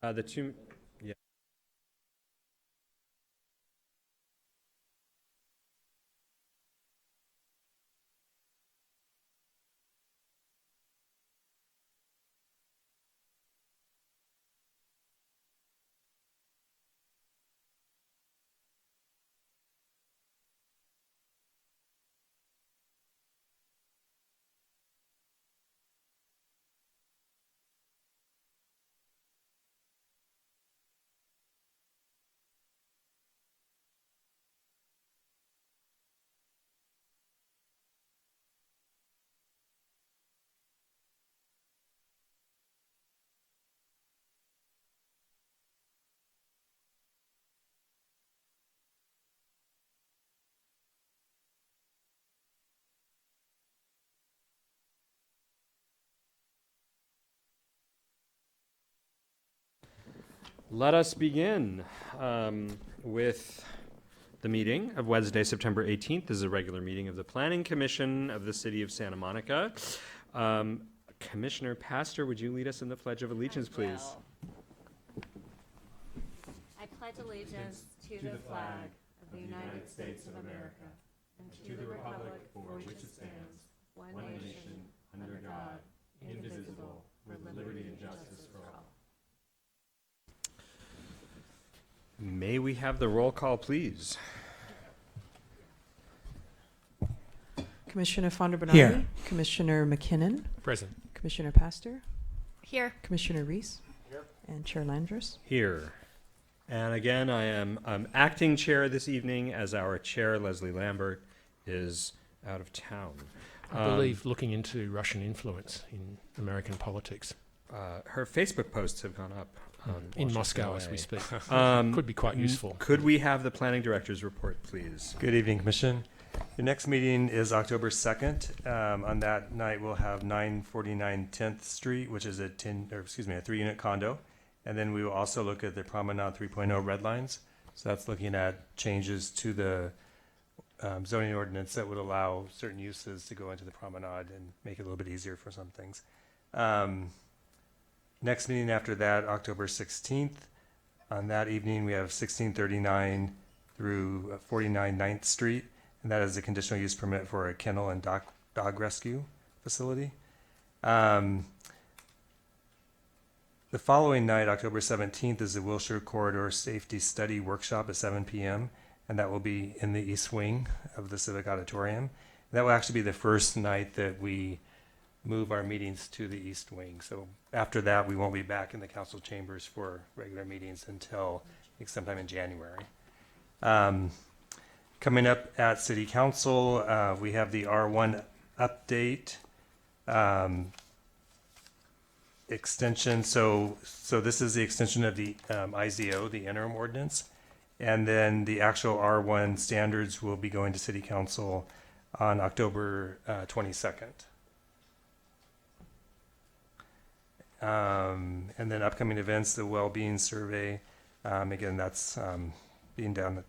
The two, yeah. Let us begin with the meeting of Wednesday, September 18th. This is a regular meeting of the Planning Commission of the City of Santa Monica. Commissioner Pastor, would you lead us in the Pledge of Allegiance, please? I pledge allegiance to the flag of the United States of America and to the republic for which it stands, one nation, under God, indivisible, with liberty and justice for all. May we have the roll call, please? Commissioner Fonda Bernardi. Here. Commissioner McKinnon. Present. Commissioner Pastor. Here. Commissioner Reese. Here. And Chair Landris. Here. And again, I am acting chair this evening as our chair, Leslie Lambert, is out of town. I believe looking into Russian influence in American politics. Her Facebook posts have gone up. In Moscow as we speak. Um, Could be quite useful. Could we have the planning director's report, please? Good evening, Commission. Your next meeting is October 2nd. On that night, we'll have 949 10th Street, which is a 3-unit condo. And then we will also look at the Promenade 3.0 red lines. So that's looking at changes to the zoning ordinance that would allow certain uses to go into the promenade and make it a little bit easier for some things. Next meeting after that, October 16th. On that evening, we have 1639 through 49 9th Street. And that is a conditional use permit for a kennel and dog rescue facility. The following night, October 17th, is the Wilshire Corridor Safety Study Workshop at 7 p.m. And that will be in the East Wing of the Civic Auditorium. That will actually be the first night that we move our meetings to the East Wing. So after that, we won't be back in the council chambers for regular meetings until I think sometime in January. Coming up at City Council, we have the R1 update extension. So this is the extension of the IZO, the interim ordinance. And then the actual R1 standards will be going to City Council on October 22nd. And then upcoming events, the well-being survey. Again, that's being down at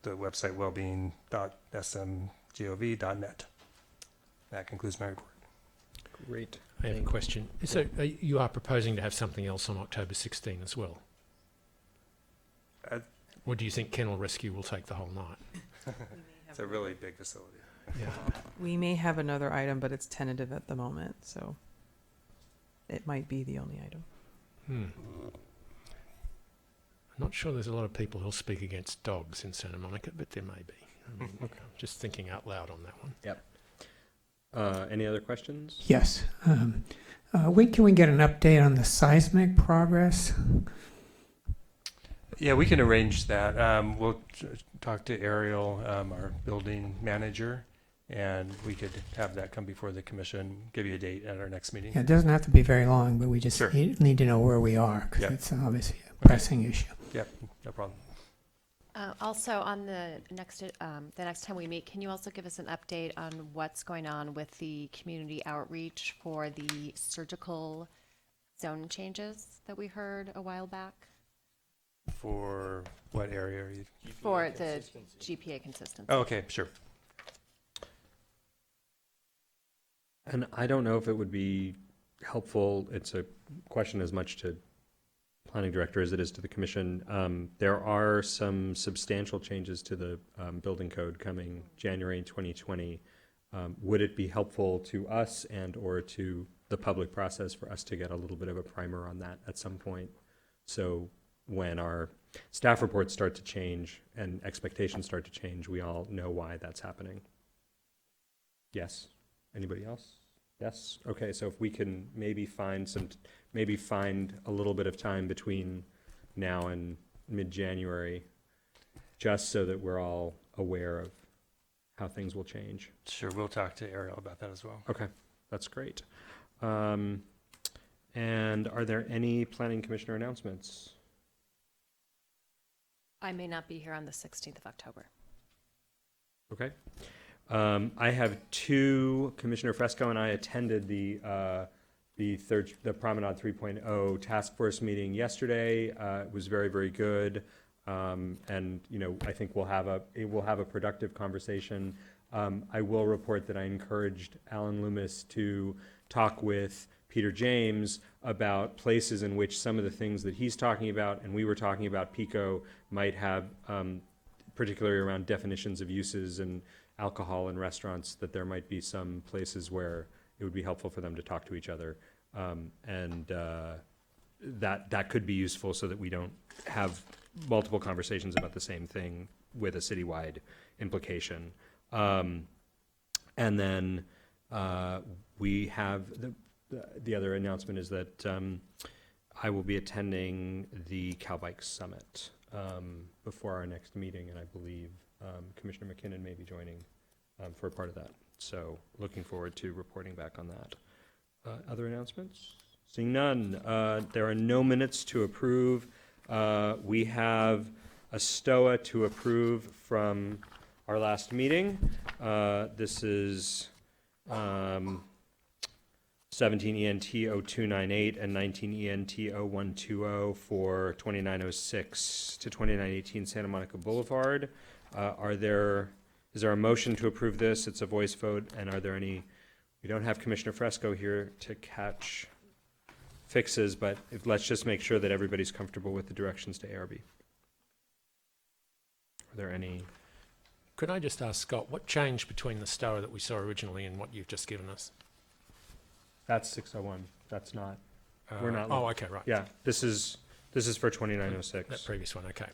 the website wellbeing.smgov.net. That concludes my report. Great. I have a question. So you are proposing to have something else on October 16 as well? Uh, Or do you think Kennel Rescue will take the whole night? It's a really big facility. Yeah. We may have another item, but it's tentative at the moment, so it might be the only item. I'm not sure there's a lot of people who'll speak against dogs in Santa Monica, but there may be. I mean, I'm just thinking out loud on that one. Any other questions? Yes. When can we get an update on the seismic progress? Yeah, we can arrange that. We'll talk to Ariel, our building manager, and we could have that come before the commission, give you a date at our next meeting. Yeah, it doesn't have to be very long, but we just Sure. need to know where we are because Yep. it's obviously a pressing issue. Yep, no problem. Also, on the next time we meet, can you also give us an update on what's going on with the community outreach for the surgical zone changes that we heard a while back? For what area are you? For the GPA consistency. Oh, okay, sure. And I don't know if it would be helpful, it's a question as much to planning director as it is to the commission. There are some substantial changes to the building code coming January 2020. Would it be helpful to us and/or to the public process for us to get a little bit of a primer on that at some point? So when our staff reports start to change and expectations start to change, we all know why that's happening. Yes? Anybody else? Yes? Okay, so if we can maybe find a little bit of time between now and mid-January, just so that we're all aware of how things will change. Sure, we'll talk to Ariel about that as well. Okay, that's great. And are there any planning commissioner announcements? I may not be here on the 16th of October. Okay. I have two. Commissioner Fresco and I attended the Promenade 3.0 task force meeting yesterday. It was very, very good. And I think we'll have a productive conversation. I will report that I encouraged Alan Loomis to talk with Peter James about places in which some of the things that he's talking about and we were talking about PICO might have, particularly around definitions of uses and alcohol in restaurants, that there might be some places where it would be helpful for them to talk to each other. And that could be useful so that we don't have multiple conversations about the same thing with a citywide implication. And then we have the other announcement is that I will be attending the Cowbike Summit before our next meeting, and I believe Commissioner McKinnon may be joining for a part of that. So looking forward to reporting back on that. Other announcements? Seeing none. There are no minutes to approve. We have a STOA to approve from our last meeting. This is 17 ENT 0298 and 19 ENT 0120 for 2906 to 2918 Santa Monica Boulevard. Is there a motion to approve this? It's a voice vote. And are there any? We don't have Commissioner Fresco here to catch fixes, but let's just make sure that everybody's comfortable with the directions to ARB. Are there any? Could I just ask Scott, what changed between the STOA that we saw originally and what you've just given us? That's 601. That's not. We're not. Oh, okay, right. Yeah, this is for 2906. That previous one, okay.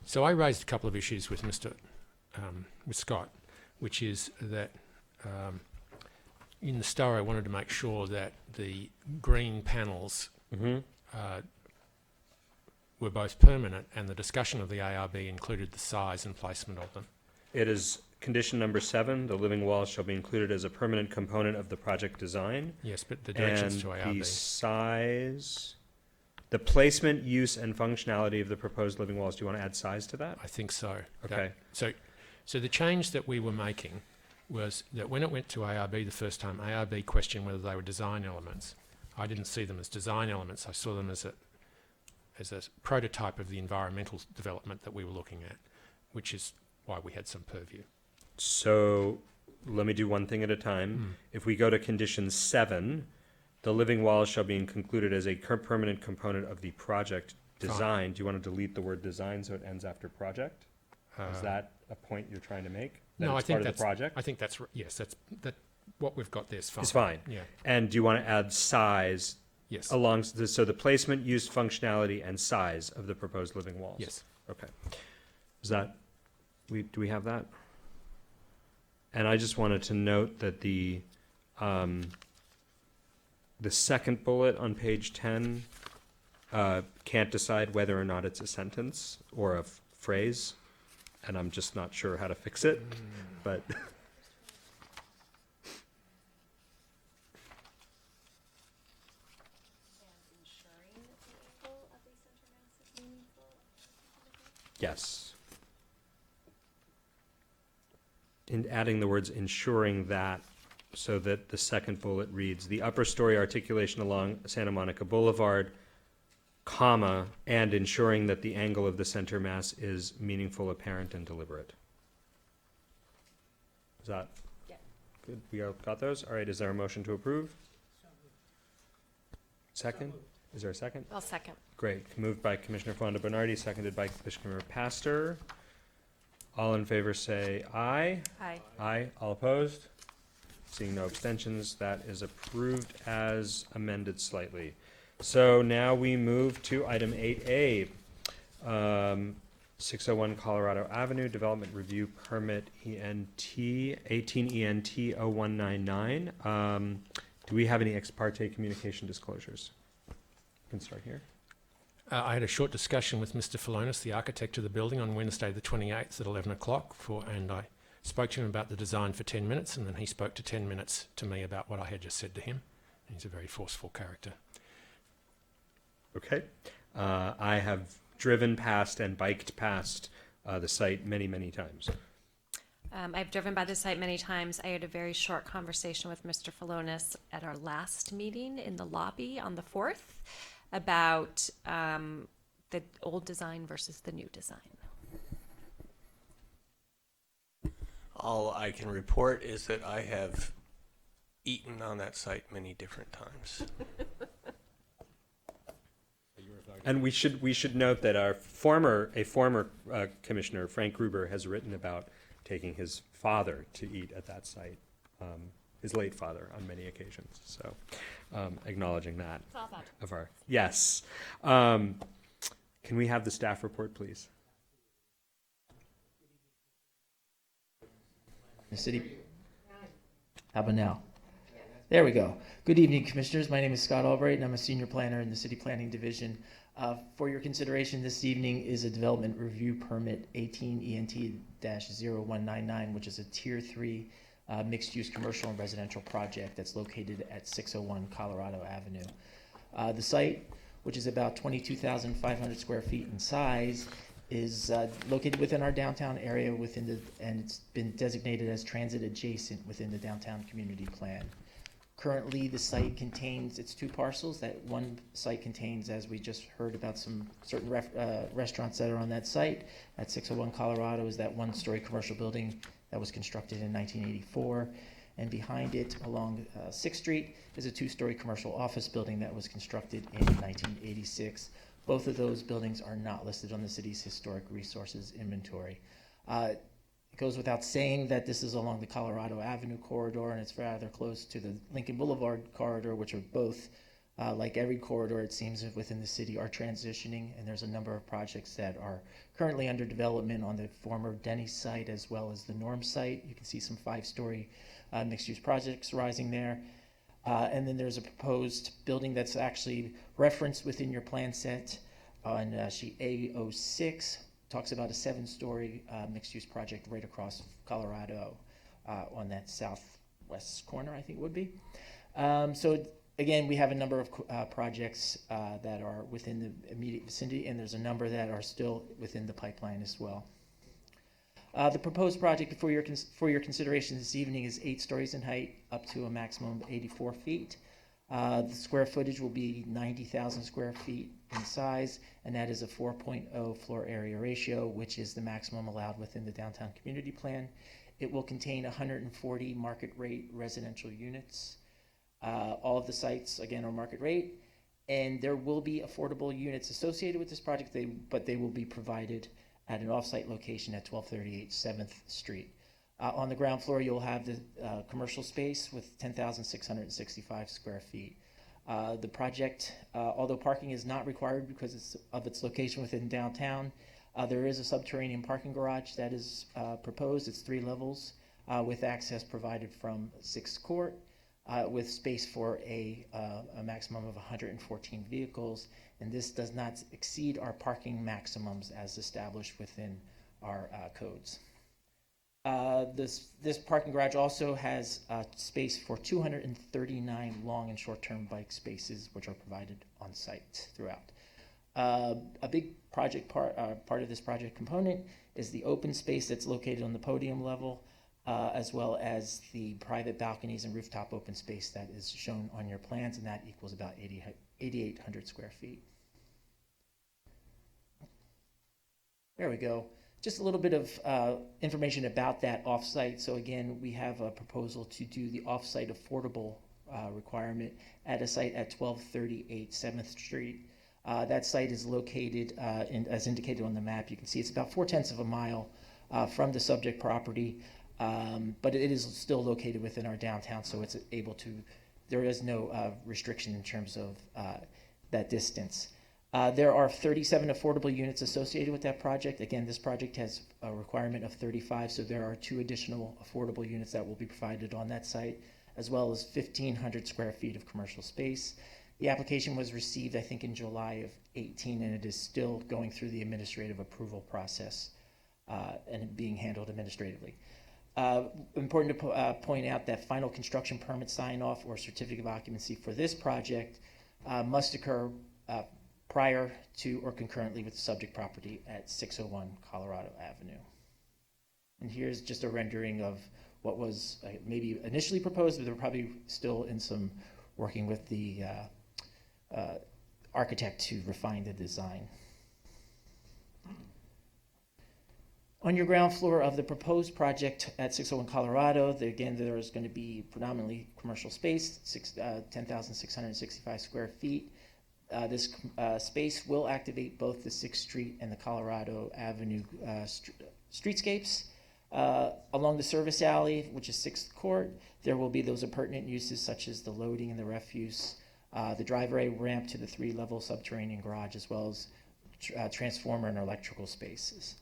So I raised a couple of issues with with Scott, which is that in the STOA I wanted to make sure that the green panels were both permanent, and the discussion of the ARB included the size and placement of them. It is condition number 7. The living walls shall be included as a permanent component of the project design. Yes, but the directions to And ARB. the size, the placement, use, and functionality of the proposed living walls. Do you want to add size to that? I think so. Okay. So the change that we were making was that when it went to ARB the first time, ARB questioned whether they were design elements. I didn't see them as design elements. I saw them as a prototype of the environmental development that we were looking at, which is why we had some purview. So let me do one thing at a time. If we go to condition 7, the living walls shall be included as a permanent component of the project design. Do you want to delete the word design so it ends after project? Is that a point you're trying to make? That No, I it's think part that's of the project. I think that's yes. That what we've got there is fine. It's fine. Yeah. And do you want to add size Yes. along so the placement, use, functionality, and size of the proposed living walls? Yes. Okay. Is that do we have that? And I just wanted to note that the second bullet on page 10 can't decide whether or not it's a sentence or a phrase, and I'm just not sure how to fix it, but yes. In adding the words ensuring that, so that the second bullet reads, the upper story articulation along Santa Monica Boulevard, comma, and ensuring that the angle of the center mass is meaningful, apparent, and deliberate. Is that Good, we all got those? All right, is there a motion to approve? Second? Is there a second? I'll second. Great. Moved by Commissioner Fonda Bernardi, seconded by Commissioner Pastor. All in favor say aye. Aye. Aye. All opposed? Seeing no abstentions, that is approved as amended slightly. So now we move to item 8A, 601 Colorado Avenue, Development Review Permit ENT, 18 ENT 0199. Do we have any ex parte communication disclosures? We can start here. I had a short discussion with Mr. Filonis, the architect of the building, on Wednesday the 28th at 11 o'clock, and I spoke to him about the design for 10 minutes, and then he spoke to 10 minutes to me about what I had just said to him. He's a very forceful character. Okay. I have driven past and biked past the site many, many times. I've driven by the site many times. I had a very short conversation with Mr. Filonis at our last meeting in the lobby on the 4th about the old design versus the new design. All I can report is that I have eaten on that site many different times. And we should note that a former commissioner, Frank Gruber, has written about taking his father to eat at that site, his late father, on many occasions. So, acknowledging that of our yes. Can we have the staff report, please? The city. How about now? There we go. Good evening, Commissioners. My name is Scott Albright, and I'm a senior planner in the City Planning Division. For your consideration this evening is a development review permit 18 ENT-0199, which is a Tier 3 mixed-use commercial and residential project that's located at 601 Colorado Avenue. The site, which is about 22,500 square feet in size, is located within our downtown area and it's been designated as transit adjacent within the downtown community plan. Currently, the site contains its two parcels. That one site contains, as we just heard about, some certain restaurants that are on that site. At 601 Colorado is that one-story commercial building that was constructed in 1984. And behind it, along 6th Street, is a two-story commercial office building that was constructed in 1986. Both of those buildings are not listed on the city's historic resources inventory. It goes without saying that this is along the Colorado Avenue corridor, and it's rather close to the Lincoln Boulevard corridor, which are both, like every corridor, it seems, within the city, are transitioning. And there's a number of projects that are currently under development on the former Denny's site as well as the Norm site. You can see some 5-story mixed-use projects rising there. And then there's a proposed building that's actually referenced within your plan set on sheet A06. Talks about a 7-story mixed-use project right across Colorado on that southwest corner, I think it would be. So again, we have a number of projects that are within the immediate vicinity, and there's a number that are still within the pipeline as well. The proposed project for your consideration this evening is 8 stories in height, up to a maximum of 84 feet. The square footage will be 90,000 square feet in size, and that is a 4.0 floor area ratio, which is the maximum allowed within the downtown community plan. It will contain 140 market rate residential units. All of the sites, again, are market rate, and there will be affordable units associated with this project, but they will be provided at an off-site location at 1238 7th Street. On the ground floor, you'll have the commercial space with 10,665 square feet. The project, although parking is not required because of its location within downtown, there is a subterranean parking garage that is proposed. It's 3 levels with access provided from 6th Court with space for a maximum of 114 vehicles. And this does not exceed our parking maximums as established within our codes. This parking garage also has space for 239 long and short-term bike spaces, which are provided on site throughout. A big project part of this project component is the open space that's located on the podium level, as well as the private balconies and rooftop open space that is shown on your plans, and that equals about 8,800 square feet. There we go. Just a little bit of information about that offsite. So again, we have a proposal to do the offsite affordable requirement at a site at 1238 7th Street. That site is located, as indicated on the map. You can see it's about 4/10 of a mile from the subject property, but it is still located within our downtown, so it's able to, there is no restriction in terms of that distance. There are 37 affordable units associated with that project. Again, this project has a requirement of 35, so there are 2 additional affordable units that will be provided on that site, as well as 1,500 square feet of commercial space. The application was received, I think, in July of 18, and it is still going through the administrative approval process and being handled administratively. Important to point out that final construction permit sign-off or certificate of occupancy for this project must occur prior to or concurrently with the subject property at 601 Colorado Avenue. And here's just a rendering of what was maybe initially proposed, but they're probably still in some working with the architect to refine the design. On your ground floor of the proposed project at 601 Colorado, again, there is going to be predominantly commercial space, 10,665 square feet. This space will activate both the 6th Street and the Colorado Avenue streetscapes. Along the service alley, which is 6th Court, there will be those appurtenant uses such as the loading and the refuse, the driveway ramp to the 3-level subterranean garage, as well as transformer and electrical spaces.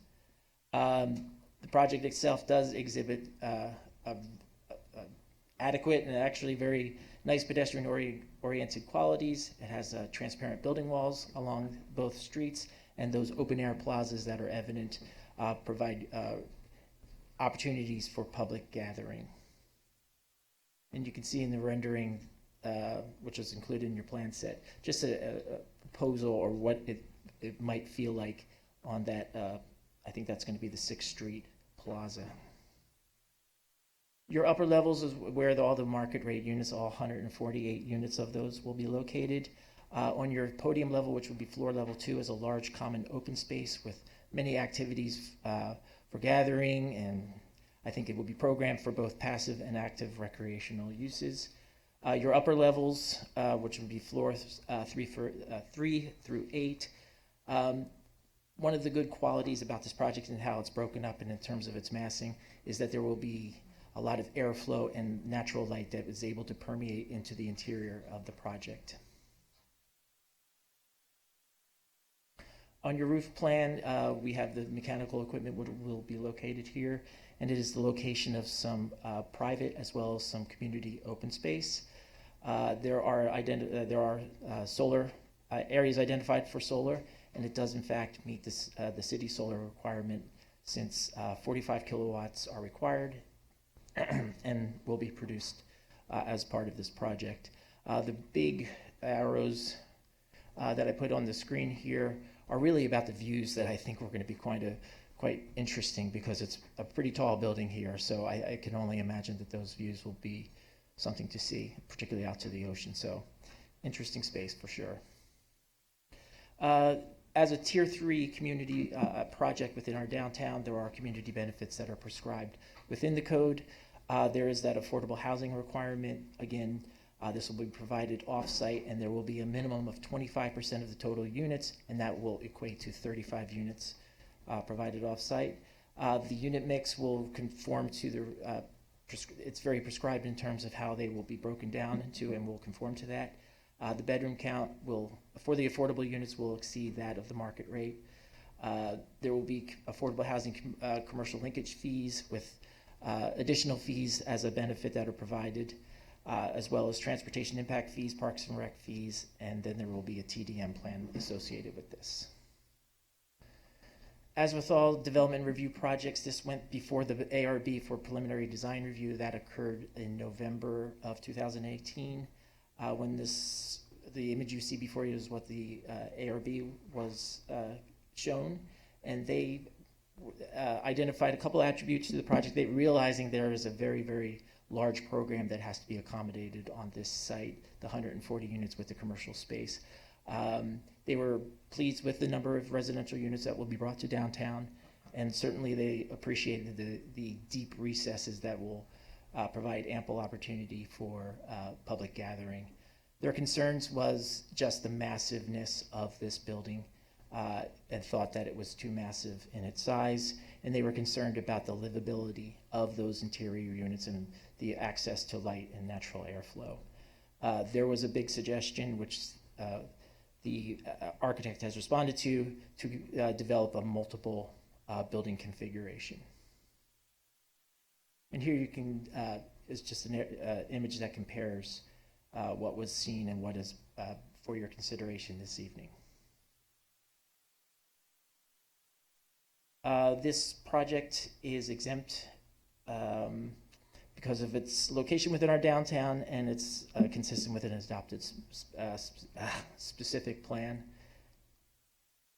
The project itself does exhibit adequate and actually very nice pedestrian-oriented qualities. It has transparent building walls along both streets, and those open-air plazas that are evident provide opportunities for public gathering. And you can see in the rendering, which is included in your plan set, just a proposal or what it might feel like on that, I think that's going to be the 6th Street Plaza. Your upper levels is where all the market rate units, all 148 units of those will be located. On your podium level, which would be floor level 2, is a large common open space with many activities for gathering, and I think it will be programmed for both passive and active recreational uses. Your upper levels, which would be floors 3 through 8, one of the good qualities about this project and how it's broken up and in terms of its massing is that there will be a lot of airflow and natural light that is able to permeate into the interior of the project. On your roof plan, we have the mechanical equipment will be located here, and it is the location of some private as well as some community open space. There are solar areas identified for solar, and it does in fact meet this, the city solar requirement since 45 kilowatts are required and will be produced as part of this project. The big arrows that I put on the screen here are really about the views that I think are going to be quite interesting because it's a pretty tall building here, so I can only imagine that those views will be something to see, particularly out to the ocean, so interesting space for sure. As a Tier 3 community project within our downtown, there are community benefits that are prescribed within the code. There is that affordable housing requirement. Again, this will be provided off-site, and there will be a minimum of 25% of the total units, and that will equate to 35 units provided off-site. The unit mix will conform to the, it's very prescribed in terms of how they will be broken down into and will conform to that. The bedroom count for the affordable units will exceed that of the market rate. There will be affordable housing commercial linkage fees with additional fees as a benefit that are provided, as well as transportation impact fees, parks and rec fees, and then there will be a TDM plan associated with this. As with all development review projects, this went before the ARB for preliminary design review. That occurred in November of 2018. When the image you see before you is what the ARB was shown, and they identified a couple attributes to the project. They realizing there is a very, very large program that has to be accommodated on this site, the 140 units with the commercial space. They were pleased with the number of residential units that will be brought to downtown, and certainly they appreciated the deep recesses that will provide ample opportunity for public gathering. Their concerns was just the massiveness of this building, and thought that it was too massive in its size, and they were concerned about the livability of those interior units and the access to light and natural airflow. There was a big suggestion, which the architect has responded to develop a multiple building configuration. And here you can, is just an image that compares what was seen and what is for your consideration this evening. This project is exempt because of its location within our downtown, and it's consistent with an adopted specific plan.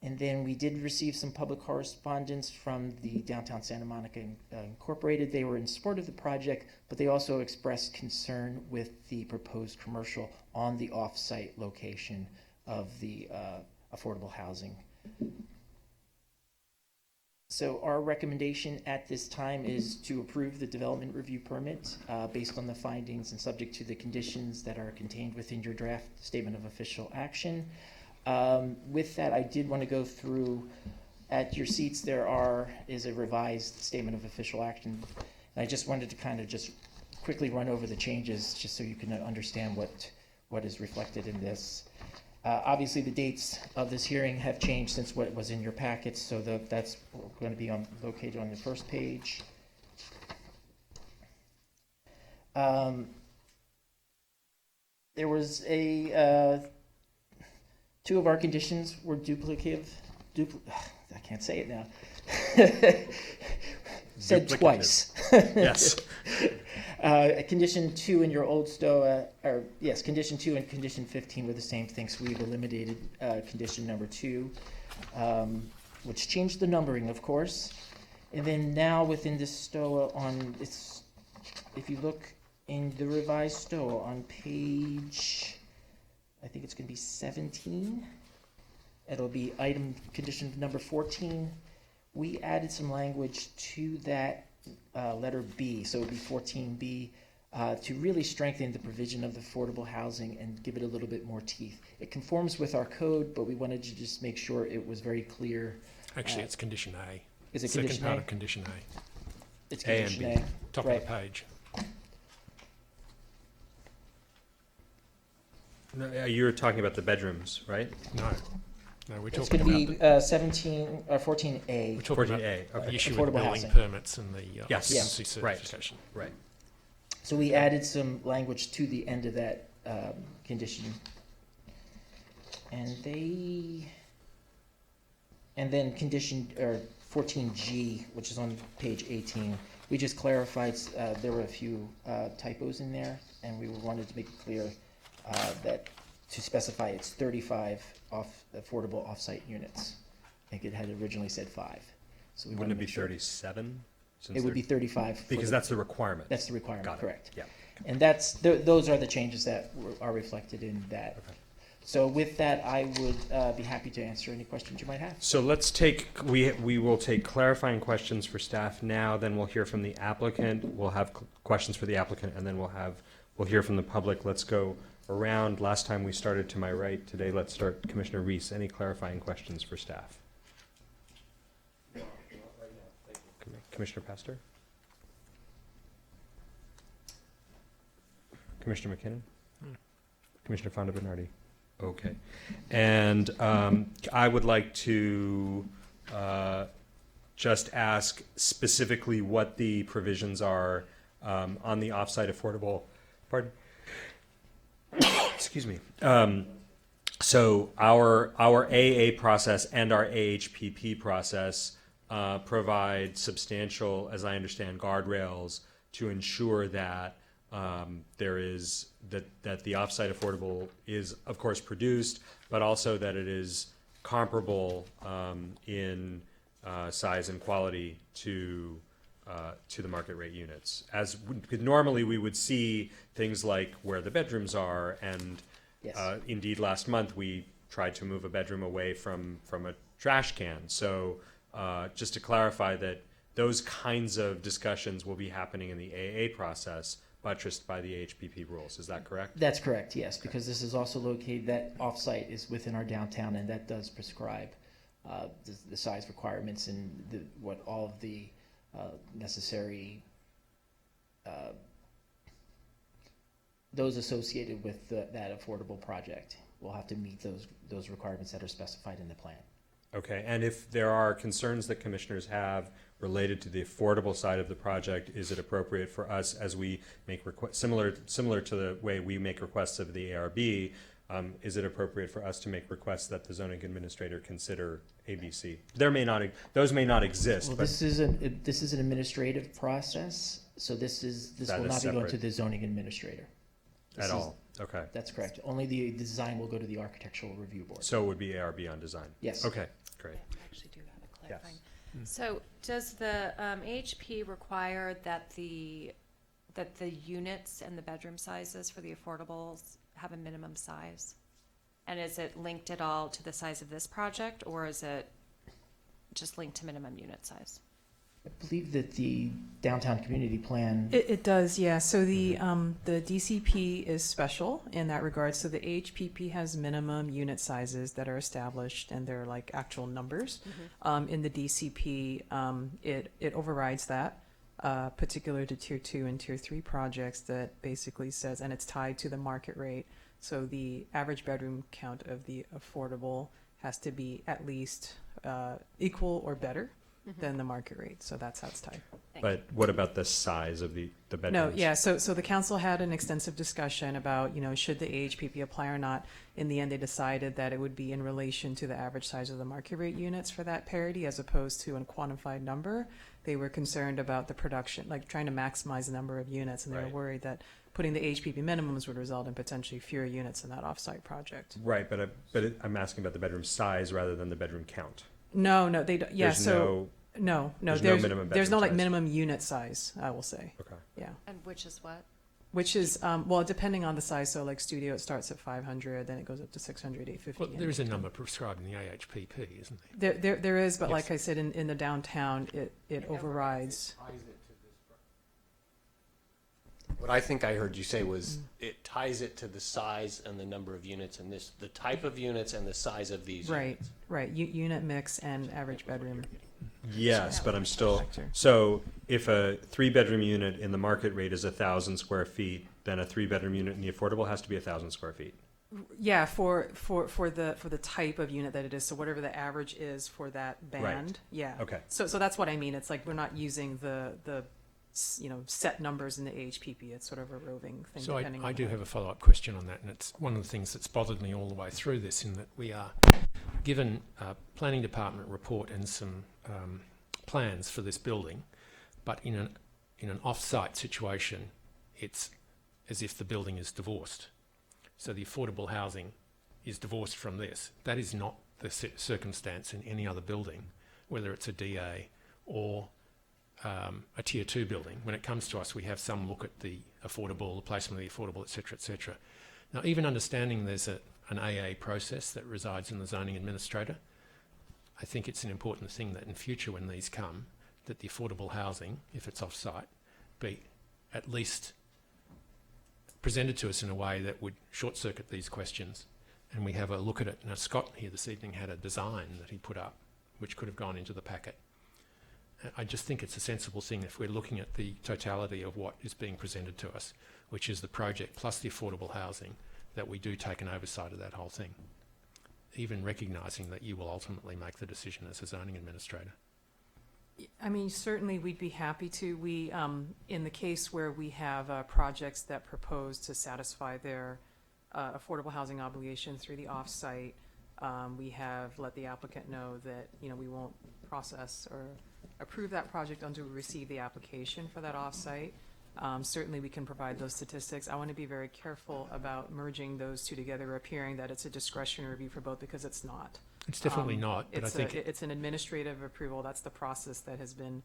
And then we did receive some public correspondence from the Downtown Santa Monica Incorporated. They were in support of the project, but they also expressed concern with the proposed commercial on the off-site location of the affordable housing. So our recommendation at this time is to approve the development review permit based on the findings and subject to the conditions that are contained within your draft statement of official action. With that, I did want to go through, at your seats, is a revised statement of official action. And I just wanted to kind of just quickly run over the changes just so you can understand what is reflected in this. Obviously, the dates of this hearing have changed since what was in your packets, so that's going to be located on the first page. There was two of our conditions were duplicative. I can't say it now. Said Duplicative. Twice. Yes. Condition 2 in your old STOA, condition 2 and condition 15 were the same thing, so we've eliminated condition number 2, which changed the numbering, of course. And then now within this STOA if you look in the revised STOA on page, I think it's going to be 17, it'll be condition number 14. We added some language to that letter B, so it would be 14B, to really strengthen the provision of the affordable housing and give it a little bit more teeth. It conforms with our code, but we wanted to just make sure it was very clear. Actually, it's condition A. Is it Second condition part A? of condition A. It's A and condition B. A. Top Right. of the page. No, you're talking about the bedrooms, right? No, we're It's talking going to about be 14A. we're talking about 14A, the okay. issue Affordable with building housing. permits and the Yes. occupancy Right. certification. Right. So we added some language to the end of that condition. And then condition, or 14G, which is on page 18, we just clarified, there were a few typos in there, and we wanted to make it clear that to specify it's 35 affordable off-site units. I think it had originally said 5. So we Wouldn't wanted it to be make sure. 37? It would be 35. for Because the- that's the requirement. That's the requirement, Got it. correct. Yeah. And those are the changes that are reflected in that. Okay. So with that, I would be happy to answer any questions you might have. So let's we will take clarifying questions for staff now, then we'll hear from the applicant, we'll have questions for the applicant, and then we'll hear from the public. Let's go around. Last time we started to my right, today let's start Commissioner Reese. Any clarifying questions for staff? Commissioner Pastor? Commissioner McKinnon? Commissioner Fonda Bernardi? Okay. And I would like to just ask specifically what the provisions are on the offsite affordable, pardon? Excuse me. So our AA process and our AHPP process provide substantial, as I understand, guardrails to ensure that there is that the offsite affordable is of course produced, but also that it is comparable in size and quality to the market rate units. Normally we would see things like where the bedrooms are, and Yes. indeed last month we tried to move a bedroom away from a trash can. So just to clarify that those kinds of discussions will be happening in the AA process, buttressed by the AHPP rules. Is that correct? That's correct, yes, because this is also located, that offsite is within our downtown, and that does prescribe the size requirements and what all of the necessary, those associated with that affordable project will have to meet those requirements that are specified in the plan. Okay, and if there are concerns that commissioners have related to the affordable side of the project, is it appropriate for us, as we make similar to the way we make requests of the ARB, is it appropriate for us to make requests that the zoning administrator consider ABC? Those may not exist, Well, but this is an administrative process, so this That will is not be going to separate. the zoning administrator. This at is- all. Okay, That's correct. Only the design will go to the architectural review board. so it would be ARB on design. Yes. Okay, great. I actually do have a Yes. clarifying. So does the HP require that the units and the bedroom sizes for the affordables have a minimum size? And is it linked at all to the size of this project, or is it just linked to minimum unit size? I believe that the downtown community plan, It does, yeah. So the DCP is special in that regard. So the HPP has minimum unit sizes that are established, and they're like actual numbers. In the DCP, it overrides that, particular to tier 2 and tier 3 projects, that basically says, and it's tied to the market rate. So the average bedroom count of the affordable has to be at least equal or better than the market rate. So that's how it's tied. But what about the size of the bedrooms? No, yeah, so the council had an extensive discussion about, should the AHPP apply or not. In the end, they decided that it would be in relation to the average size of the market rate units for that parity, as opposed to a quantified number. They were concerned about the production, like trying to maximize the number of units, and they were Right. worried that putting the HPP minimums would result in potentially fewer units in that offsite project. Right, but I'm asking about the bedroom size rather than the bedroom count. No, they don't, yeah, There's so, no, there's no minimum there's no bedroom like size. minimum unit size, I will say, Okay. yeah. And which is what? Which is, well, depending on the size, so like studio, it starts at 500, then it goes up to 600, 850. Well, there is a number prescribed in the AHPP, isn't there? There is, but Yes. like I said, in the downtown, it overrides. What I think I heard you say was it ties it to the size and the number of units and the type of units and the size of these Right, units. right, unit mix and average bedroom. Yes, but I'm still, Factor. so if a 3-bedroom unit in the market rate is 1,000 square feet, then a 3-bedroom unit in the affordable has to be 1,000 square feet. Yeah, for the type of unit that it is, so whatever the average is for that band, yeah. Okay. So that's what I mean, it's like we're not using the set numbers in the AHPP, it's sort of a roving thing So depending on. I do the- have a follow-up question on that, and it's one of the things that's bothered me all the way through this, in that we are given a planning department report and some plans for this building, but in an off-site situation, it's as if the building is divorced. So the affordable housing is divorced from this. That is not the circumstance in any other building, whether it's a DA or a tier 2 building. When it comes to us, we have some look at the affordable, the placement of the affordable, etc., etc. Now, even understanding there's an AA process that resides in the zoning administrator, I think it's an important thing that in future when these come, that the affordable housing, if it's off-site, be at least presented to us in a way that would short-circuit these questions, and we have a look at it. Now, Scott here this evening had a design that he put up, which could have gone into the packet. I just think it's a sensible thing if we're looking at the totality of what is being presented to us, which is the project plus the affordable housing, that we do take an oversight of that whole thing, even recognising that you will ultimately make the decision as a zoning administrator. I mean, certainly we'd be happy to. We, in the case where we have projects that propose to satisfy their affordable housing obligation through the offsite, we have let the applicant know that, we won't process or approve that project until we receive the application for that offsite. Certainly we can provide those statistics. I want to be very careful about merging those two together, or appearing that it's a discretionary review for both, because it's not. It's definitely not, but I think It's an administrative approval. That's the process that has been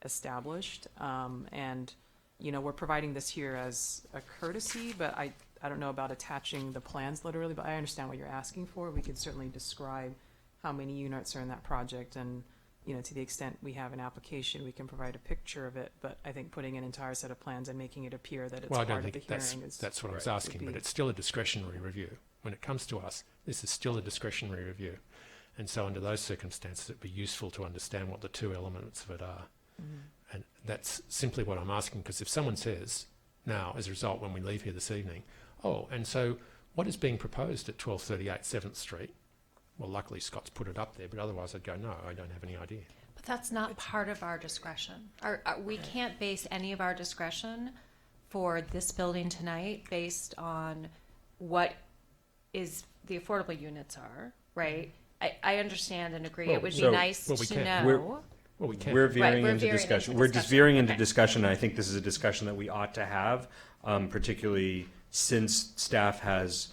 established. And, we're providing this here as a courtesy, but I don't know about attaching the plans literally, but I understand what you're asking for. We could certainly describe how many units are in that project and, to the extent we have an application, we can provide a picture of it, but I think putting an entire set of plans and making it appear that it's Well, I part don't of the think hearing is. that's what I was Right. asking, Would but be- it's still a discretionary review. When it comes to us, this is still a discretionary review. And so under those circumstances, it'd be useful to understand what the two elements of it are. And that's simply what I'm asking, because if someone says now, as a result, when we leave here this evening, oh, and so what is being proposed at 1238 7th Street? Well, luckily Scott's put it up there, but otherwise I'd go, no, I don't have any idea. But that's not part of our discretion. We can't base any of our discretion for this building tonight based on what is the affordable units are, right? I understand and agree. Well, It would be so- nice well, we to can. know. Well, we can. We're veering we're into veering discussion. into We're just discussion. veering into Okay. discussion, and I think this is a discussion that we ought to have, particularly since staff has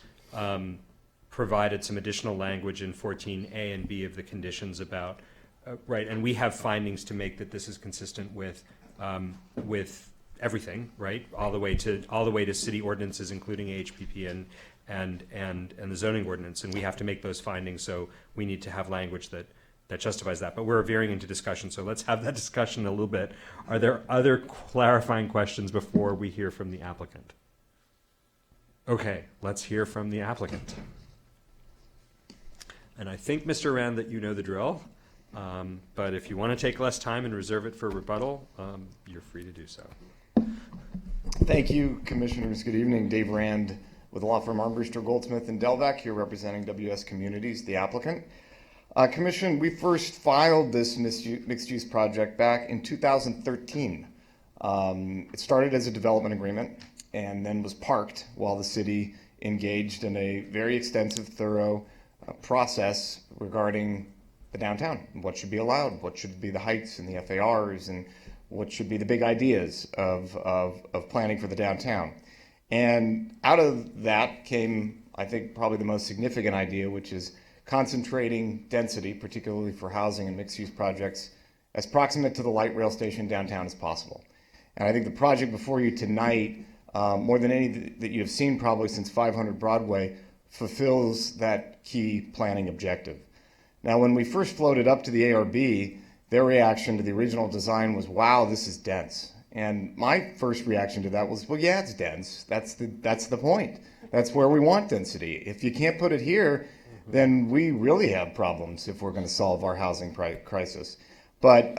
provided some additional language in 14A and B of the conditions about, right, and we have findings to make that this is consistent with everything, right, all the way to city ordinances, including AHPP and the zoning ordinance, and we have to make those findings, so we need to have language that justifies that. But we're veering into discussion, so let's have that discussion a little bit. Are there other clarifying questions before we hear from the applicant? Okay, let's hear from the applicant. And I think, Mr. Rand, that you know the drill, but if you want to take less time and reserve it for rebuttal, you're free to do so. Thank you, Commissioners. Good evening. Dave Rand with the law firm Armbruster, Goldsmith, and Delvac, here representing WS Communities, the applicant. Commission, we first filed this mixed-use project back in 2013. It started as a development agreement and then was parked while the city engaged in a very extensive, thorough process regarding the downtown, what should be allowed, what should be the heights and the FARs, and what should be the big ideas of planning for the downtown. And out of that came, I think, probably the most significant idea, which is concentrating density, particularly for housing and mixed-use projects, as proximate to the light rail station downtown as possible. And I think the project before you tonight, more than any that you have seen probably since 500 Broadway, fulfills that key planning objective. Now, when we first floated up to the ARB, their reaction to the original design was, wow, this is dense. And my first reaction to that was, well, yeah, it's dense. That's the point. That's where we want density. If you can't put it here, then we really have problems if we're going to solve our housing crisis. But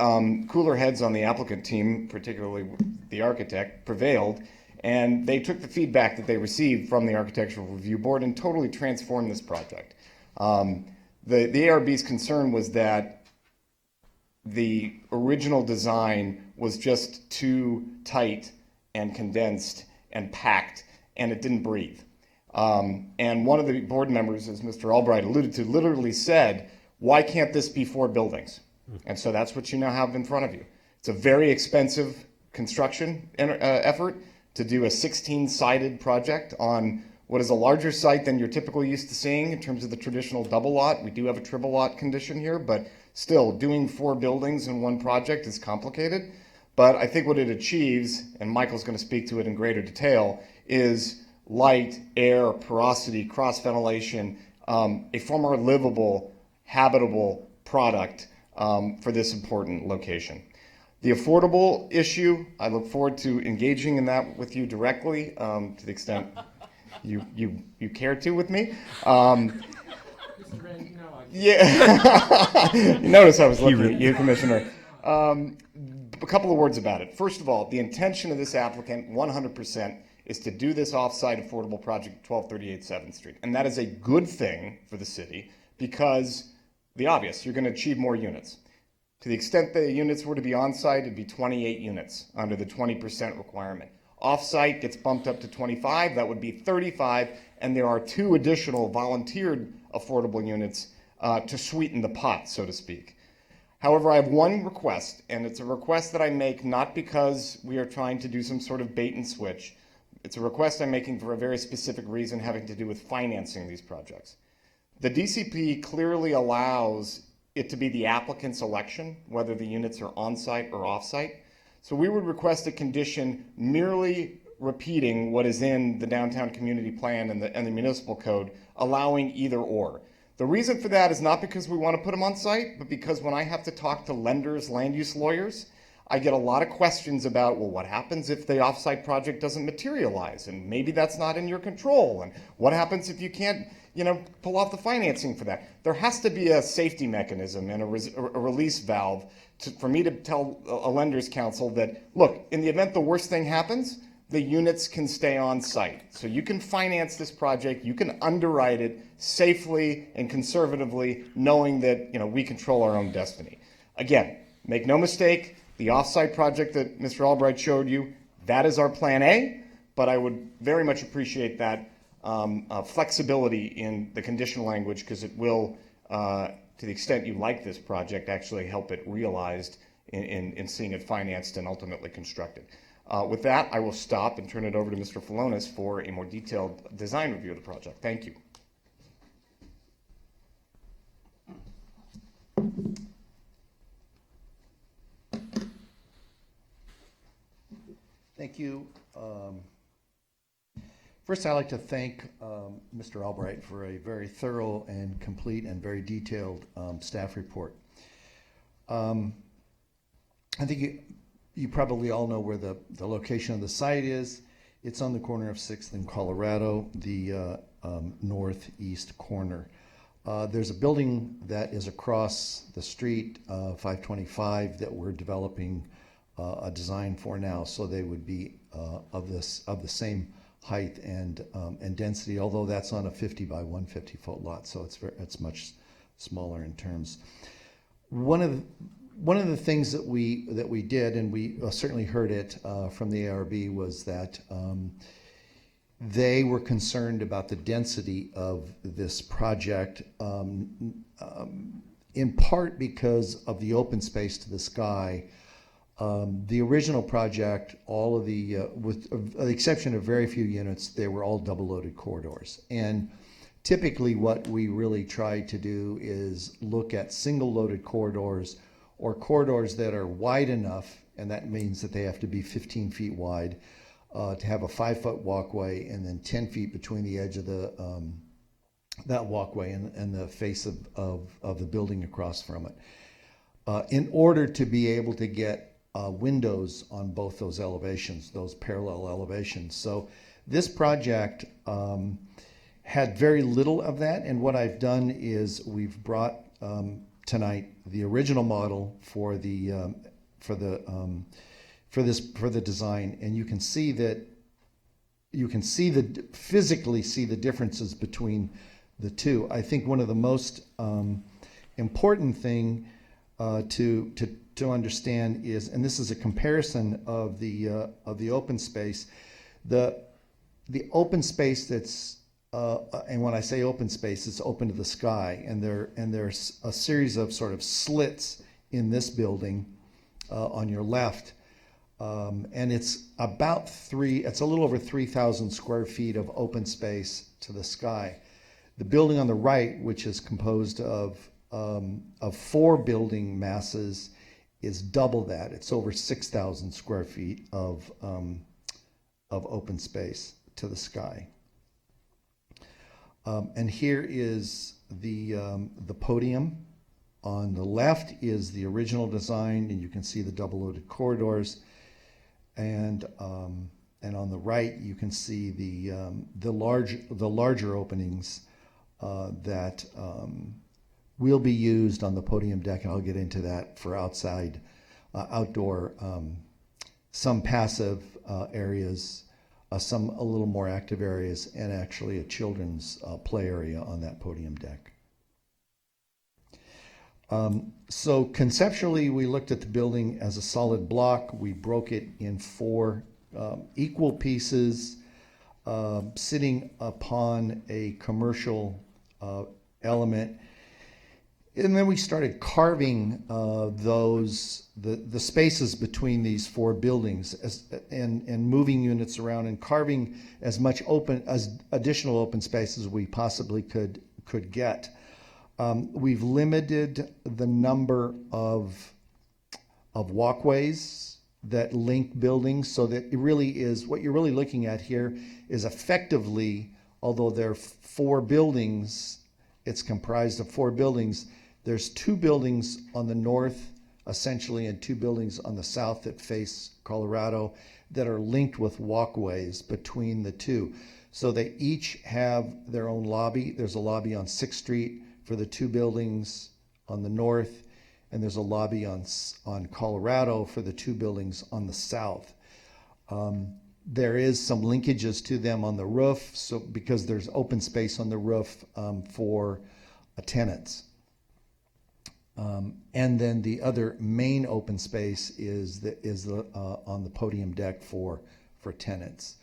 cooler heads on the applicant team, particularly the architect, prevailed, and they took the feedback that they received from the Architectural Review Board and totally transformed this project. The ARB's concern was that the original design was just too tight and condensed and packed, and it didn't breathe. And one of the board members, as Mr. Albright alluded to, literally said, why can't this be 4 buildings? And so that's what you now have in front of you. It's a very expensive construction effort to do a 16-sided project on what is a larger site than you're typically used to seeing in terms of the traditional double lot. We do have a triple lot condition here, but still, doing 4 buildings in one project is complicated. But I think what it achieves, and Michael's going to speak to it in greater detail, is light, air, porosity, cross-ventilation, a far more livable, habitable product for this important location. The affordable issue, I look forward to engaging in that with you directly to the extent you care to with me. Yeah, you notice I was looking at you, Commissioner. A couple of words about it. First of all, the intention of this applicant, 100%, is to do this off-site affordable project at 1238 7th Street. And that is a good thing for the city because the obvious, you're going to achieve more units. To the extent the units were to be on-site, it'd be 28 units under the 20% requirement. Off-site gets bumped up to 25, that would be 35, and there are 2 additional volunteered affordable units to sweeten the pot, so to speak. However, I have one request, and it's a request that I make not because we are trying to do some sort of bait and switch. It's a request I'm making for a very specific reason having to do with financing these projects. The DCP clearly allows it to be the applicant's election, whether the units are on-site or off-site. So we would request a condition merely repeating what is in the downtown community plan and the municipal code, allowing either or. The reason for that is not because we want to put them on site, but because when I have to talk to lenders, land use lawyers, I get a lot of questions about, well, what happens if the offsite project doesn't materialize? And maybe that's not in your control. And what happens if you can't, pull off the financing for that? There has to be a safety mechanism and a release valve for me to tell a lender's counsel that, look, in the event the worst thing happens, the units can stay on site. So you can finance this project, you can underwrite it safely and conservatively, knowing that we control our own destiny. Again, make no mistake, the offsite project that Mr. Albright showed you, that is our plan A, but I would very much appreciate that flexibility in the conditional language, because it will, to the extent you like this project, actually help it realized in seeing it financed and ultimately constructed. With that, I will stop and turn it over to Mr. Falonis for a more detailed design review of the project. Thank you. Thank you. First, I'd like to thank Mr. Albright for a very thorough and complete and very detailed staff report. I think you probably all know where the location of the site is. It's on the corner of 6th and Colorado, the northeast corner. There's a building that is across the street, 525, that we're developing a design for now, so they would be of the same height and density, although that's on a 50 by 150 foot lot, so it's much smaller in terms. One of the things that we did, and we certainly heard it from the ARB, was that they were concerned about the density of this project, in part because of the open space to the sky. The original project, all of with the exception of very few units, they were all double-loaded corridors. And typically what we really try to do is look at single-loaded corridors, or corridors that are wide enough, and that means that they have to be 15 feet wide, to have a 5-foot walkway and then 10 feet between the edge of that walkway and the face of the building across from it. In order to be able to get windows on both those elevations, those parallel elevations. So this project had very little of that, and what I've done is we've brought tonight the original model for the design, and you can physically see the differences between the two. I think one of the most important thing to understand is, and this is a comparison of the open space, the open space that's and when I say open space, it's open to the sky, and there's a series of sort of slits in this building on your left, and it's a little over 3,000 square feet of open space to the sky. The building on the right, which is composed of 4 building masses, is double that. It's over 6,000 square feet of open space to the sky. And here is the podium. On the left is the original design, and you can see the double-loaded corridors. And on the right, you can see the larger openings that will be used on the podium deck, and I'll get into that for outdoor, some passive areas, some a little more active areas, and actually a children's play area on that podium deck. So conceptually, we looked at the building as a solid block. We broke it in 4 equal pieces, sitting upon a commercial element. And then we started carving the spaces between these 4 buildings and moving units around and carving as additional open space as we possibly could get. We've limited the number of walkways that link buildings, so that it really is, what you're really looking at here is effectively, although there are 4 buildings, it's comprised of 4 buildings. There's 2 buildings on the north, essentially, and 2 buildings on the south that face Colorado that are linked with walkways between the two. So they each have their own lobby. There's a lobby on 6th Street for the 2 buildings on the north, and there's a lobby on Colorado for the 2 buildings on the south. There is some linkages to them on the roof, so because there's open space on the roof for tenants. And then the other main open space is on the podium deck for tenants.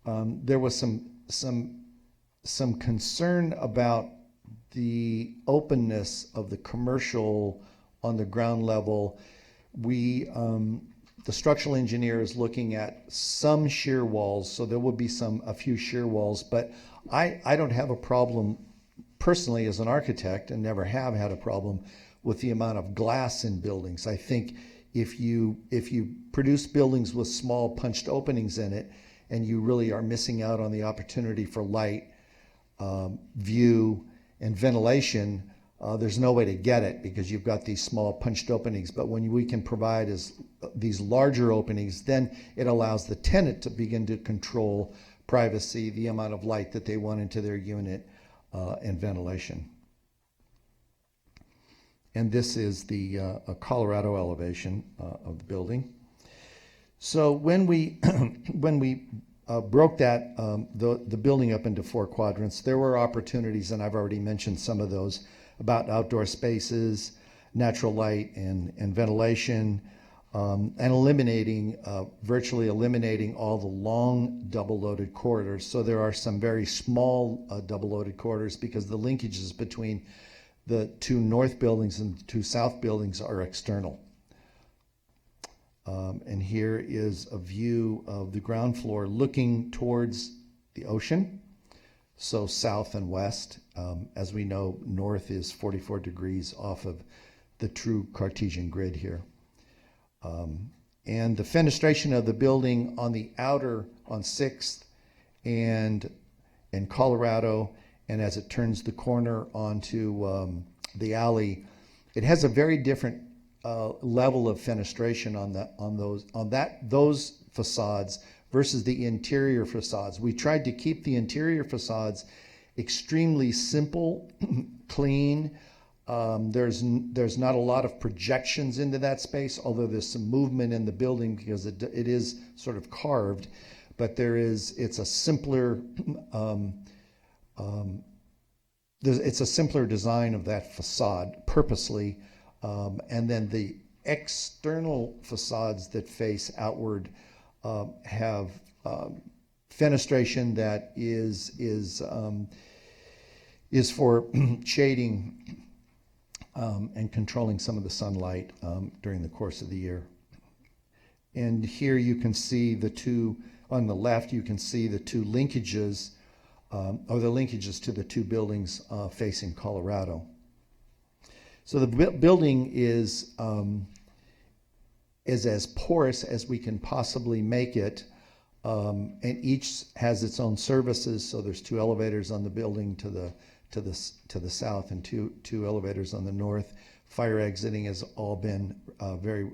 There was some concern about the openness of the commercial on the ground level. The structural engineer is looking at some shear walls, so there will be a few shear walls, but I don't have a problem personally as an architect, and never have had a problem with the amount of glass in buildings. I think if you produce buildings with small punched openings in it, and you really are missing out on the opportunity for light, view, and ventilation, there's no way to get it because you've got these small punched openings. But when we can provide these larger openings, then it allows the tenant to begin to control privacy, the amount of light that they want into their unit, and ventilation. And this is the Colorado elevation of the building. So when we broke that the building up into 4 quadrants, there were opportunities, and I've already mentioned some of those, about outdoor spaces, natural light and ventilation, and virtually eliminating all the long double-loaded corridors. So there are some very small double-loaded corridors because the linkages between the 2 north buildings and the 2 south buildings are external. And here is a view of the ground floor looking towards the ocean. So south and west. As we know, north is 44 degrees off of the true Cartesian grid here. And the fenestration of the building on the outer, on 6th and Colorado, and as it turns the corner onto the alley, it has a very different level of fenestration on those facades versus the interior facades. We tried to keep the interior facades extremely simple, clean. There's not a lot of projections into that space, although there's some movement in the building because it is sort of carved, but it's a simpler it's a simpler design of that facade purposely, and then the external facades that face outward have fenestration that is for shading and controlling some of the sunlight during the course of the year. And here you can see on the left, you can see the 2 linkages, or the linkages to the 2 buildings facing Colorado. So the building is as porous as we can possibly make it, and each has its own services. So there's 2 elevators on the building to the south and two elevators on the north. Fire exiting has all been very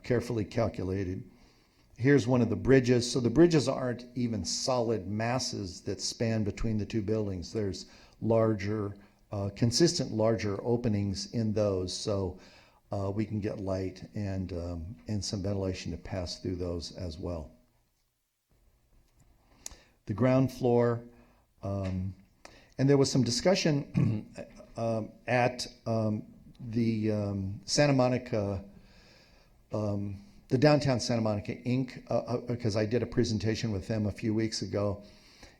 carefully calculated. Here's one of the bridges. So the bridges aren't even solid masses that span between the 2 buildings. There's consistent larger openings in those, so we can get light and some ventilation to pass through those as well. The ground floor, and there was some discussion at the Santa Monica, the Downtown Santa Monica Inc., because I did a presentation with them a few weeks ago,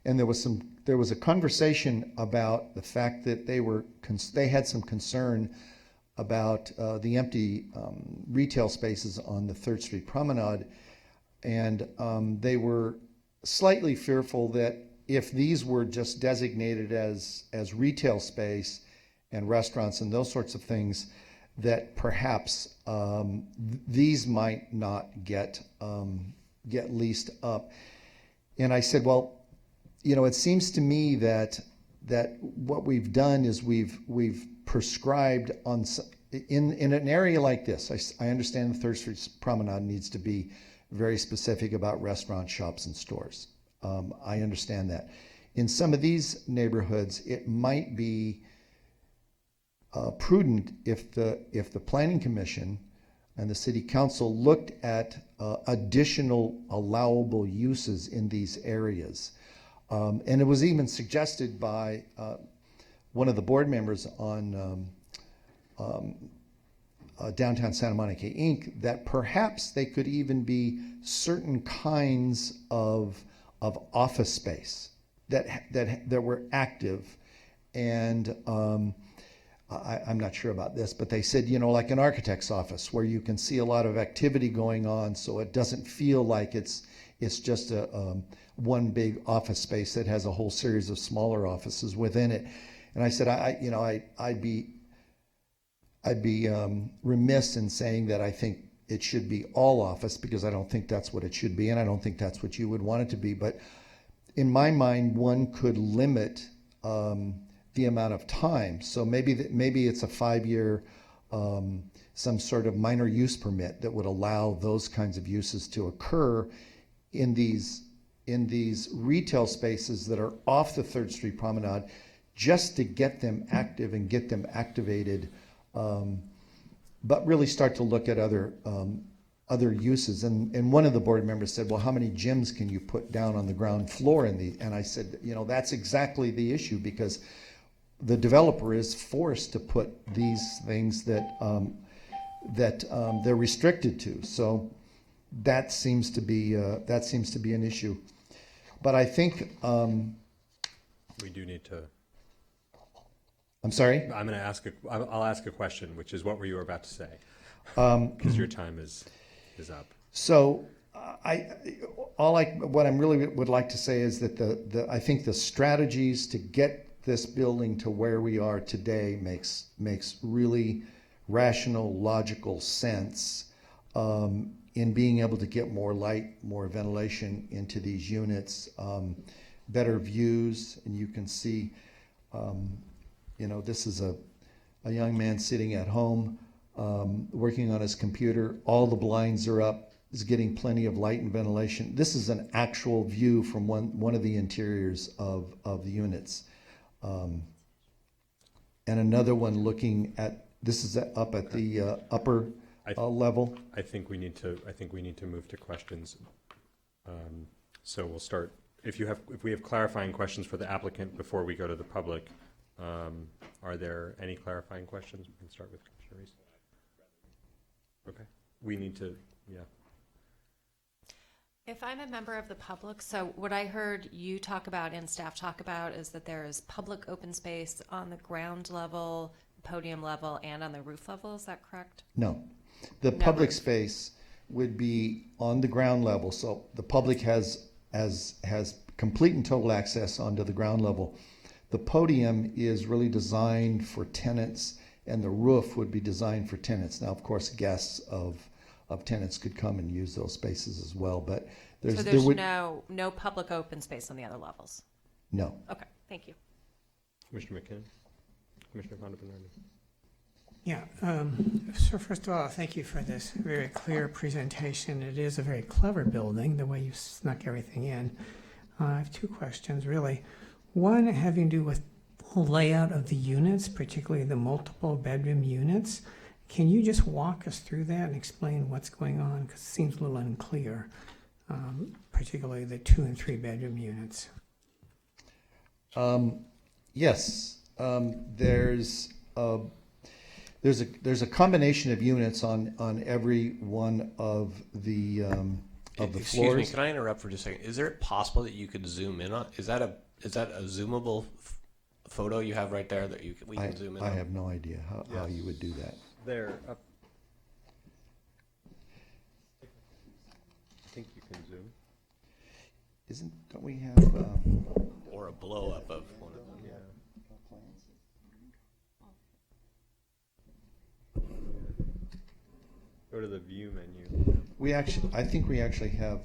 and there was a conversation about the fact that they had some concern about the empty retail spaces on the 3rd Street Promenade, and they were slightly fearful that if these were just designated as retail space and restaurants and those sorts of things, that perhaps these might not get leased up. And I said, well, it seems to me that that what we've done is we've prescribed in an area like this. I understand the Third Street Promenade needs to be very specific about restaurants, shops, and stores. I understand that. In some of these neighborhoods, it might be prudent if the Planning Commission and the City Council looked at additional allowable uses in these areas. And it was even suggested by one of the board members on Downtown Santa Monica Inc. that perhaps they could even be certain kinds of office space that were active. And I'm not sure about this, but they said, like an architect's office where you can see a lot of activity going on, so it doesn't feel like it's just a one big office space that has a whole series of smaller offices within it. And I said, I'd be remiss in saying that I think it should be all office, because I don't think that's what it should be, and I don't think that's what you would want it to be. But in my mind, one could limit the amount of time. So maybe it's a 5-year some sort of minor use permit that would allow those kinds of uses to occur in these retail spaces that are off the Third Street Promenade, just to get them active and get them activated, but really start to look at other uses. And one of the board members said, well, how many gyms can you put down on the ground floor in the? And I said, that's exactly the issue, because the developer is forced to put these things that they're restricted to. So that seems to be an issue. But I think We do need to, I'm sorry. I'll ask a question, which is, what were you about to say? Because your time is up. So what I really would like to say is that I think the strategies to get this building to where we are today makes really rational, logical sense in being able to get more light, more ventilation into these units, better views, and you can see, this is a young man sitting at home working on his computer. All the blinds are up. He's getting plenty of light and ventilation. This is an actual view from one of the interiors of the units. And another one looking at, this is up at the upper level. I think we need to move to questions. So we'll start. If we have clarifying questions for the applicant before we go to the public, are there any clarifying questions? We can start with Commissioner Reese. Okay. We need to, yeah. If I'm a member of the public, so what I heard you talk about and staff talk about is that there is public open space on the ground level, podium level, and on the roof level. Is that correct? No. The public space would be on the ground level. So the public has complete and total access onto the ground level. The podium is really designed for tenants, and the roof would be designed for tenants. Now, of course, guests of tenants could come and use those spaces as well, but there's no public open space on the other levels? No. Okay, thank you. Commissioner McKinnon? Commissioner Fondo Bernardi? Yeah, so first of all, thank you for this very clear presentation. It is a very clever building, the way you snuck everything in. I have two questions, really. One having to do with the layout of the units, particularly the multiple bedroom units. Can you just walk us through that and explain what's going on? Because it seems a little unclear, particularly the 2 and 3 bedroom units. Yes, there's a combination of units on every one of the floors. Excuse me, can I interrupt for just a second? Is it possible that you could zoom in on? Is that a zoomable photo you have right there that we can zoom in on? I have no idea how you would do that. They're up. I think you can zoom. Don't we have? Or a blow up of one of them. Yeah. Go to the view menu. I think we actually have.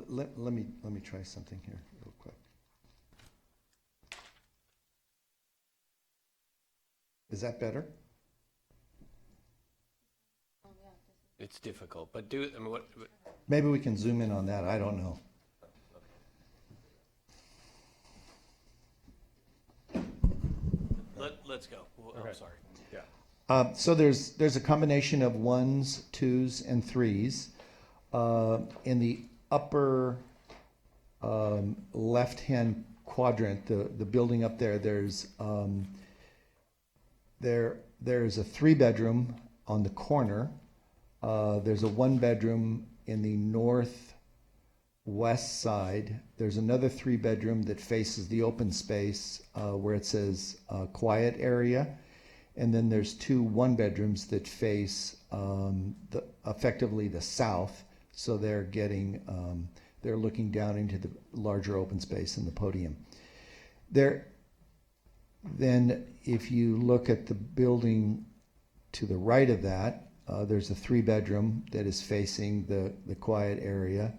let me try something here real quick. Is that better? It's difficult, but do, I mean, what, Maybe we can zoom in on that, I don't know. let's go. Well, Okay. I'm sorry. So there's a combination of 1s, 2s, and 3s. In the upper left-hand quadrant, the building up there, there's a 3-bedroom on the corner. There's a 1-bedroom in the northwest side. There's another 3-bedroom that faces the open space where it says quiet area. And then there's 2 1-bedrooms that face effectively the south. So they're looking down into the larger open space in the podium. Then if you look at the building to the right of that, there's a 3-bedroom that is facing the quiet area.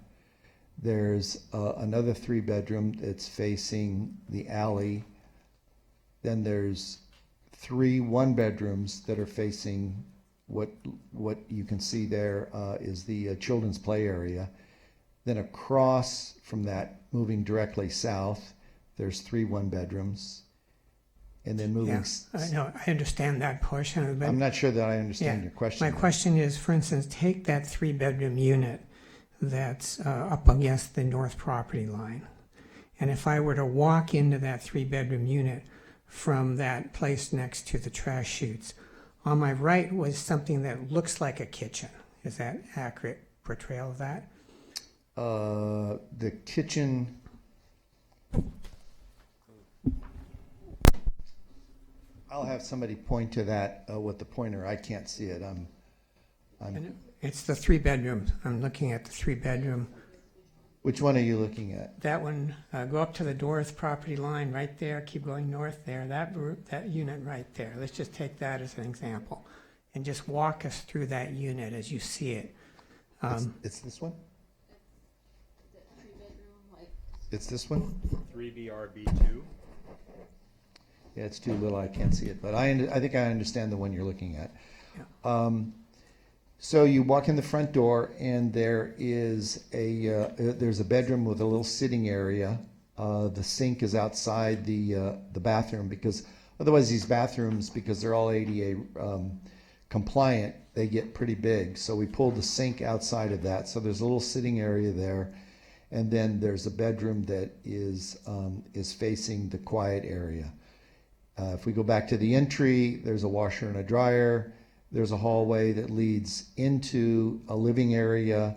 There's another 3-bedroom that's facing the alley. Then there's 3 1-bedrooms that are facing what you can see there is the children's play area. Then across from that, moving directly south, there's 3 1-bedrooms. And then moving... I know, I understand that portion of it. I'm not sure that I understand your question. My question is, for instance, take that 3-bedroom unit that's up against the north property line. And if I were to walk into that 3-bedroom unit from that place next to the trash chutes, on my right was something that looks like a kitchen. Is that accurate portrayal of that? The kitchen... I'll have somebody point to that with the pointer. I can't see it. It's the 3-bedroom. I'm looking at the 3-bedroom. Which one are you looking at? That one, go up to the north property line right there, keep going north there, that unit right there. Let's just take that as an example and just walk us through that unit as you see it. It's this one? It's this one? 3BRB2. Yeah, it's too little. I can't see it, but I think I understand the one you're looking at. Yeah. So you walk in the front door, and there is there's a bedroom with a little sitting area. The sink is outside the bathroom, because otherwise these bathrooms, because they're all ADA compliant, they get pretty big. So we pulled the sink outside of that. So there's a little sitting area there, and then there's a bedroom that is facing the quiet area. If we go back to the entry, there's a washer and a dryer. There's a hallway that leads into a living area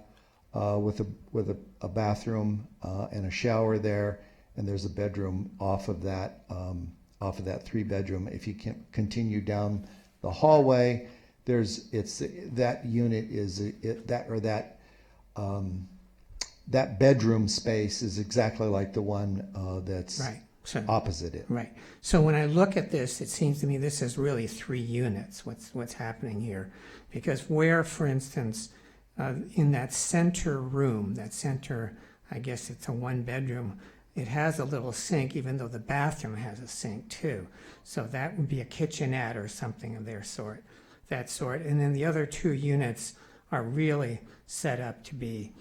with a bathroom and a shower there, and there's a bedroom off of that 3-bedroom. If you can continue down the hallway, that bedroom space is exactly like the one that's Right. So, opposite it. right. So when I look at this, it seems to me this is really 3 units, what's happening here. Because where, for instance, in that center room, I guess it's a 1-bedroom, it has a little sink, even though the bathroom has a sink too. So that would be a kitchenette or something of that sort. And then the other 2 units are really set up to be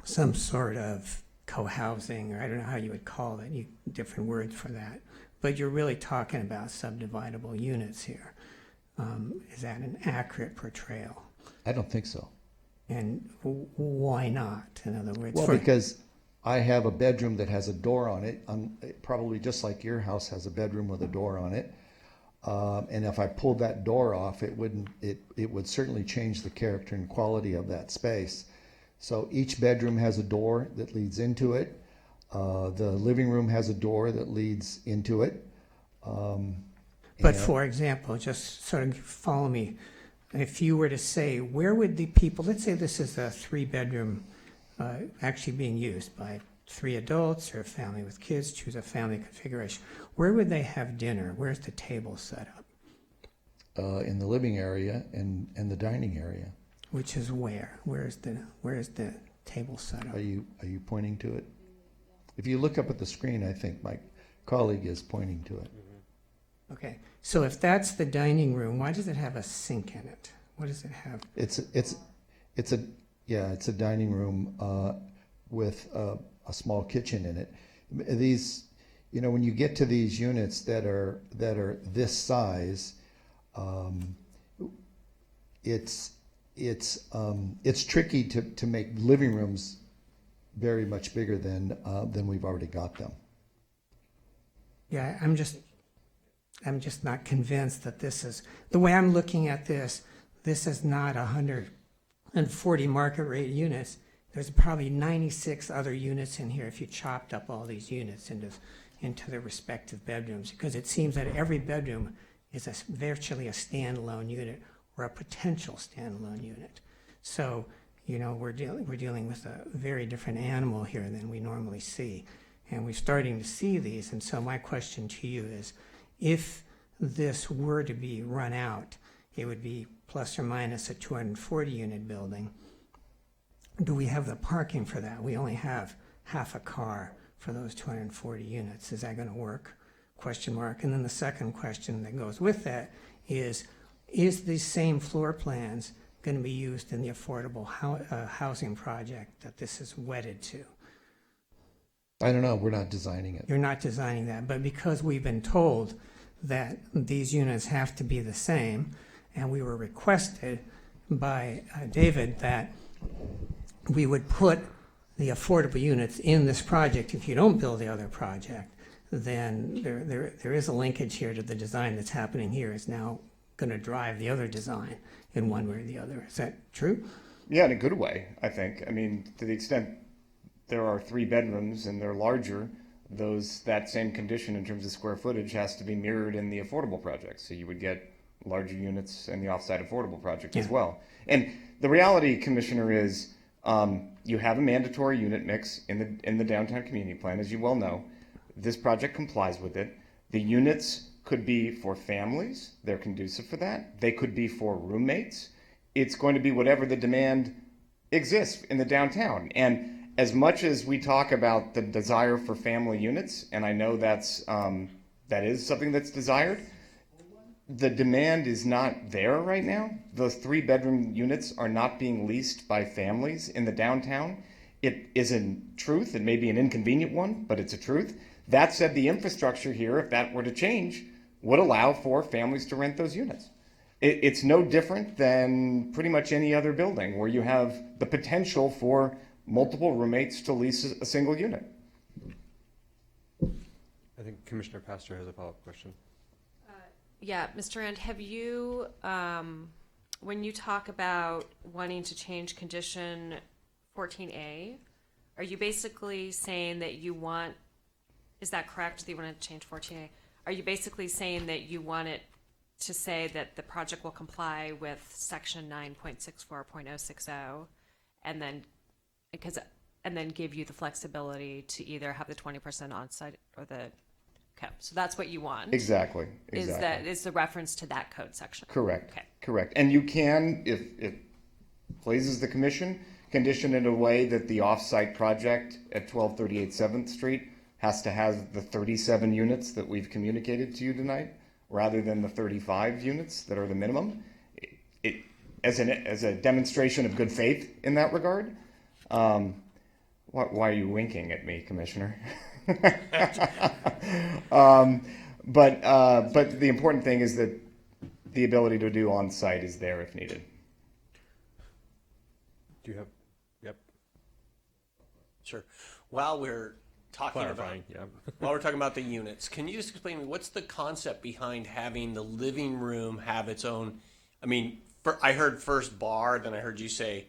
some sort of co-housing, or I don't know how you would call it, different words for that. But you're really talking about subdividable units here. Is that an accurate portrayal? I don't think so. And why not? In other words, Well, because I have a bedroom that has a door on it, probably just like your house has a bedroom with a door on it. And if I pulled that door off, it would certainly change the character and quality of that space. So each bedroom has a door that leads into it. The living room has a door that leads into it. But for example, just sort of follow me. If you were to say, where would the people, let's say this is a 3-bedroom actually being used by 3 adults or a family with kids, choose a family configuration. Where would they have dinner? Where's the table set up? In the living area and the dining area. Which is where? Where's the table setup. Are you pointing to it? If you look up at the screen, I think my colleague is pointing to it. Okay, so if that's the dining room, why does it have a sink in it? What does it have? It's a dining room with a small kitchen in it. These, when you get to these units that are this size, it's tricky to make living rooms very much bigger than we've already got them. Yeah, I'm just not convinced that this is, the way I'm looking at this is not 140 market rate units. There's probably 96 other units in here if you chopped up all these units into their respective bedrooms, because it seems that every bedroom is virtually a standalone unit or a potential standalone unit. So, we're dealing with a very different animal here than we normally see. And we're starting to see these. And so my question to you is, if this were to be run out, it would be plus or minus a 240 unit building. Do we have the parking for that? We only have half a car for those 240 units. Is that going to work? Question mark. And then the second question that goes with that is these same floor plans going to be used in the affordable housing project that this is wedded to? I don't know. We're not designing it. You're not designing that, but because we've been told that these units have to be the same, and we were requested by David that we would put the affordable units in this project. If you don't build the other project, then there is a linkage here to the design that's happening here is now going to drive the other design in one way or the other. Is that true? Yeah, in a good way, I think. I mean, to the extent there are 3 bedrooms and they're larger, that same condition in terms of square footage has to be mirrored in the affordable project. So you would get larger units in the offsite affordable project as well. And the reality, Commissioner, is you have a mandatory unit mix in the downtown community plan, as you well know. This project complies with it. The units could be for families. They're conducive for that. They could be for roommates. It's going to be whatever the demand exists in the downtown. And as much as we talk about the desire for family units, and I know that is something that's desired, the demand is not there right now. Those 3-bedroom units are not being leased by families in the downtown. It is a truth. It may be an inconvenient one, but it's a truth. That said, the infrastructure here, if that were to change, would allow for families to rent those units. It's no different than pretty much any other building where you have the potential for multiple roommates to lease a single unit. I think Commissioner Pastor has a follow-up question. Yeah, Mr. Rand, have you, when you talk about wanting to change condition 14A, are you basically saying that you want, is that correct, that you want to change 14A? Are you basically saying that you want it to say that the project will comply with section 9.64.060 and then give you the flexibility to either have the 20% on-site or the code? So that's what you want. Exactly. Is the reference to that code section? Correct. Okay. Correct. And you can, if it pleases the commission, condition in a way that the off-site project at 1238 7th Street has to have the 37 units that we've communicated to you tonight, rather than the 35 units that are the minimum. As a demonstration of good faith in that regard. Why are you winking at me, Commissioner? But the important thing is that the ability to do on-site is there if needed. Do you have? Yep. Sure. While we're talking Clarifying, while we're talking about the units, can you just explain to me what's the concept behind having the living room have its own? I mean, I heard first bar, then I heard you say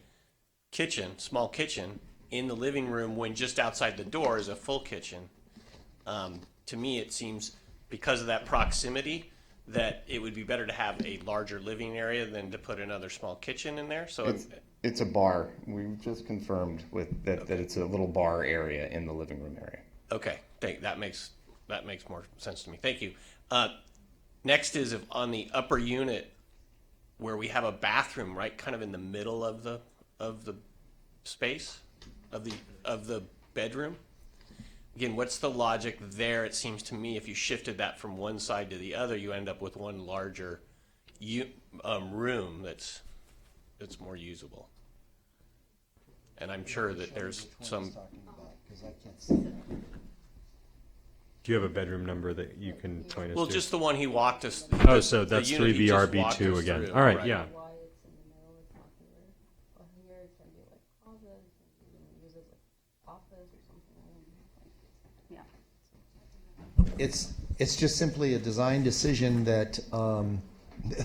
kitchen, small kitchen in the living room when just outside the door is a full kitchen. To me, it seems because of that proximity that it would be better to have a larger living area than to put another small kitchen in there. So it's a bar. We've just confirmed with that it's a little bar area in the living room area. Okay, that makes more sense to me. Thank you. Next is on the upper unit where we have a bathroom, right, kind of in the middle of the space. of the bedroom. Again, what's the logic there? It seems to me if you shifted that from one side to the other, you end up with one larger room that's more usable. And I'm sure that there's some. Do you have a bedroom number that you can point us Well, to? just the one he walked us. Oh, so the that's unit he just walked 3BRB2 us again. through, All right, right. yeah. Why it's in the middle, it's not clear. Well, here it's gonna be like closets, and you can use it as an office or something. Yeah. It's just simply a design decision that,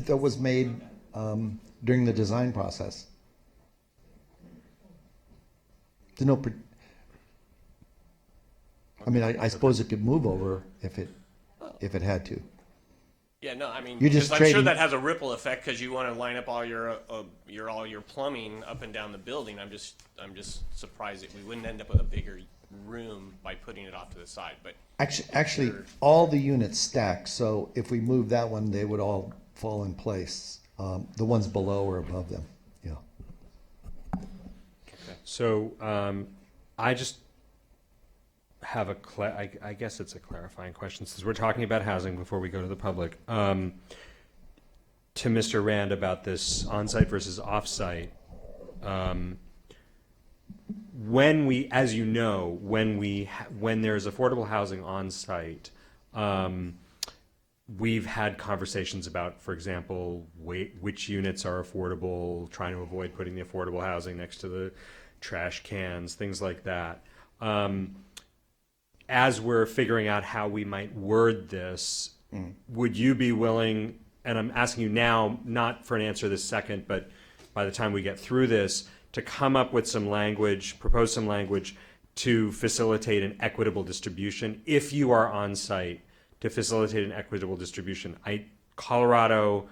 that was made during the design process. There's no, I mean, I suppose it could move over if it had to. Yeah, no, I mean, You're just because I'm sure trading- that has a ripple effect because you want to line up all your plumbing up and down the building. I'm just surprised that we wouldn't end up with a bigger room by putting it off to the side. But Actually, all the units stack, so if we move that one, they would all fall in place. The ones below or above them, yeah. So I just have I guess it's a clarifying question since we're talking about housing before we go to the public. To Mr. Rand about this on-site versus off-site. When we, as you know, when there's affordable housing on-site, we've had conversations about, for example, which units are affordable, trying to avoid putting the affordable housing next to the trash cans, things like that. As we're figuring out how we might word this, would you be willing, and I'm asking you now, not for an answer this second, but by the time we get through this, to come up with some language, propose some language to facilitate an equitable distribution if you are on site, to facilitate an equitable distribution. Colorado,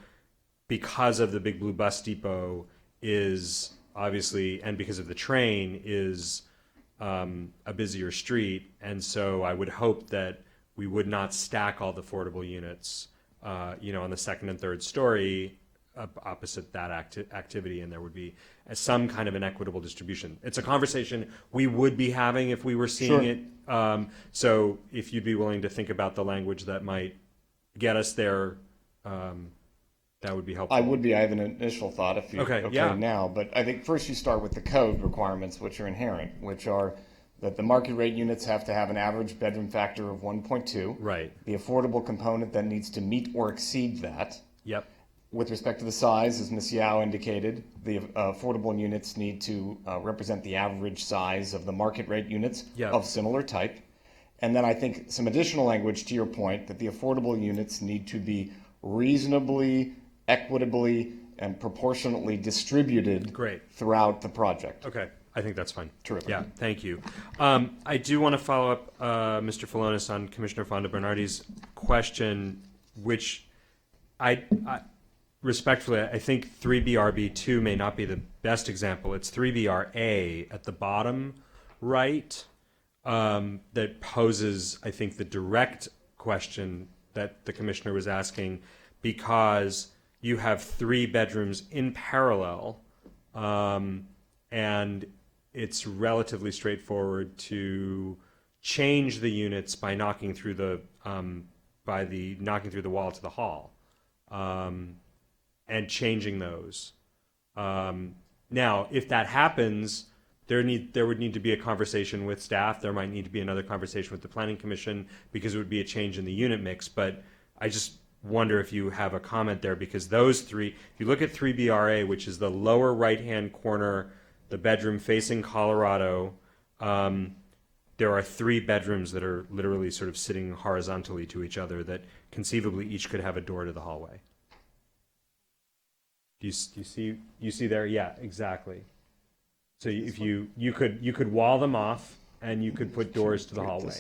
because of the Big Blue Bus Depot, is obviously, and because of the train, is a busier street, and so I would hope that we would not stack all the affordable units, on the second and third story opposite that activity, and there would be some kind of an equitable distribution. It's a conversation we would be having if we were seeing Sure. it. So if you'd be willing to think about the language that might get us there, that would be helpful. I would be. I have an initial thought if you're Okay, yeah. now, but I think first you start with the code requirements, which are inherent, which are that the market rate units have to have an average bedroom factor of 1.2. Right. The affordable component then needs to meet or exceed that. Yep. With respect to the size, as Ms. Yao indicated, the affordable units need to represent the average size of the market rate units Yeah. of similar type. And then I think some additional language to your point that the affordable units need to be reasonably, equitably, and proportionately distributed Great. throughout the project. Okay, I think that's fine. Terrific. Yeah, thank you. I do want to follow up, Mr. Falonis, on Commissioner Fonda Bernardi's question, which I respectfully, I think 3BRB2 may not be the best example. It's 3BRA at the bottom right that poses, I think, the direct question that the commissioner was asking, because you have 3 bedrooms in parallel, and it's relatively straightforward to change the units by knocking through the wall to the hall, and changing those. Now, if that happens, there would need to be a conversation with staff. There might need to be another conversation with the Planning Commission, because it would be a change in the unit mix. But I just wonder if you have a comment there, because those 3, if you look at 3BRA, which is the lower right-hand corner, the bedroom facing Colorado, there are 3 bedrooms that are literally sort of sitting horizontally to each other that conceivably each could have a door to the hallway. Do you see there? Yeah, exactly. So if you could wall them off, and you could put doors to the hallway,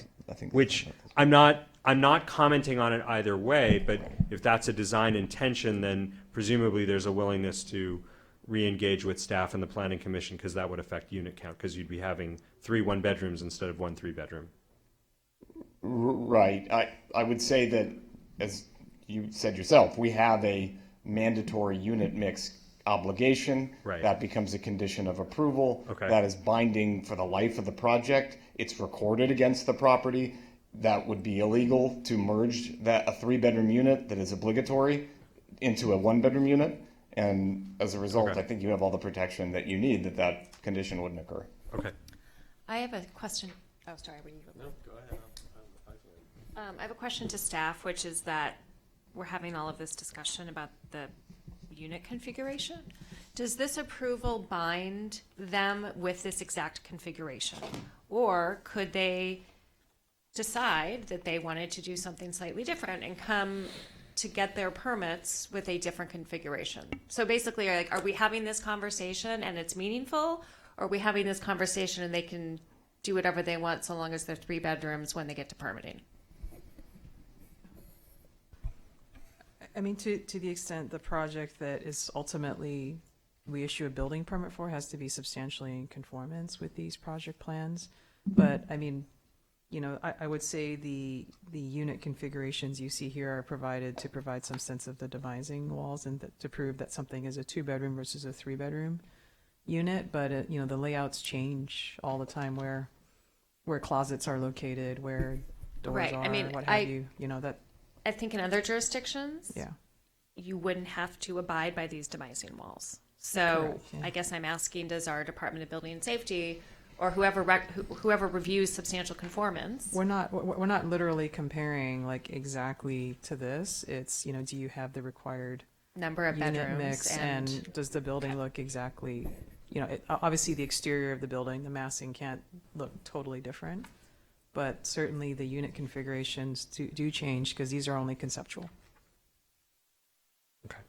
which I'm not commenting on it either way, but if that's a design intention, then presumably there's a willingness to re-engage with staff and the Planning Commission, because that would affect unit count, because you'd be having 3 1-bedrooms instead of 1 3-bedroom. Right. I would say that, as you said yourself, we have a mandatory unit mix obligation. Right. That becomes a condition of approval. Okay. That is binding for the life of the project. It's recorded against the property. That would be illegal to merge a 3-bedroom unit that is obligatory into a 1-bedroom unit. And as a result, Okay. I think you have all the protection that you need that condition wouldn't occur. Okay. I have a question. Oh, sorry, were you? No, go ahead. I have a question to staff, which is that we're having all of this discussion about the unit configuration. Does this approval bind them with this exact configuration? Or could they decide that they wanted to do something slightly different and come to get their permits with a different configuration? So basically, are we having this conversation and it's meaningful? Or are we having this conversation and they can do whatever they want so long as they're 3 bedrooms when they get to permitting? I mean, to the extent the project that is ultimately we issue a building permit for has to be substantially in conformance with these project plans. But I mean, you know, I would say the unit configurations you see here are provided to provide some sense of the demising walls and to prove that something is a 2-bedroom versus a 3-bedroom unit. But you know, the layouts change all the time where closets are located, where doors Right. are, I mean, what have you. You know that. I think in other jurisdictions, Yeah. you wouldn't have to abide by these demising walls. So Correct, yeah. I guess I'm asking, does our Department of Building and Safety or whoever reviews substantial conformance? We're not literally comparing like exactly to this. It's, you know, do you have the required Number of unit bedrooms mix and does the building look exactly, you know, obviously the exterior of the building, the massing can't look totally different, but certainly the unit configurations do change because these are only conceptual. Okay.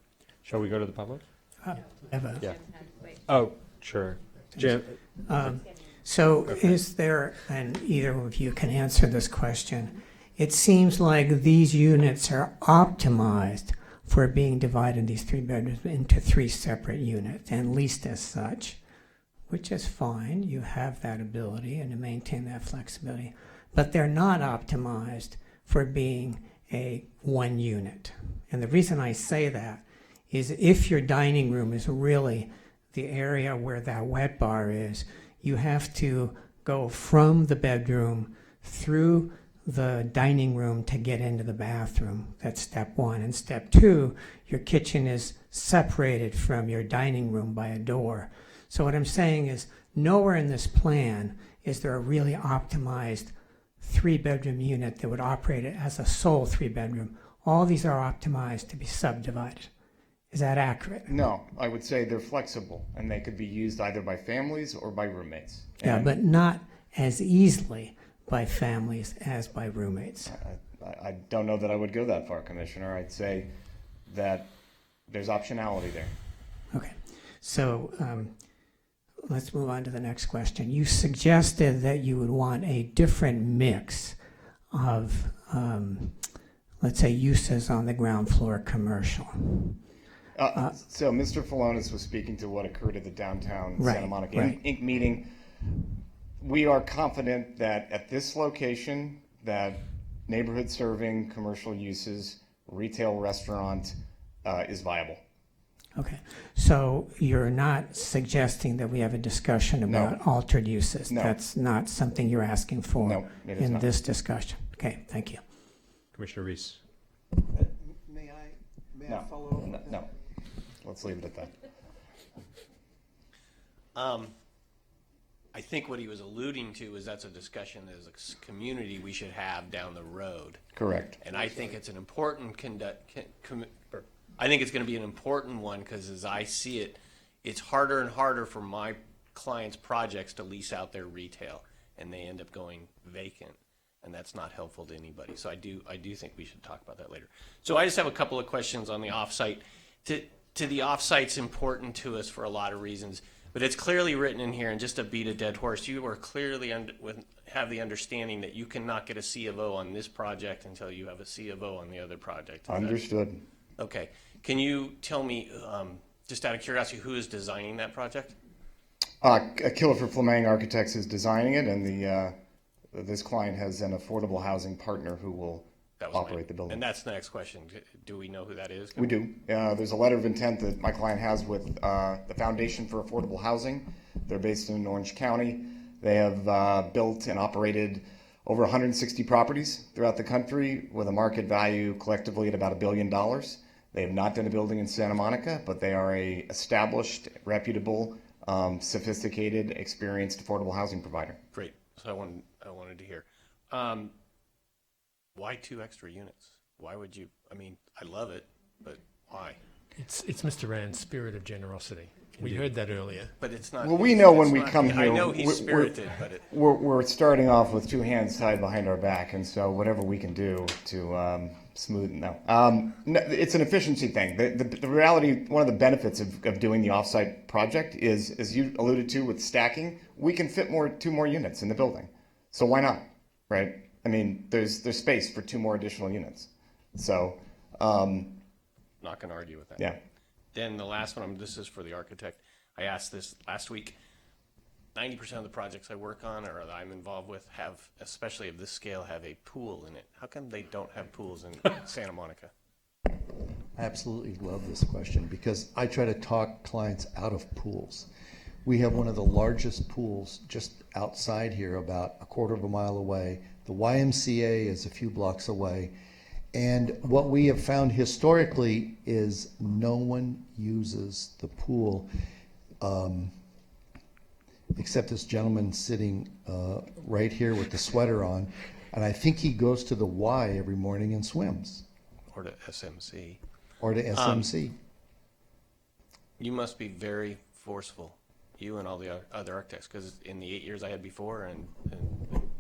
Shall we go to the public? Yeah. Oh, sure. Jim. So is there, and either of you can answer this question, it seems like these units are optimized for being divided, these 3 bedrooms, into 3 separate units, and leased as such, which is fine. You have that ability and to maintain that flexibility. But they're not optimized for being a 1 unit. And the reason I say that is if your dining room is really the area where that wet bar is, you have to go from the bedroom through the dining room to get into the bathroom. That's step 1. And step 2, your kitchen is separated from your dining room by a door. So what I'm saying is nowhere in this plan is there a really optimized 3-bedroom unit that would operate it as a sole 3-bedroom. All these are optimized to be subdivided. Is that accurate? No, I would say they're flexible and they could be used either by families or by roommates. Yeah, And but not as easily by families as by roommates. I don't know that I would go that far, Commissioner. I'd say that there's optionality there. Okay, so let's move on to the next question. You suggested that you would want a different mix of, let's say, uses on the ground floor commercial. So Mr. Falonis was speaking to what occurred at the downtown Right, Santa Monica right. Inc. meeting. We are confident that at this location, that neighborhood serving commercial uses, retail restaurant is viable. Okay, so you're not suggesting that we have a discussion about altered uses? No. That's not something you're asking for No, it is in not. this discussion? Okay, thank you. Commissioner Reese. May I No, follow up? no, no. Let's leave it at that. I think what he was alluding to is that's a discussion as a community we should have down the road. Correct. And I think it's an important I think it's going to be an important one because as I see it, it's harder and harder for my clients' projects to lease out their retail, and they end up going vacant, and that's not helpful to anybody. So I do think we should talk about that later. So I just have a couple of questions on the offsite. To the offsite's important to us for a lot of reasons, but it's clearly written in here, and just to beat a dead horse, you are clearly have the understanding that you cannot get a C of O on this project until you have a C of O on the other project. Is that- Understood. Okay. Can you tell me, just out of curiosity, who is designing that project? Killer Fleming Architects is designing it, and this client has an affordable housing partner who will That was operate the building. And that's the next question. Do we know who that is? We do. There's a letter of intent that my client has with the Foundation for Affordable Housing. They're based in Orange County. They have built and operated over 160 properties throughout the country with a market value collectively at about $1 billion. They have not done a building in Santa Monica, but they are a established, reputable, sophisticated, experienced affordable housing provider. Great. So I wanted to hear. Why 2 extra units? Why would you? I mean, I love it, but why? It's Mr. Rand's spirit of generosity. We heard that earlier. But it's not. Well, we know when it's we not- come I here, know he's we're- spirited, but it. We're starting off with 2 hands tied behind our back, and so whatever we can do to smoothen no, it's an efficiency thing. The reality, one of the benefits of doing the offsite project is, as you alluded to with stacking, we can fit 2 more units in the building. So why not, right? I mean, there's space for 2 more additional units. So, Not going to argue with that. yeah. Then the last one, this is for the architect. I asked this last week. 90% of the projects I work on or that I'm involved with have, especially of this scale, have a pool in it. How come they don't have pools in Santa Monica? I absolutely love this question because I try to talk clients out of pools. We have one of the largest pools just outside here, about a quarter of a mile away. The YMCA is a few blocks away. And what we have found historically is no one uses the pool except this gentleman sitting right here with the sweater on. And I think he goes to the Y every morning and swims. Or to SMC. Or to SMC. You must be very forceful, you and all the other architects, because in the 8 years I had before and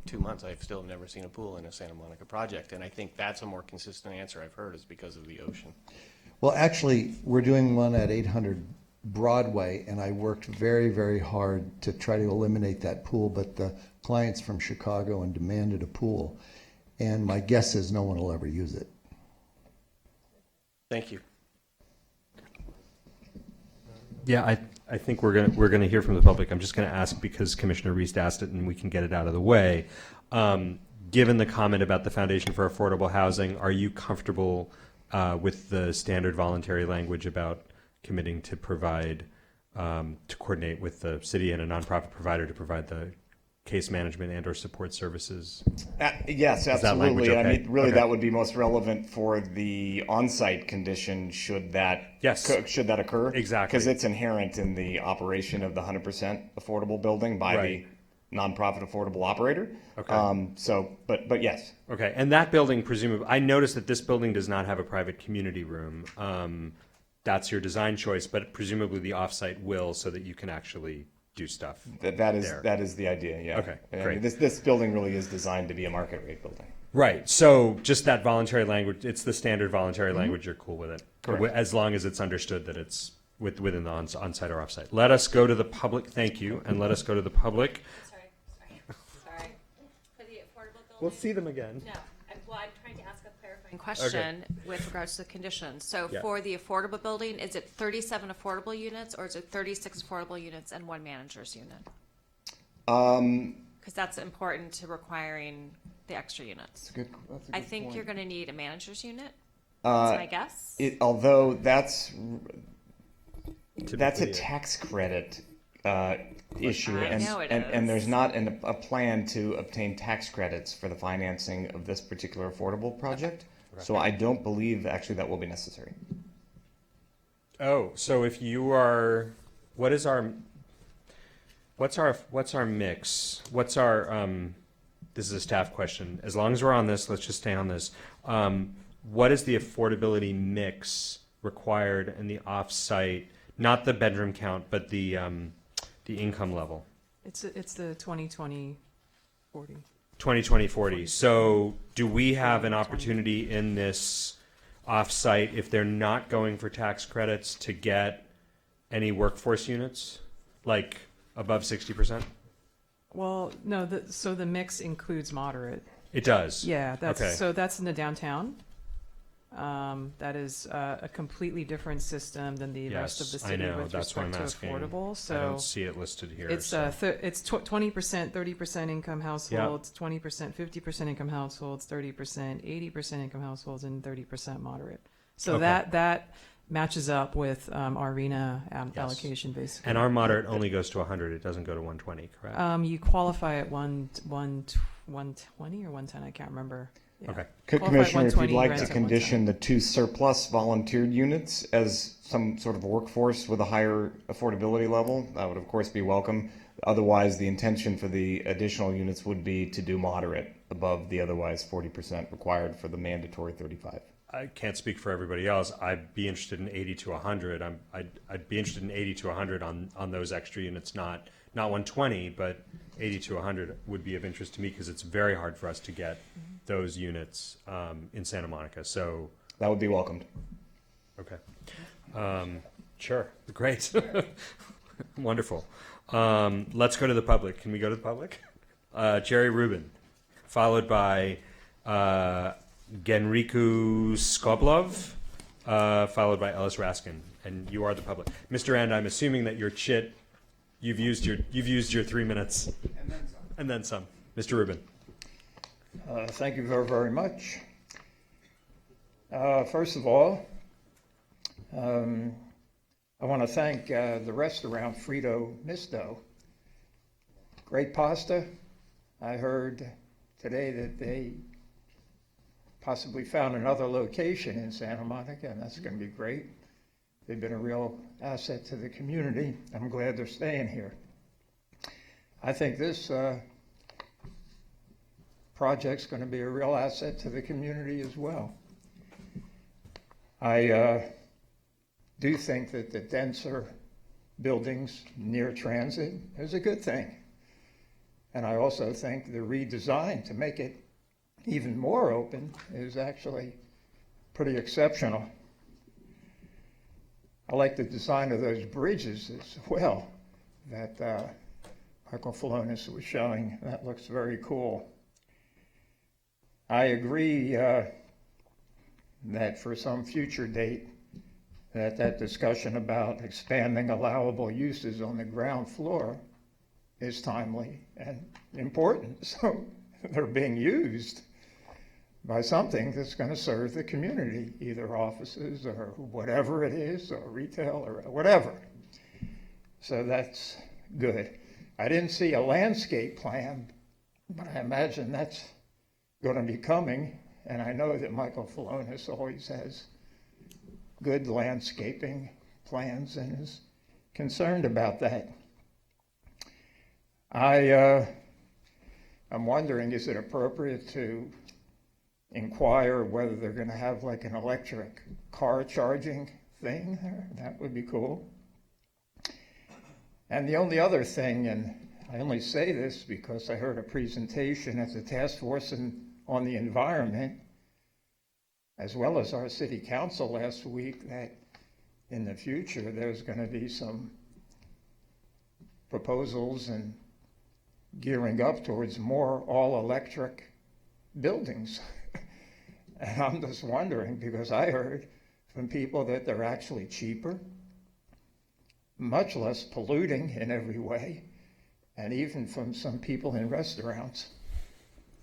2 months, I've still never seen a pool in a Santa Monica project. And I think that's a more consistent answer I've heard is because of the ocean. Well, actually, we're doing one at 800 Broadway, and I worked very, very hard to try to eliminate that pool, but the client's from Chicago and demanded a pool. And my guess is no one will ever use it. Thank you. Yeah, I think we're gonna hear from the public. I'm just gonna ask because Commissioner Reist asked it, and we can get it out of the way. Given the comment about the Foundation for Affordable Housing, are you comfortable with the standard voluntary language about committing to provide to coordinate with the city and a nonprofit provider to provide the case management and/or support services? Yes, Is that language absolutely. okay? I mean, really, Okay. that would be most relevant for the on-site condition should that Yes. should that occur. Exactly. Because it's inherent in the operation of the 100% affordable building by Right. the nonprofit affordable operator. Okay. But yes. Okay, and that building, presumably, I noticed that this building does not have a private community room. That's your design choice, but presumably the offsite will, so that you can actually do stuff. That there. is the idea. Yeah. Okay, I mean, great. this building really is designed to be a market rate building. Right. So just that voluntary language, it's the standard voluntary language. You're cool with it, Correct. as long as it's understood that it's within the on-site or offsite. Let us go to the public. Thank you, and let us go to the public. Sorry. For the affordable building? We'll see them again. No, I'm trying to ask a clarifying Question with regards to the conditions. So Yeah. for the affordable building, is it 37 affordable units or is it 36 affordable units and 1 manager's unit? Because that's important to requiring the extra units. That's a I good think point. you're going to need a manager's unit. That's my guess. Although that's a Typically, tax credit issue, I know it and is. there's not a plan to obtain tax credits for the financing of this particular affordable project. So I don't believe actually that will be necessary. Oh, so if you are, what's our mix? What's our, this is a staff question. As long as we're on this, let's just stay on this. What is the affordability mix required in the off-site, not the bedroom count, but the income level? It's the 20-20-40. 20-20-40. So do we have an opportunity in this off-site, if they're not going for tax credits, to get any workforce units, like above 60%? Well, no, so the mix includes moderate. It does. Yeah, Okay. that's in the downtown. That is a completely different system than the rest of the Yes, I city know. with That's why respect I'm to asking. affordable. I So don't see it listed here. it's so. it's 20%, 30% income households, 20%, 50% income households, 30%, 80% income households, and 30% moderate. So Okay. that matches up with our RENA Yes. allocation basically. And our moderate only goes to 100. It doesn't go to 120, correct? You qualify at 120 or 110. I can't remember. Yeah. Okay. Qualify at Commissioner, if you'd 120, like rent to at condition the 2 surplus volunteered units as some sort of workforce with a higher affordability level, that would of course be welcome. Otherwise, the intention for the additional units would be to do moderate above the otherwise 40% required for the mandatory 35. I can't speak for everybody else. I'd be interested in 80 to 100. I'd be interested in 80 to 100 on those extra units, not 120, but 80 to 100 would be of interest to me because it's very hard for us to get those units in Santa Monica. So that would be welcomed. Okay. Sure. Great. Wonderful. Let's go to the public. Can we go to the public? Jerry Rubin, followed by Genriku Skoblov, followed by Ellis Raskin, and you are the public. Mr. Rand, I'm assuming that your chit, you've used your 3 minutes, and then some. Mr. Rubin. Thank you very, very much. First of all, I want to thank the restaurant Frito Misto. Great pasta. I heard today that they possibly found another location in Santa Monica, and that's going to be great. They've been a real asset to the community. I'm glad they're staying here. I think this project's going to be a real asset to the community as well. I do think that the denser buildings near transit is a good thing. And I also think the redesign to make it even more open is actually pretty exceptional. I like the design of those bridges as well that Michael Falonis was showing. That looks very cool. I agree that for some future date, that discussion about expanding allowable uses on the ground floor is timely and important. So they're being used by something that's going to serve the community, either offices or whatever it is, or retail or whatever. So that's good. I didn't see a landscape plan, but I imagine that's going to be coming. And I know that Michael Falonis always has good landscaping plans and is concerned about that. I'm wondering, is it appropriate to inquire whether they're going to have like an electric car charging thing there? That would be cool. And the only other thing, and I only say this because I heard a presentation at the Task Force on the Environment, as well as our city council last week, that in the future there's going to be some proposals and gearing up towards more all-electric buildings. And I'm just wondering, because I heard from people that they're actually cheaper, much less polluting in every way, and even from some people in restaurants,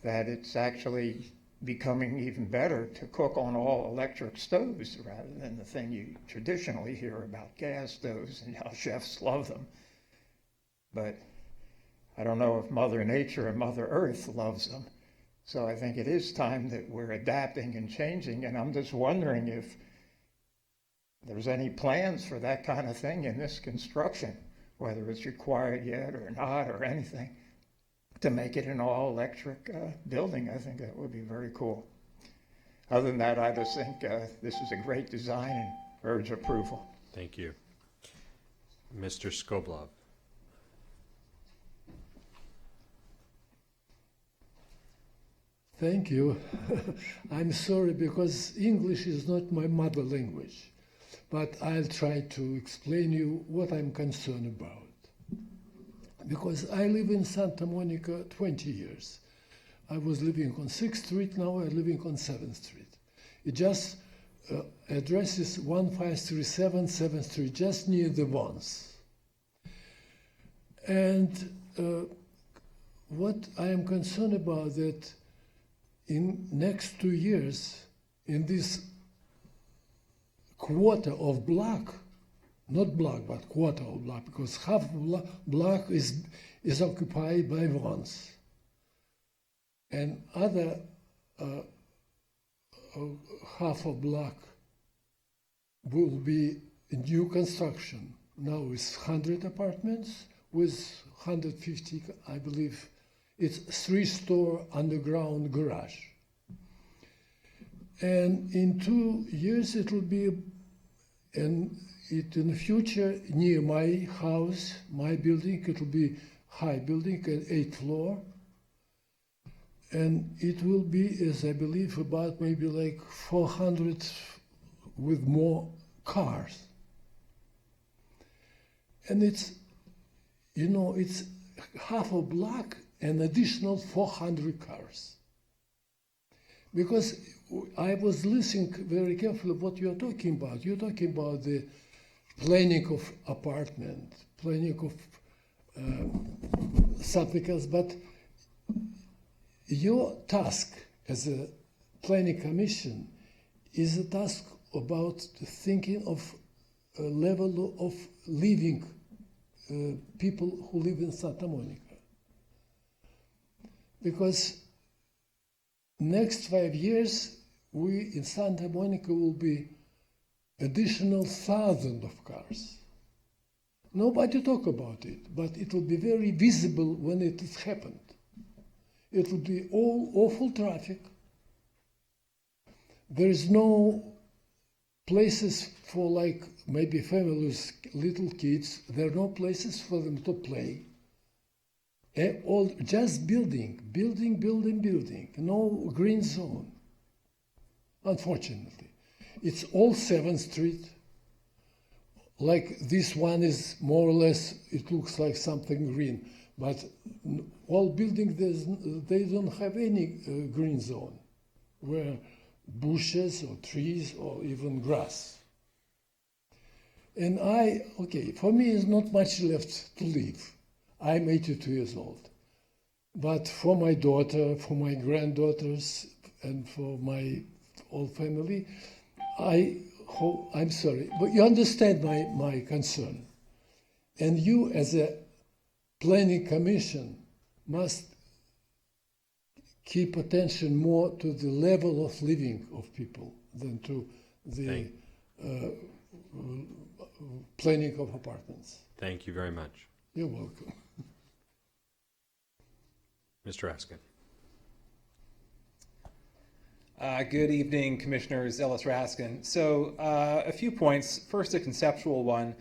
that it's actually becoming even better to cook on all electric stoves rather than the thing you traditionally hear about, gas stoves, and how chefs love them. But I don't know if Mother Nature and Mother Earth loves them. So I think it is time that we're adapting and changing, and I'm just wondering if there's any plans for that kind of thing in this construction, whether it's required yet or not or anything, to make it an all-electric building. I think that would be very cool. Other than that, I just think this is a great design and urge approval. Thank you. Mr. Skoblov. Thank you. I'm sorry because English is not my mother language, but I'll try to explain you what I'm concerned about. Because I live in Santa Monica 20 years. I was living on 6th Street, now I'm living on 7th Street. It just address is 1537 7th Street, just near the Vons. And what I am concerned about that in next 2 years, in this quarter of block, not block, but quarter of block, because half of block is occupied by Vons. And other half of block will be new construction. Now it's 100 apartments with 150, I believe, it's 3-store underground garage. And in 2 years it will be, and in the future, near my house, my building, it will be high building, 8th floor. And it will be, as I believe, about maybe like 400 with more cars. And it's, you know, it's half a block and additional 400 cars. Because I was listening very carefully what you're talking about. You're talking about the planning of apartment, planning of something else, but your task as a planning commission is a task about thinking of a level of living people who live in Santa Monica. Because next 5 years, we in Santa Monica will be additional thousands of cars. Nobody talk about it, but it will be very visible when it has happened. It will be all awful traffic. There is no places for like maybe families, little kids. There are no places for them to play. All just building. No green zone. Unfortunately, it's all 7th Street. Like this one is more or less. It looks like something green. But all buildings, they don't have any green zone, where bushes or trees or even grass. And for me, it's not much left to live. I'm 82 years old. But for my daughter, for my granddaughters, and for my whole family, I'm sorry, but you understand my concern. And you, as a planning commission, must keep attention more to the level of living of people than to the planning of apartments. Thank you very much. You're welcome. Mr. Raskin. Good evening, Commissioners. Ellis Raskin. So a few points. First, a conceptual one.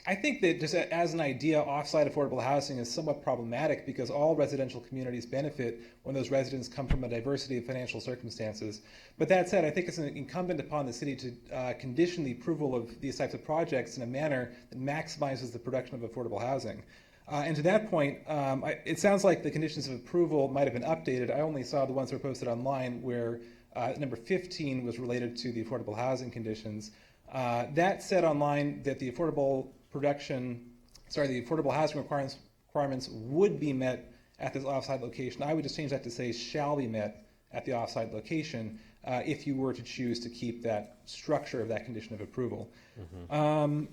I think that just as an idea, off-site affordable housing is somewhat problematic because all residential communities benefit when those residents come from a diversity of financial circumstances. But that said, I think it's incumbent upon the city to condition the approval of these types of projects in a manner that maximizes the production of affordable housing. And to that point, it sounds like the conditions of approval might have been updated. I only saw the ones that were posted online where number 15 was related to the affordable housing conditions. That said online that the affordable housing requirements would be met at this offsite location. I would just change that to say shall be met at the offsite location if you were to choose to keep that structure of that condition of approval. Mm-hmm.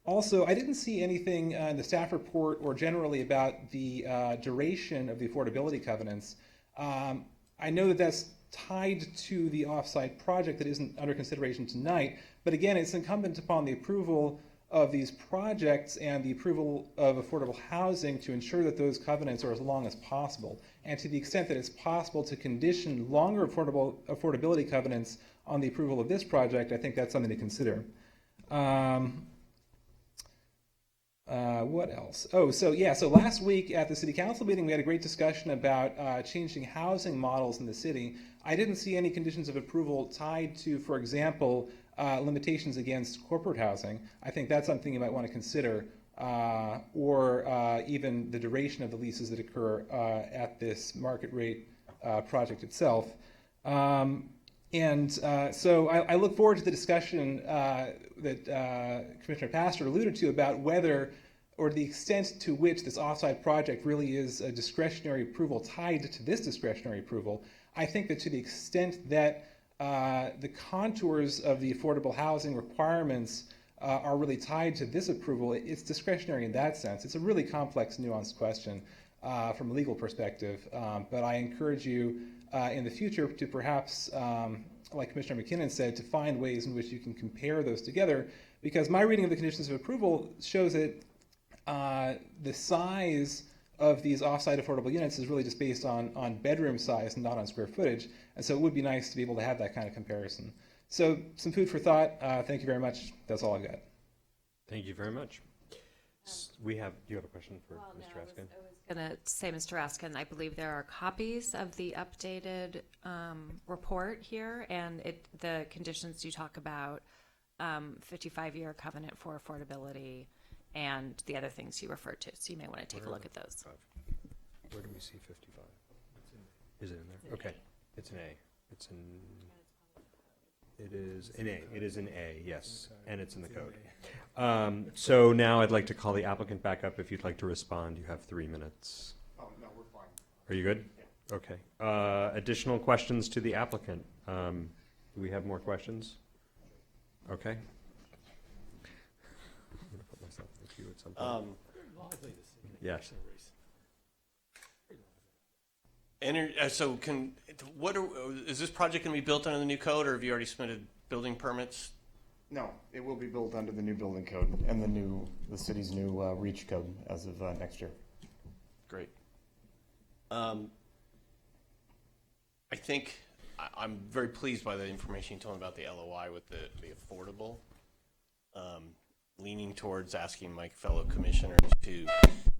Also, I didn't see anything in the staff report or generally about the duration of the affordability covenants. I know that that's tied to the offsite project that isn't under consideration tonight, but again, it's incumbent upon the approval of these projects and the approval of affordable housing to ensure that those covenants are as long as possible. And to the extent that it's possible to condition longer affordability covenants on the approval of this project, I think that's something to consider. What else? So last week at the city council meeting, we had a great discussion about changing housing models in the city. I didn't see any conditions of approval tied to, for example, limitations against corporate housing. I think that's something you might want to consider, or even the duration of the leases that occur at this market rate project itself. And so I look forward to the discussion that Commissioner Pastor alluded to about whether or the extent to which this offsite project really is a discretionary approval tied to this discretionary approval. I think that to the extent that the contours of the affordable housing requirements are really tied to this approval, it's discretionary in that sense. It's a really complex, nuanced question from a legal perspective, but I encourage you in the future to perhaps, like Commissioner McKinnon said, to find ways in which you can compare those together, because my reading of the conditions of approval shows that the size of these off-site affordable units is really just based on bedroom size and not on square footage, and so it would be nice to be able to have that kind of comparison. So some food for thought. Thank you very much. That's all I've got. Thank you very much. Do you have a question for Mr. Raskin? I was going to say, Mr. Raskin, I believe there are copies of the updated report here, and the conditions do talk about 55-year covenant for affordability and the other things you referred to. So you may want to take a look at those. Where do we see 55? Is it in there? Okay. It's an A. It is an A. It is an A, yes. And it's in the code. So now I'd like to call the applicant back up. If you'd like to respond, you have 3 minutes. Oh, no, we're fine. Are you good? Yeah. Okay. Additional questions to the applicant? Do we have more questions? Okay. I'm going to put myself in the queue at some point. Yes. So is this project going to be built under the new code, or have you already submitted building permits? No, it will be built under the new building code and the city's new REACH code as of next year. Great. I think I'm very pleased by the information you told me about the LOI with the affordable. Leaning towards asking my fellow commissioners to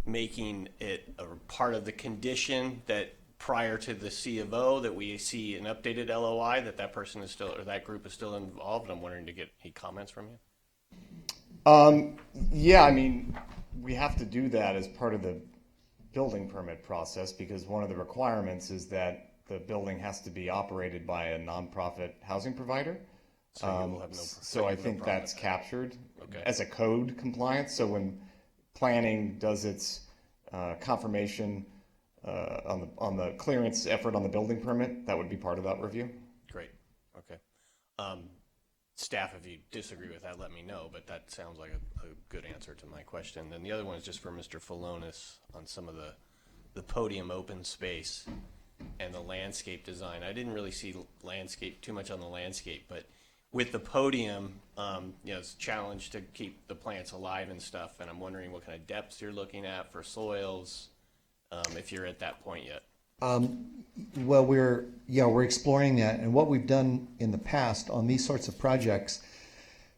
making it a part of the condition that prior to the C of O that we see an updated LOI that person is still, or that group is still involved. I'm wondering to get any comments from you. Yeah, I mean, we have to do that as part of the building permit process because one of the requirements is that the building has to be operated by a nonprofit housing provider. So I think that's captured as a code compliance. So when planning does its confirmation on the clearance effort on the building permit, that would be part of that review. Great. Okay. Staff, if you disagree with that, let me know, but that sounds like a good answer to my question. Then the other one is just for Mr. Falonis on some of the podium open space and the landscape design. I didn't really see too much on the landscape, but with the podium, it's a challenge to keep the plants alive and stuff, and I'm wondering what kind of depths you're looking at for soils, if you're at that point yet. Well, we're exploring that, and what we've done in the past on these sorts of projects,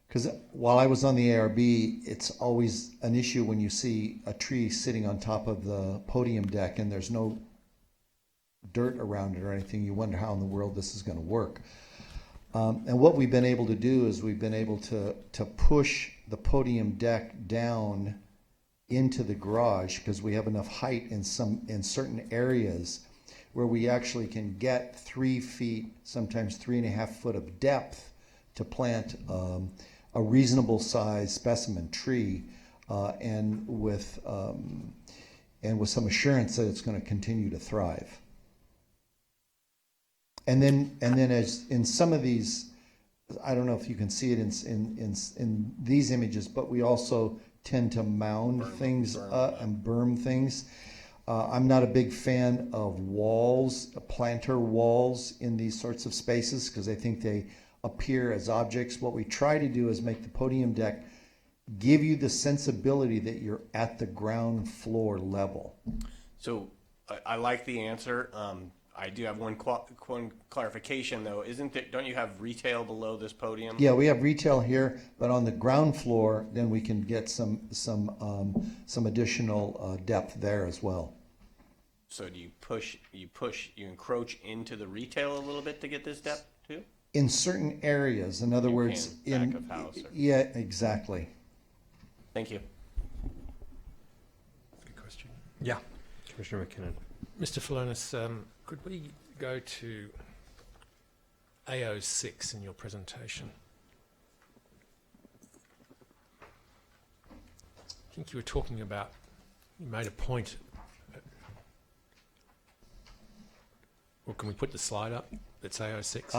because while I was on the ARB, it's always an issue when you see a tree sitting on top of the podium deck and there's no dirt around it or anything. You wonder how in the world this is going to work. And what we've been able to do is we've been able to push the podium deck down into the garage because we have enough height in certain areas where we actually can get 3 feet, sometimes 3.5 foot of depth to plant a reasonable size specimen tree, and with some assurance that it's going to continue to thrive. And then as in some of these, I don't know if you can see it in these images, but we also tend to mound things and berm things. I'm not a big fan of walls, planter walls in these sorts of spaces because I think they appear as objects. What we try to do is make the podium deck give you the sensibility that you're at the ground floor level. So I like the answer. I do have one clarification though. Don't you have retail below this podium? Yeah, we have retail here, but on the ground floor, then we can get some additional depth there as well. So do you encroach into the retail a little bit to get this depth too? In certain areas, in other words, back of house. Yeah, exactly. Thank you. Good question. Yeah, Commissioner McKinnon. Mr. Falonis, could we go to AO6 in your presentation. I think you were talking about, you made a point. Well, can we put the slide up? That's AO6.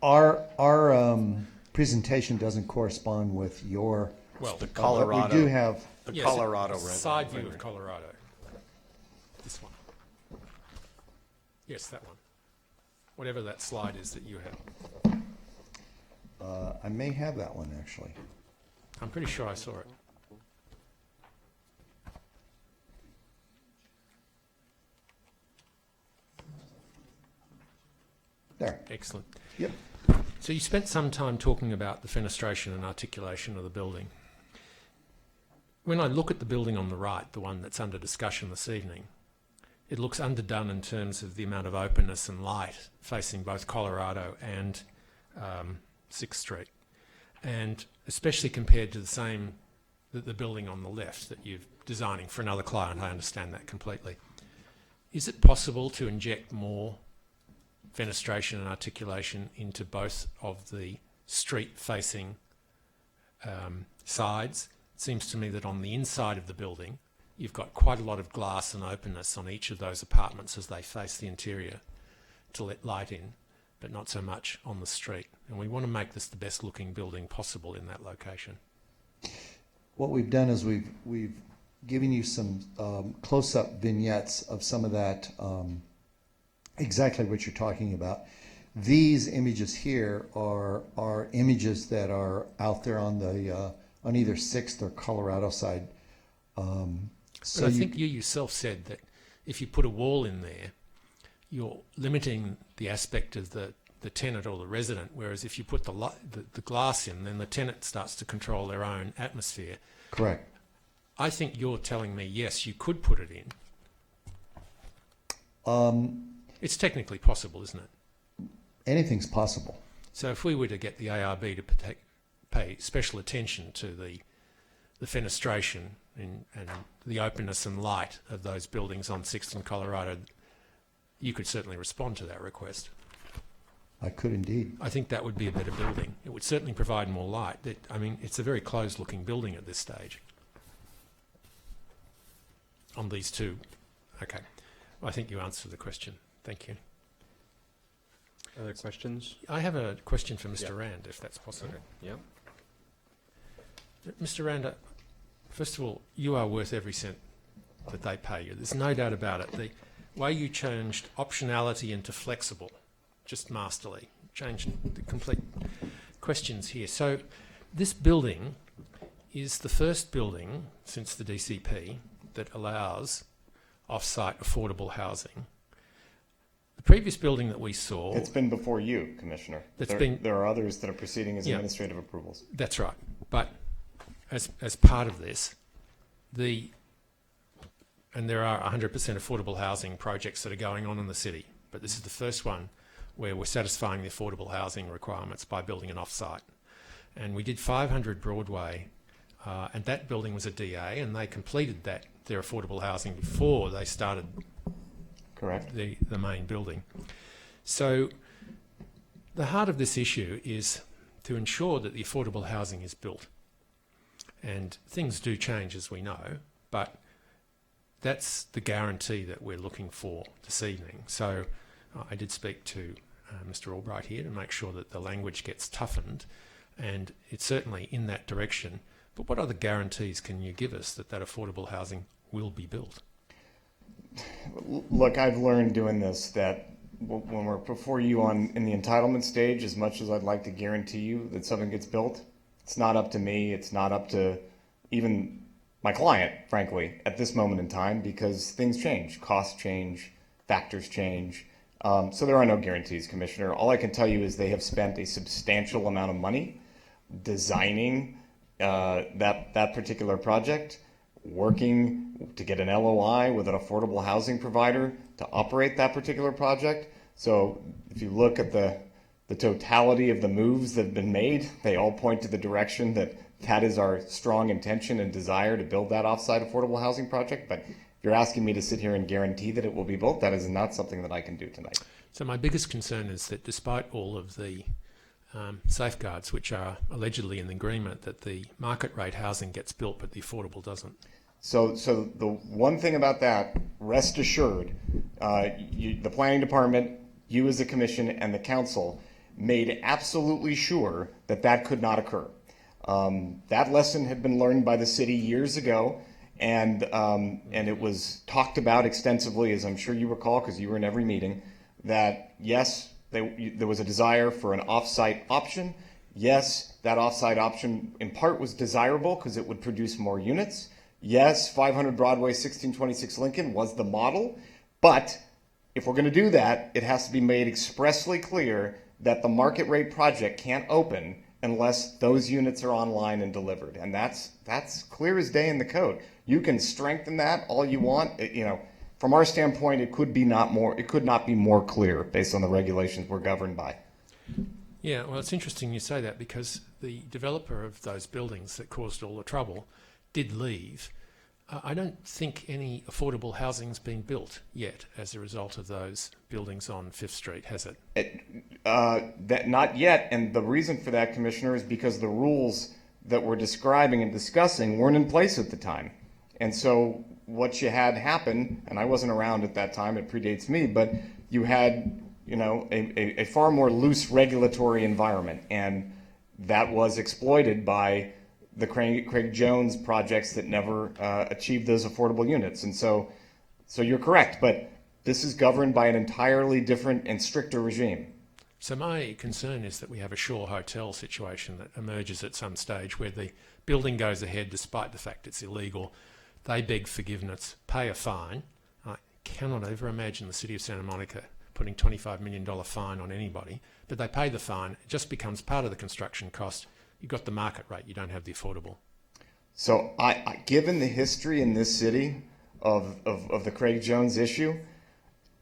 Our presentation doesn't correspond with your. Well, The Colorado. We do have. The yes, Colorado it's a rendering. side view of Colorado. This one. Yes, that one. Whatever that slide is that you have. I may have that one actually. I'm pretty sure I saw it. There. Excellent. Yep. So you spent some time talking about the fenestration and articulation of the building. When I look at the building on the right, the one that's under discussion this evening, it looks underdone in terms of the amount of openness and light facing both Colorado and 6th Street, and especially compared to the building on the left that you're designing for another client. I understand that completely. Is it possible to inject more fenestration and articulation into both of the street-facing sides? It seems to me that on the inside of the building, you've got quite a lot of glass and openness on each of those apartments as they face the interior to let light in, but not so much on the street. And we want to make this the best looking building possible in that location. What we've done is we've given you some close-up vignettes of some of that, exactly what you're talking about. These images here are images that are out there on the on either 6th or Colorado side. So I think you yourself said that if you put a wall in there, you're limiting the aspect of the tenant or the resident, whereas if you put the glass in, then the tenant starts to control their own atmosphere. Correct. I think you're telling me, yes, you could put it in. It's technically possible, isn't it? Anything's possible. So if we were to get the ARB to pay special attention to the fenestration and the openness and light of those buildings on 6th and Colorado, you could certainly respond to that request. I could indeed. I think that would be a better building. It would certainly provide more light. I mean, it's a very closed-looking building at this stage. On these two. Okay. I think you answered the question. Thank you. Other questions? I have a question for Mr. Rand, if that's possible. Yeah. Mr. Rand, first of all, you are worth every cent that they pay you. There's no doubt about it. The way you changed optionality into flexible, just masterly, changed the complete questions here. So this building is the first building since the DCP that allows off-site affordable housing. The previous building that we saw... It's been before you, Commissioner. There are others that are proceeding as administrative approvals. That's right. But as part of this, and there are 100% affordable housing projects that are going on in the city, but this is the first one where we're satisfying the affordable housing requirements by building an off-site. And we did 500 Broadway, and that building was a DA, and they completed their affordable housing before they started correct the main building. So the heart of this issue is to ensure that the affordable housing is built. And things do change, as we know, but that's the guarantee that we're looking for this evening. So I did speak to Mr. Albright here to make sure that the language gets toughened, and it's certainly in that direction. But what other guarantees can you give us that affordable housing will be built? Look, I've learned doing this that when we're before you in the entitlement stage, as much as I'd like to guarantee you that something gets built, it's not up to me, it's not up to even my client, frankly, at this moment in time, because things change, costs change, factors change. So there are no guarantees, Commissioner. All I can tell you is they have spent a substantial amount of money designing that particular project, working to get an LOI with an affordable housing provider to operate that particular project. So if you look at the totality of the moves that have been made, they all point to the direction that is our strong intention and desire to build that off-site affordable housing project. But if you're asking me to sit here and guarantee that it will be built, that is not something that I can do tonight. So my biggest concern is that despite all of the safeguards which are allegedly in the agreement, that the market rate housing gets built but the affordable doesn't. So the one thing about that, rest assured, the planning department, you as a commission, and the council made absolutely sure that that could not occur. That lesson had been learned by the city years ago, and it was talked about extensively, as I'm sure you recall, because you were in every meeting, that yes, there was a desire for an off-site option. Yes, that off-site option in part was desirable because it would produce more units. Yes, 500 Broadway, 1626 Lincoln was the model, but if we're going to do that, it has to be made expressly clear that the market rate project can't open unless those units are online and delivered. And that's clear as day in the code. You can strengthen that all you want. From our standpoint, it could not be more clear based on the regulations we're governed by. Yeah, well, it's interesting you say that because the developer of those buildings that caused all the trouble did leave. I don't think any affordable housing's been built yet as a result of those buildings on 5th Street, has it? That not yet, and the reason for that, Commissioner, is because the rules that we're describing and discussing weren't in place at the time. And so what you had happen, and I wasn't around at that time, it predates me, but you had a far more loose regulatory environment, and that was exploited by the Craig Jones projects that never achieved those affordable units. And so you're correct, but this is governed by an entirely different and stricter regime. So my concern is that we have a Shore Hotel situation that emerges at some stage where the building goes ahead despite the fact it's illegal. They beg forgiveness, pay a fine. I cannot ever imagine the City of Santa Monica putting $25 million fine on anybody, but they pay the fine. It just becomes part of the construction cost. You've got the market rate, you don't have the affordable. So given the history in this city of the Craig Jones issue,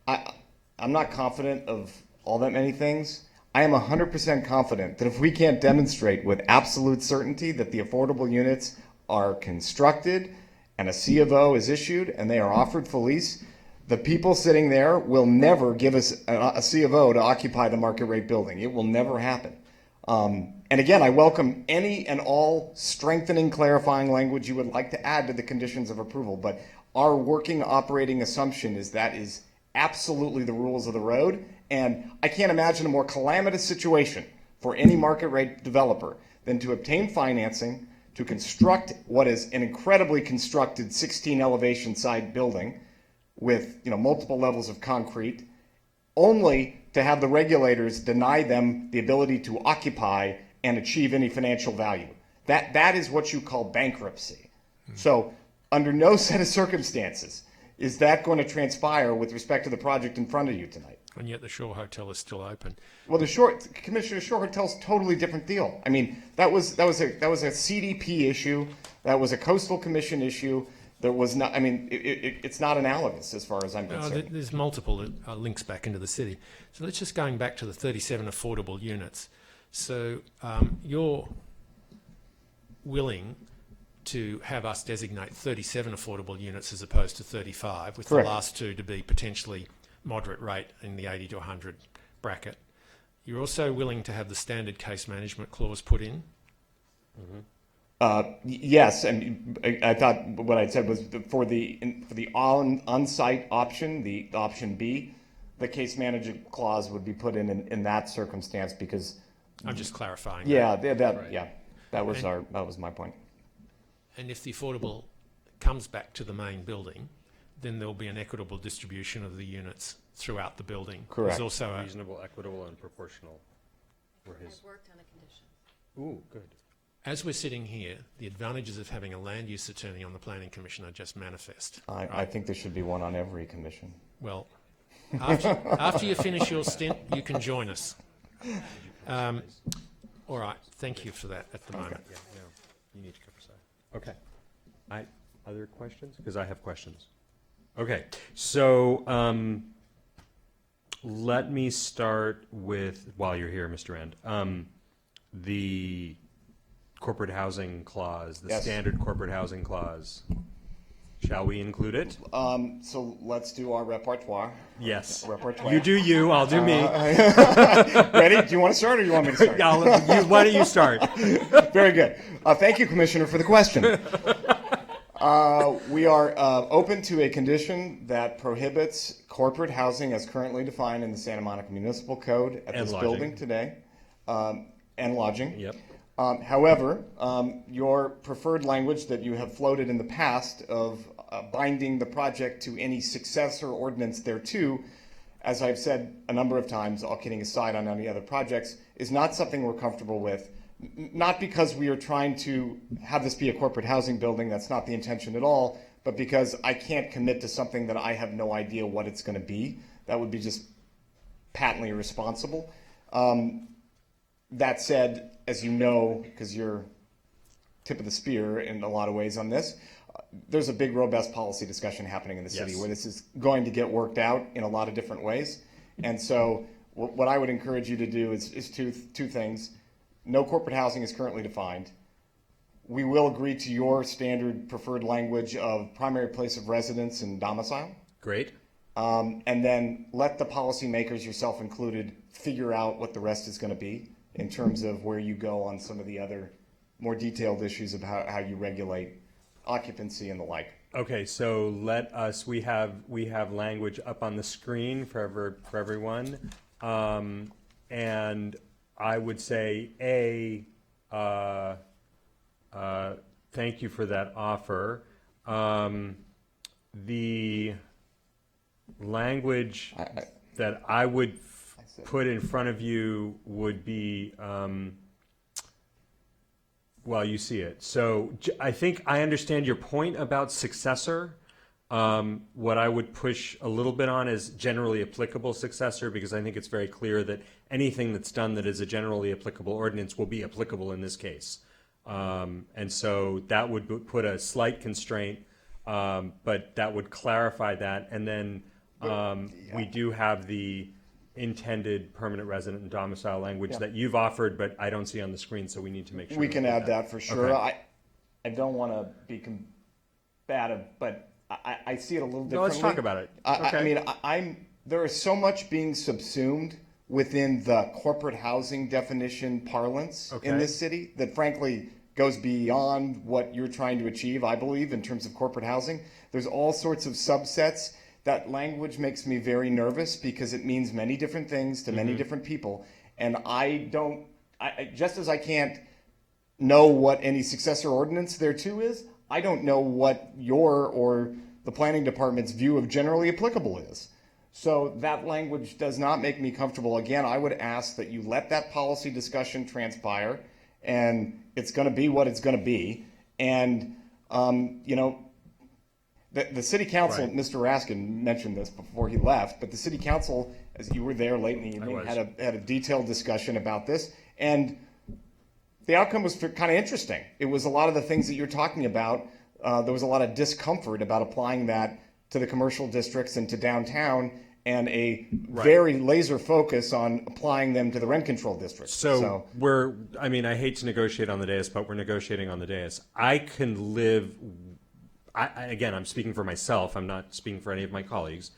I'm not confident of all that many things. I am 100% confident that if we can't demonstrate with absolute certainty that the affordable units are constructed and a C of O is issued and they are offered for lease, the people sitting there will never give us a C of O to occupy the market rate building. It will never happen. And again, I welcome any and all strengthening, clarifying language you would like to add to the conditions of approval, but our working operating assumption is that is absolutely the rules of the road, and I can't imagine a more calamitous situation for any market rate developer than to obtain financing, to construct what is an incredibly constructed 16 elevation side building with multiple levels of concrete, only to have the regulators deny them the ability to occupy and achieve any financial value. That is what you call bankruptcy. So under no set of circumstances is that going to transpire with respect to the project in front of you tonight. And yet the Shore Hotel is still open. Well, Commissioner, Shore Hotel's a totally different deal. I mean, that was a CDP issue. That was a Coastal Commission issue. There was not. I mean, it's not analogous as far as I'm concerned. There's multiple links back into the city. So let's just going back to the 37 affordable units. So you're willing to have us designate 37 affordable units as opposed to 35, with Correct. The last two to be potentially moderate rate in the 80 to 100 bracket. You're also willing to have the standard case management clause put in? Yes, and I thought what I said was for the on-site option, the option B, the case management clause would be put in that circumstance because I'm just clarifying. Yeah, that was my point. And if the affordable comes back to the main building, then there'll be an equitable distribution of the units throughout the building. Correct. There's also a reasonable, equitable, and proportional. I've worked on a condition. Ooh, good. As we're sitting here, the advantages of having a land use attorney on the Planning Commission are just manifest. I think there should be one on every commission. Well, after you finish your stint, you can join us. All right, thank you for that at the moment. Yeah, you need to go for side. Okay. Other questions? Because I have questions. Okay, so let me start with, while you're here, Mr. Rand, the corporate housing clause, the Yes. standard corporate housing clause. Shall we include it? So let's do our repertoire. Yes. Repertoire. You do you, I'll do me. Ready? Do you want to start or do you want me to start? Why don't you start? Very good. Thank you, Commissioner, for the question. We are open to a condition that prohibits corporate housing as currently defined in the Santa Monica Municipal Code at And this lodging. building today, and lodging. Yep. However, your preferred language that you have floated in the past of binding the project to any successor ordinance thereto, as I've said a number of times, all kidding aside on any other projects, is not something we're comfortable with. Not because we are trying to have this be a corporate housing building, that's not the intention at all, but because I can't commit to something that I have no idea what it's going to be. That would be just patently irresponsible. That said, as you know, because you're tip of the spear in a lot of ways on this, there's a big, robust policy discussion happening in the city where this is going to get worked out in a lot of different ways. And so what I would encourage you to do is two things. No corporate housing is currently defined. We will agree to your standard preferred language of primary place of residence and domicile. Great. And then let the policymakers, yourself included, figure out what the rest is going to be in terms of where you go on some of the other more detailed issues of how you regulate occupancy and the like. Okay, so we have language up on the screen for everyone. And I would say, thank you for that offer. The language that I would put in front of you would be, well, you see it. So I think I understand your point about successor. What I would push a little bit on is generally applicable successor, because I think it's very clear that anything that's done that is a generally applicable ordinance will be applicable in this case. And so that would put a slight constraint, but that would clarify that. And then we do have the intended permanent resident and domicile language that you've offered, but I don't see on the screen, so we need to make sure. We can add that for sure. Okay. I don't want to be combative, but I see it a little differently. No, let's talk about it. I mean, there is so much being subsumed within the corporate housing definition parlance in this city that frankly goes beyond what you're trying to achieve, I believe, in terms of corporate housing. There's all sorts of subsets. That language makes me very nervous because it means many different things to many different people. And I just as I can't know what any successor ordinance thereto is, I don't know what your or the planning department's view of generally applicable is. So that language does not make me comfortable. Again, I would ask that you let that policy discussion transpire, and it's going to be what it's going to be. And, the city council, right. Mr. Raskin mentioned this before he left, but the city council, as you were there late in the evening, had a detailed discussion about this. And the outcome was kind of interesting. It was a lot of the things that you're talking about. There was a lot of discomfort about applying that to the commercial districts and to downtown, and a very laser focus on applying them to the rent control districts. So I hate to negotiate on the dais, but we're negotiating on the dais. I can live, again, I'm speaking for myself, I'm not speaking for any of my colleagues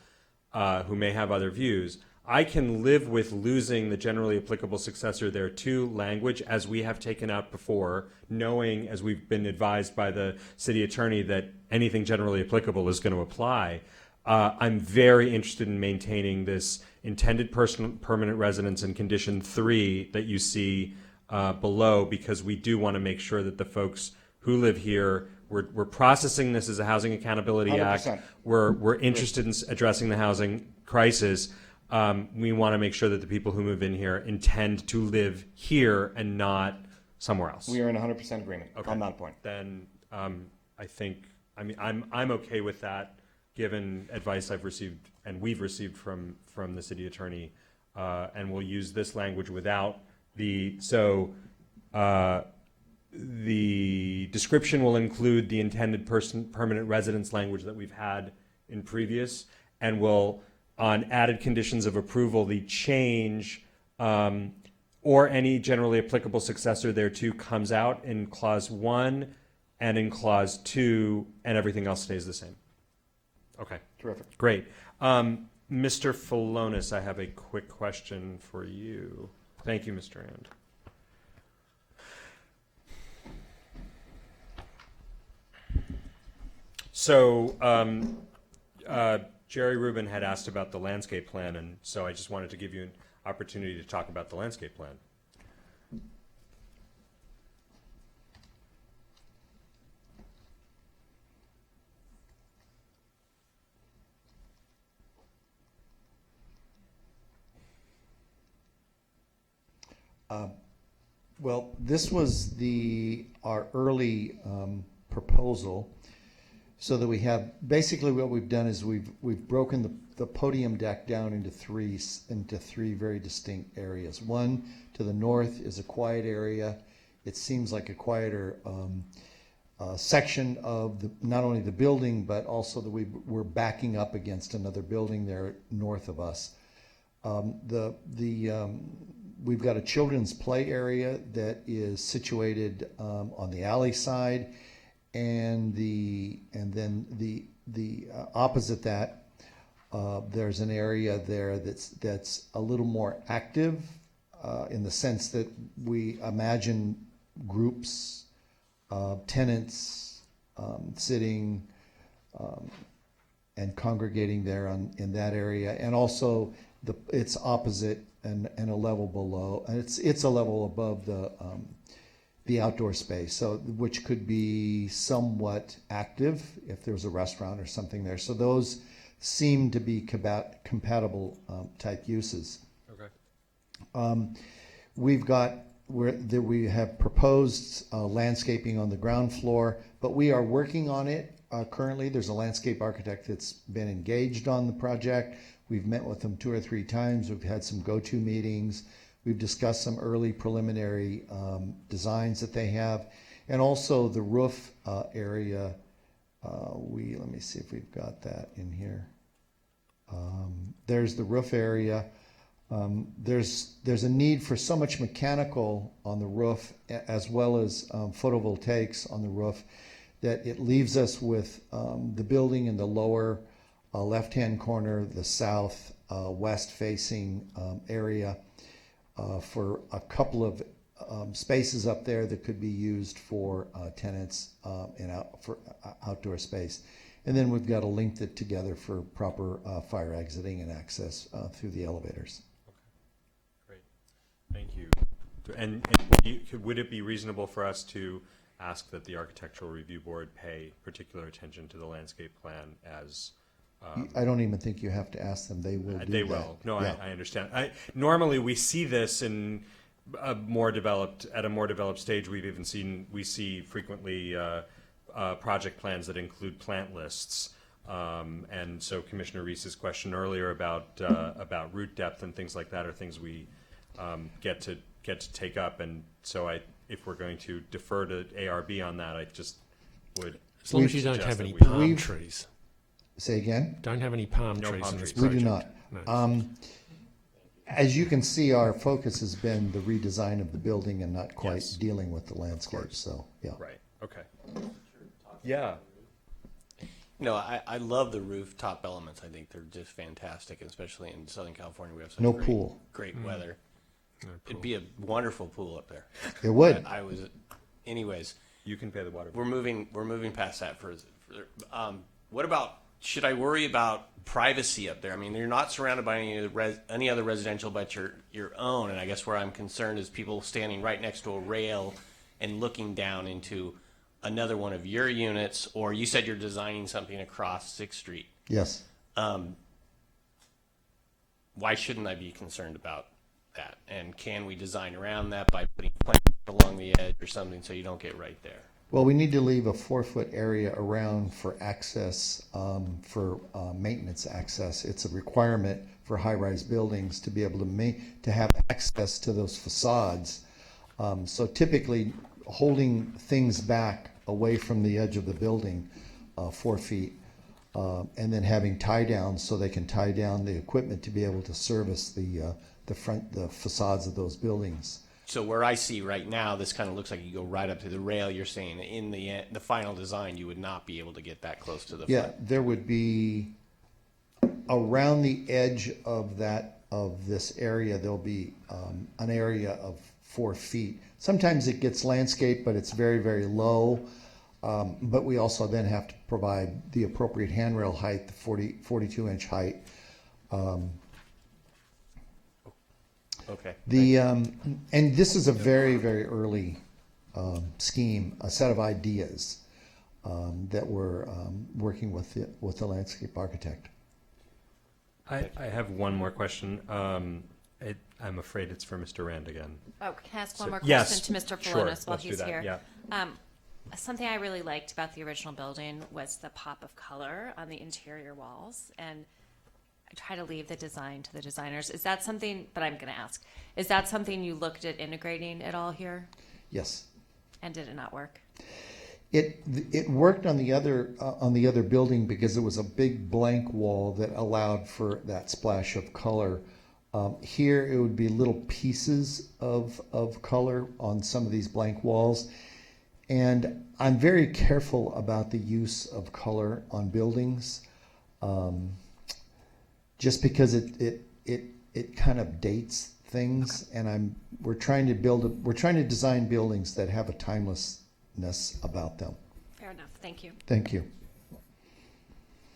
who may have other views. I can live with losing the generally applicable successor thereto language, as we have taken out before, knowing, as we've been advised by the city attorney, that anything generally applicable is going to apply. I'm very interested in maintaining this intended permanent residence in condition 3 that you see below, because we do want to make sure that the folks who live here, we're processing this as a Housing Accountability 100%. Act. We're interested in addressing the housing crisis. We want to make sure that the people who move in here intend to live here and not somewhere else. We are in 100% agreement on that point. Then I think, I'm okay with that, given advice I've received and we've received from the city attorney, and we'll use this language without the description will include the intended permanent residence language that we've had in previous, and will, on added conditions of approval, the change or any generally applicable successor thereto comes out in clause 1, and in clause 2, and everything else stays the same. Okay. Terrific. Great. Mr. Falonis, I have a quick question for you. Thank you, Mr. And. So, Jerry Rubin had asked about the landscape plan, and so I just wanted to give you an opportunity to talk about the landscape plan. Well, this was our early proposal, so that we have, basically what we've done is we've broken the podium deck down into three very distinct areas. One to the north is a quiet area. It seems like a quieter section of not only the building, but also that we're backing up against another building there north of us. We've got a children's play area that is situated on the alley side, and then the opposite that, there's an area there that's a little more active in the sense that we imagine groups, tenants sitting and congregating there in that area, and also it's opposite and a level below, and it's a level above the outdoor space, so which could be somewhat active if there's a restaurant or something there. So those seem to be compatible type uses. Okay. We have proposed landscaping on the ground floor, but we are working on it currently. There's a landscape architect that's been engaged on the project. We've met with them 2 or 3 times. We've had some go-to meetings. We've discussed some early preliminary designs that they have, and also the roof area. Let me see if we've got that in here. There's the roof area. There's a need for so much mechanical on the roof as well as photovoltaics on the roof that it leaves us with the building in the lower left-hand corner, the south west facing area for a couple of spaces up there that could be used for tenants for outdoor space. And then we've got to link it together for proper fire exiting and access through the elevators. Okay. Great. Thank you. And would it be reasonable for us to ask that the Architectural Review Board pay particular attention to the landscape plan as I don't even think you have to ask them. They will do that. They will. No, yeah. I understand. Normally we see this in at a more developed stage. We see frequently project plans that include plant lists. And so Commissioner Reese's question earlier about root depth and things like that are things we get to take up. And so if we're going to defer to ARB on that, I just would. As long as you don't have any palm trees. Say again? Don't have any palm trees in this We project. do not. No. As you can see, our focus has been the redesign of the building and not quite dealing with the landscape. So, yeah. Right. Okay. Yeah. I love the rooftop elements. I think they're just fantastic, especially in Southern California. We have such No pool. Great weather. It'd be a wonderful pool up there. It would. Anyways. You can pay the water. We're moving past that for what about? Should I worry about privacy up there? I mean, you're not surrounded by any other residential but your own, and I guess where I'm concerned is people standing right next to a rail and looking down into another one of your units, or you said you're designing something across 6th Street. Yes. Why shouldn't I be concerned about that? And can we design around that by putting plants along the edge or something so you don't get right there? Well, we need to leave a 4-foot area around for access, for maintenance access. It's a requirement for high-rise buildings to be able to have access to those facades. So typically, holding things back away from the edge of the building, 4 feet, and then having tie downs so they can tie down the equipment to be able to service the facades of those buildings. So where I see right now, this kind of looks like you go right up to the rail. You're saying in the final design, you would not be able to get that close to the Yeah, front. there would be, around the edge of this area, there'll be an area of 4 feet. Sometimes it gets landscaped, but it's very, very low. But we also then have to provide the appropriate handrail height, the 42-inch height. Okay. And this is a very, very early scheme, a set of ideas that we're working with the landscape architect. I have one more question. I'm afraid it's for Mr. Rand again. Oh, can I ask one more Yes, question to Mr. sure, Falonis while let's do he's that, here? yeah. Something I really liked about the original building was the pop of color on the interior walls, and I try to leave the design to the designers. Is that something, but I'm going to ask, is that something you looked at integrating at all here? Yes. And did it not work? It worked on the other building because it was a big blank wall that allowed for that splash of color. Here it would be little pieces of color on some of these blank walls. And I'm very careful about the use of color on buildings, just because it kind of dates things, and we're trying to design buildings that have a timelessness about them. Fair enough. Thank you. Thank you.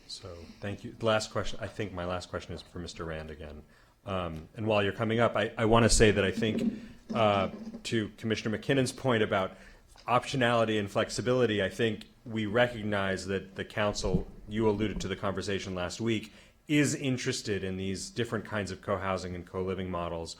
So, thank you. The last question, I think my last question is for Mr. Rand again. And while you're coming up, I want to say that I think, to Commissioner McKinnon's point about optionality and flexibility, I think we recognize that the council, you alluded to the conversation last week, is interested in these different kinds of co-housing and co-living models,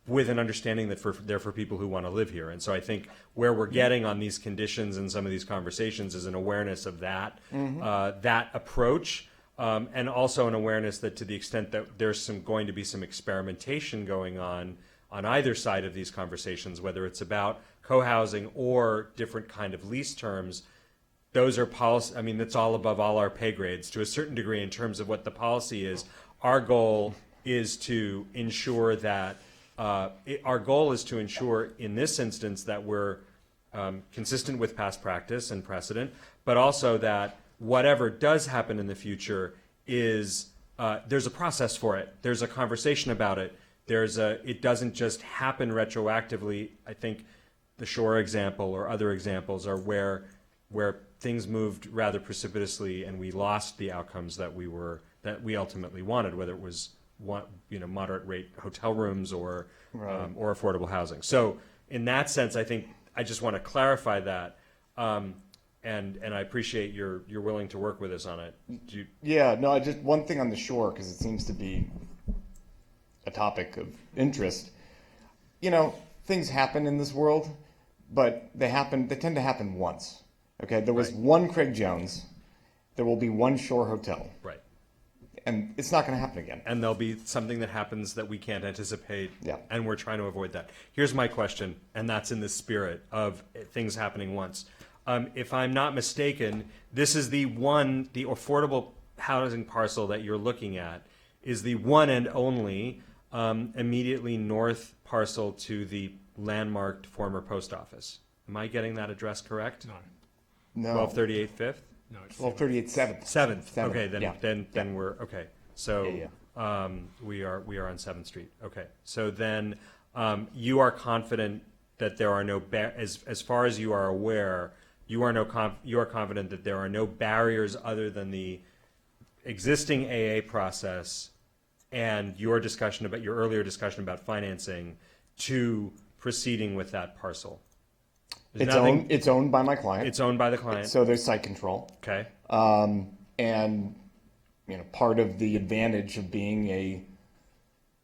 with an understanding that they're for people who want to live here. And so I think where we're getting on these conditions and some of these conversations is an awareness of that, that approach, and also an awareness that to the extent that there's going to be some experimentation going on either side of these conversations, whether it's about co-housing or different kind of lease terms, those are policy. I mean, that's all above all our pay grades to a certain degree in terms of what the policy is. Our goal is to ensure that in this instance that we're consistent with past practice and precedent, but also that whatever does happen in the future is there's a process for it. There's a conversation about it. It doesn't just happen retroactively. I think the Shore example or other examples are where things moved rather precipitously and we lost the outcomes that we ultimately wanted, whether it was moderate rate hotel rooms or affordable housing. So in that sense, I think I just want to clarify that, and I appreciate you're willing to work with us on it. Just one thing on the Shore, because it seems to be a topic of interest. Things happen in this world, but they tend to happen once. Okay, there was one Craig Jones, there will be one Shore Hotel. Right. And it's not going to happen again. And there'll be something that happens that we can't anticipate, Yeah. and we're trying to avoid that. Here's my question, and that's in the spirit of things happening once. If I'm not mistaken, this is the affordable housing parcel that you're looking at is the one and only immediately north parcel to the landmarked former post office. Am I getting that address correct? No. No. 1238 Fifth? No, it's 1238 7th. Seventh. Seventh, Okay, yeah. then we're okay. So Yeah, we are on 7th Street. Okay. So then you are confident that there are no as far as you are aware, you are confident that there are no barriers other than the existing AA process and your earlier discussion about financing to proceeding with that parcel. It's owned by my client. It's owned by the client. So there's site control. Okay. And part of the advantage of being a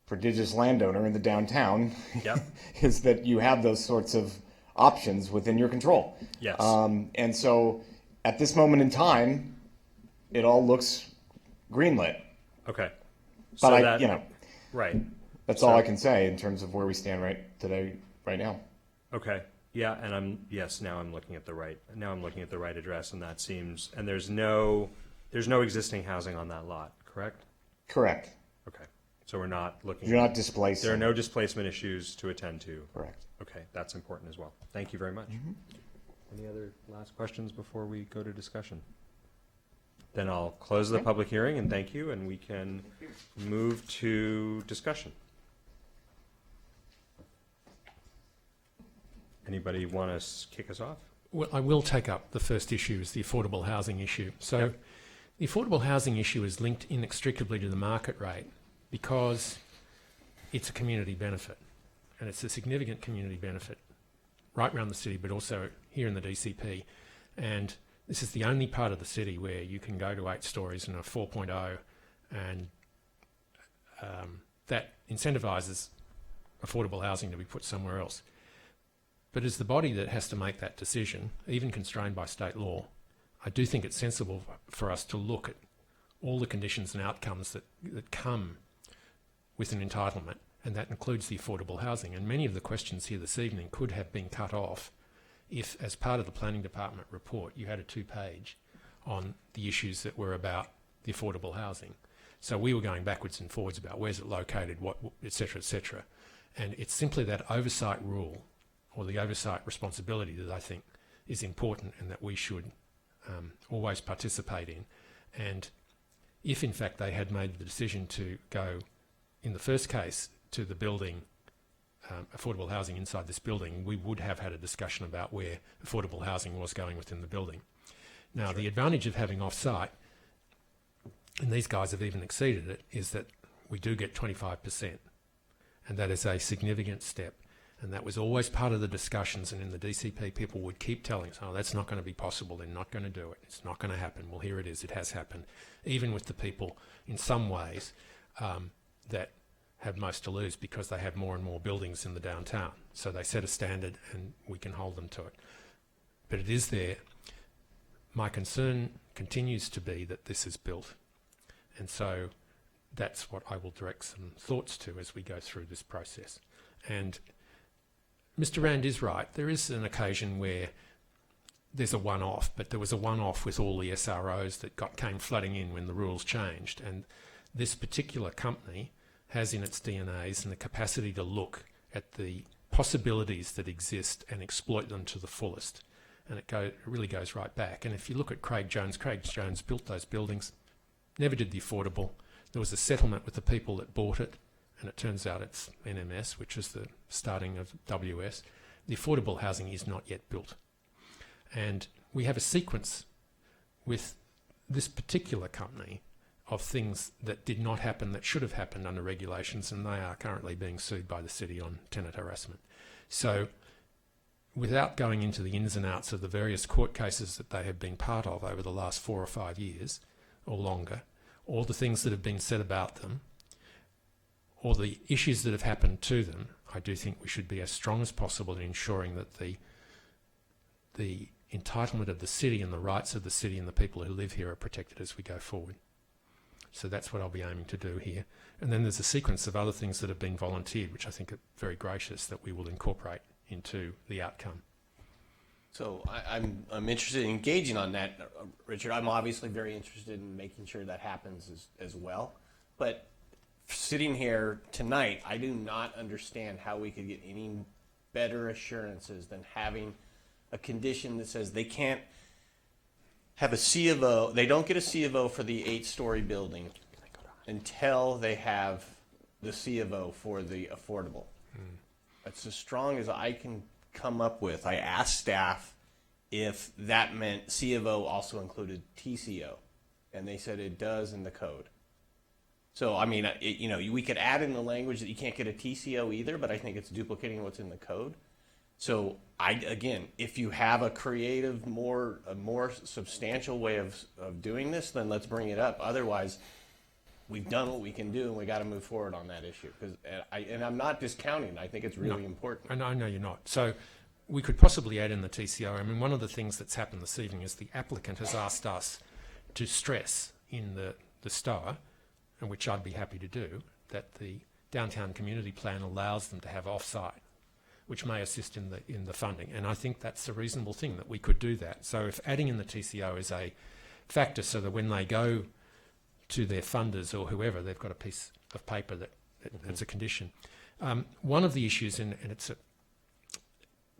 prodigious landowner in the downtown Yep. is that you have those sorts of options within your control. Yes. And so at this moment in time, it all looks greenlit. Okay. But right. That's all I can say in terms of where we stand right now. Okay. Yeah, and now I'm looking at the right address, and that seems, and there's no existing housing on that lot, correct? Correct. Okay. So we're not looking. You're not displacing. There are no displacement issues to attend to. Correct. Okay, that's important as well. Thank you very much. Any other last questions before we go to discussion? Then I'll close the public hearing and thank you, and we can move to discussion. Anybody want to kick us off? Well, I will take up the first issue, is the affordable housing issue. So the affordable housing issue is linked inextricably to the market rate because it's a community benefit, and it's a significant community benefit right around the city, but also here in the DCP. And this is the only part of the city where you can go to 8 stories and a 4.0, and that incentivises affordable housing to be put somewhere else. But as the body that has to make that decision, even constrained by state law, I do think it's sensible for us to look at all the conditions and outcomes that come with an entitlement, and that includes the affordable housing. And many of the questions here this evening could have been cut off if, as part of the Planning Department report, you had a 2-page on the issues that were about the affordable housing. So we were going backwards and forwards about where's it located, what, et cetera, and it's simply that oversight rule or the oversight responsibility that I think is important and that we should always participate in. And if in fact they had made the decision to go, in the first case, to the building, affordable housing inside this building, we would have had a discussion about where affordable housing was going within the building. Now, the advantage of having off-site, and these guys have even exceeded it, is that we do get 25%, and that is a significant step. And that was always part of the discussions, and in the DCP people would keep telling us, oh, that's not going to be possible, they're not going to do it, it's not going to happen. Well, here it is, it has happened, even with the people in some ways that have most to lose because they have more and more buildings in the downtown. So they set a standard and we can hold them to it. But it is there. My concern continues to be that this is built. And so that's what I will direct some thoughts to as we go through this process. And Mr. Rand is right. There is an occasion where there's a one-off, but there was a one-off with all the SROs that came flooding in when the rules changed. And this particular company has in its DNAs and the capacity to look at the possibilities that exist and exploit them to the fullest. And it really goes right back. And if you look at Craig Jones built those buildings, never did the affordable. There was a settlement with the people that bought it, and it turns out it's NMS, which is the starting of WS. The affordable housing is not yet built. And we have a sequence with this particular company of things that did not happen that should have happened under regulations, and they are currently being sued by the city on tenant harassment. So without going into the ins and outs of the various court cases that they have been part of over the last 4 or 5 years or longer, all the things that have been said about them, or the issues that have happened to them, I do think we should be as strong as possible in ensuring that the entitlement of the city and the rights of the city and the people who live here are protected as we go forward. So that's what I'll be aiming to do here. And then there's a sequence of other things that have been volunteered, which I think are very gracious, that we will incorporate into the outcome. So I'm interested in engaging on that, Richard. I'm obviously very interested in making sure that happens as well. But sitting here tonight, I do not understand how we could get any better assurances than having a condition that says they can't have a C of O. They don't get a C of O for the 8-story building until they have the C of O for the affordable. That's as strong as I can come up with. I asked staff if that meant C of O also included TCO, and they said it does in the code. So, I mean, we could add in the language that you can't get a TCO either, but I think it's duplicating what's in the code. So, again, if you have a creative, a more substantial way of doing this, then let's bring it up. Otherwise, we've done what we can do, and we got to move forward on that issue. And I'm not discounting. I think it's really important. I know you're not. So we could possibly add in the TCO. I mean, one of the things that's happened this evening is the applicant has asked us to stress in the STOA, and which I'd be happy to do, that the downtown community plan allows them to have off-site, which may assist in the funding. And I think that's a reasonable thing, that we could do that. So if adding in the TCO is a factor so that when they go to their funders or whoever, they've got a piece of paper that's a condition. One of the issues, and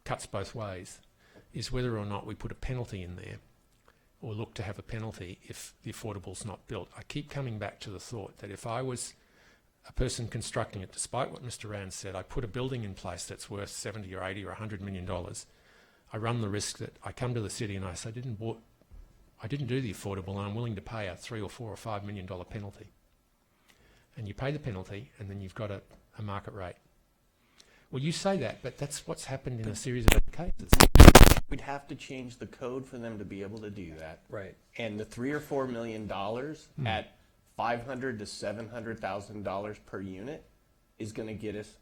cuts both ways, is whether or not we put a penalty in there or look to have a penalty if the affordable's not built. I keep coming back to the thought that if I was a person constructing it, despite what Mr. Rand said, I put a building in place that's worth 70 or 80 or $100 million, I run the risk that I come to the city and I say, I didn't do the affordable and I'm willing to pay a $3 or $4 or $5 million penalty. And you pay the penalty and then you've got a market rate. Well, you say that, but that's what's happened in a series of other cases. We'd have to change the code for them to be able to do that. Right. And the $3 or $4 million at $500,000 to $700,000 per unit is going to get us,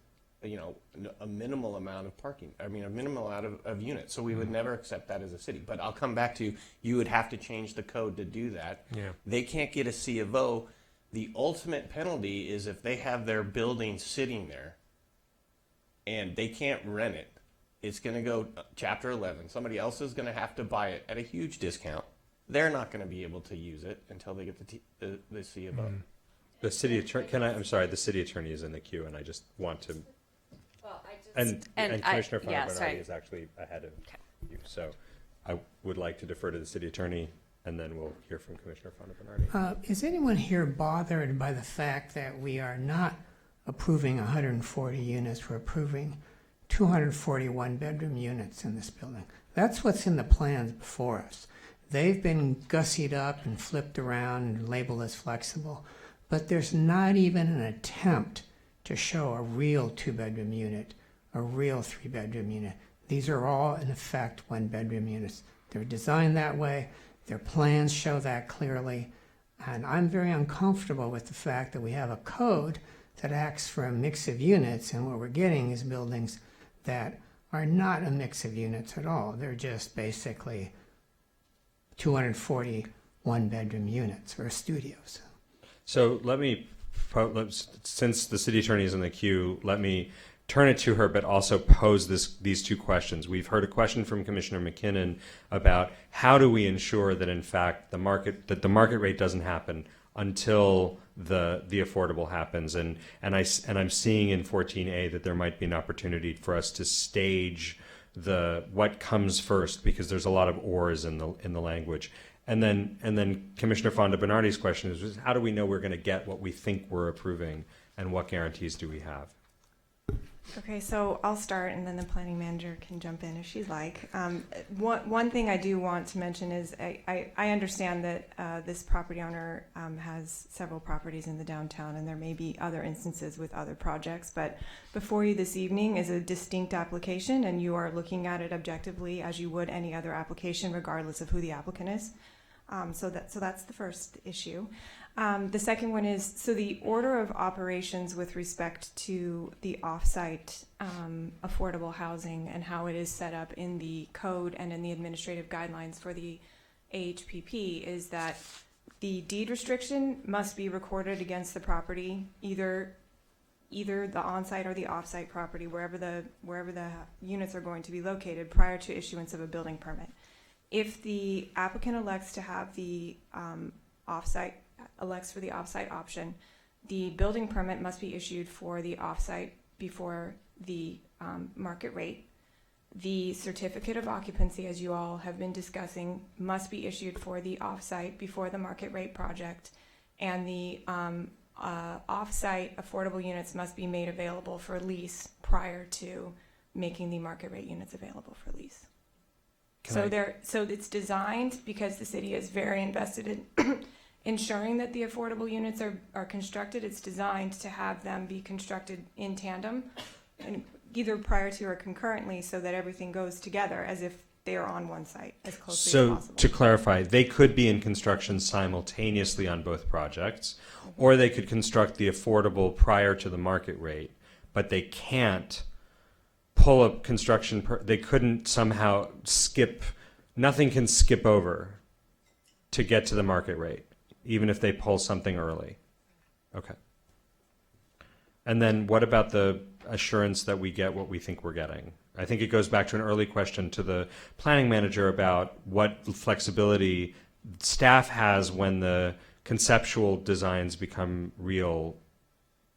a minimal amount of parking. I mean, a minimal amount of units. So we would never accept that as a city. But I'll come back to you would have to change the code to do that. Yeah. They can't get a C of O. The ultimate penalty is if they have their building sitting there and they can't rent it. It's going to go Chapter 11. Somebody else is going to have to buy it at a huge discount. They're not going to be able to use it until they get the C of O. The city attorney, I'm sorry, the city attorney is in the queue, and I just want to. Well, I just. And Commissioner yeah, Fonda sorry. Bernardi is actually ahead of you, so I would like to defer to the city attorney, and then we'll hear from Commissioner Fonda Bernardi. Is anyone here bothered by the fact that we are not approving 140 units, we're approving 241 bedroom units in this building? That's what's in the plans before us. They've been gussied up and flipped around and labeled as flexible, but there's not even an attempt to show a real 2-bedroom unit, a real 3-bedroom unit. These are all, in effect, 1-bedroom units. They're designed that way. Their plans show that clearly. And I'm very uncomfortable with the fact that we have a code that acts for a mix of units, and what we're getting is buildings that are not a mix of units at all. They're just basically 240 one-bedroom units or studios. So since the city attorney is in the queue, let me turn it to her, but also pose these two questions. We've heard a question from Commissioner McKinnon about how do we ensure that, in fact, the market rate doesn't happen until the affordable happens, and I'm seeing in 14A that there might be an opportunity for us to stage what comes first, because there's a lot of ors in the language. And then Commissioner Fonda Bernardi's question is how do we know we're going to get what we think we're approving, and what guarantees do we have? Okay, so I'll start, and then the planning manager can jump in if she'd like. One thing I do want to mention is I understand that this property owner has several properties in the downtown, and there may be other instances with other projects, but before you this evening is a distinct application, and you are looking at it objectively as you would any other application, regardless of who the applicant is. So that's the first issue. The second one is, so the order of operations with respect to the off-site affordable housing and how it is set up in the code and in the administrative guidelines for the AHPP is that the deed restriction must be recorded against the property, either the on-site or the off-site property, wherever the units are going to be located prior to issuance of a building permit. If the applicant elects to have the elects for the off-site option, the building permit must be issued for the off-site before the market rate. The certificate of occupancy, as you all have been discussing, must be issued for the off-site before the market rate project, and the off-site affordable units must be made available for lease prior to making the market rate units available for lease. So it's designed because the city is very invested in ensuring that the affordable units are constructed. It's designed to have them be constructed in tandem, and either prior to or concurrently, so that everything goes together as if they are on one site as closely as possible. So to clarify, they could be in construction simultaneously on both projects, or they could construct the affordable prior to the market rate, but they can't pull up construction. They couldn't somehow nothing can skip over to get to the market rate, even if they pull something early. Okay. And then what about the assurance that we get what we think we're getting? I think it goes back to an early question to the planning manager about what flexibility staff has when the conceptual designs become real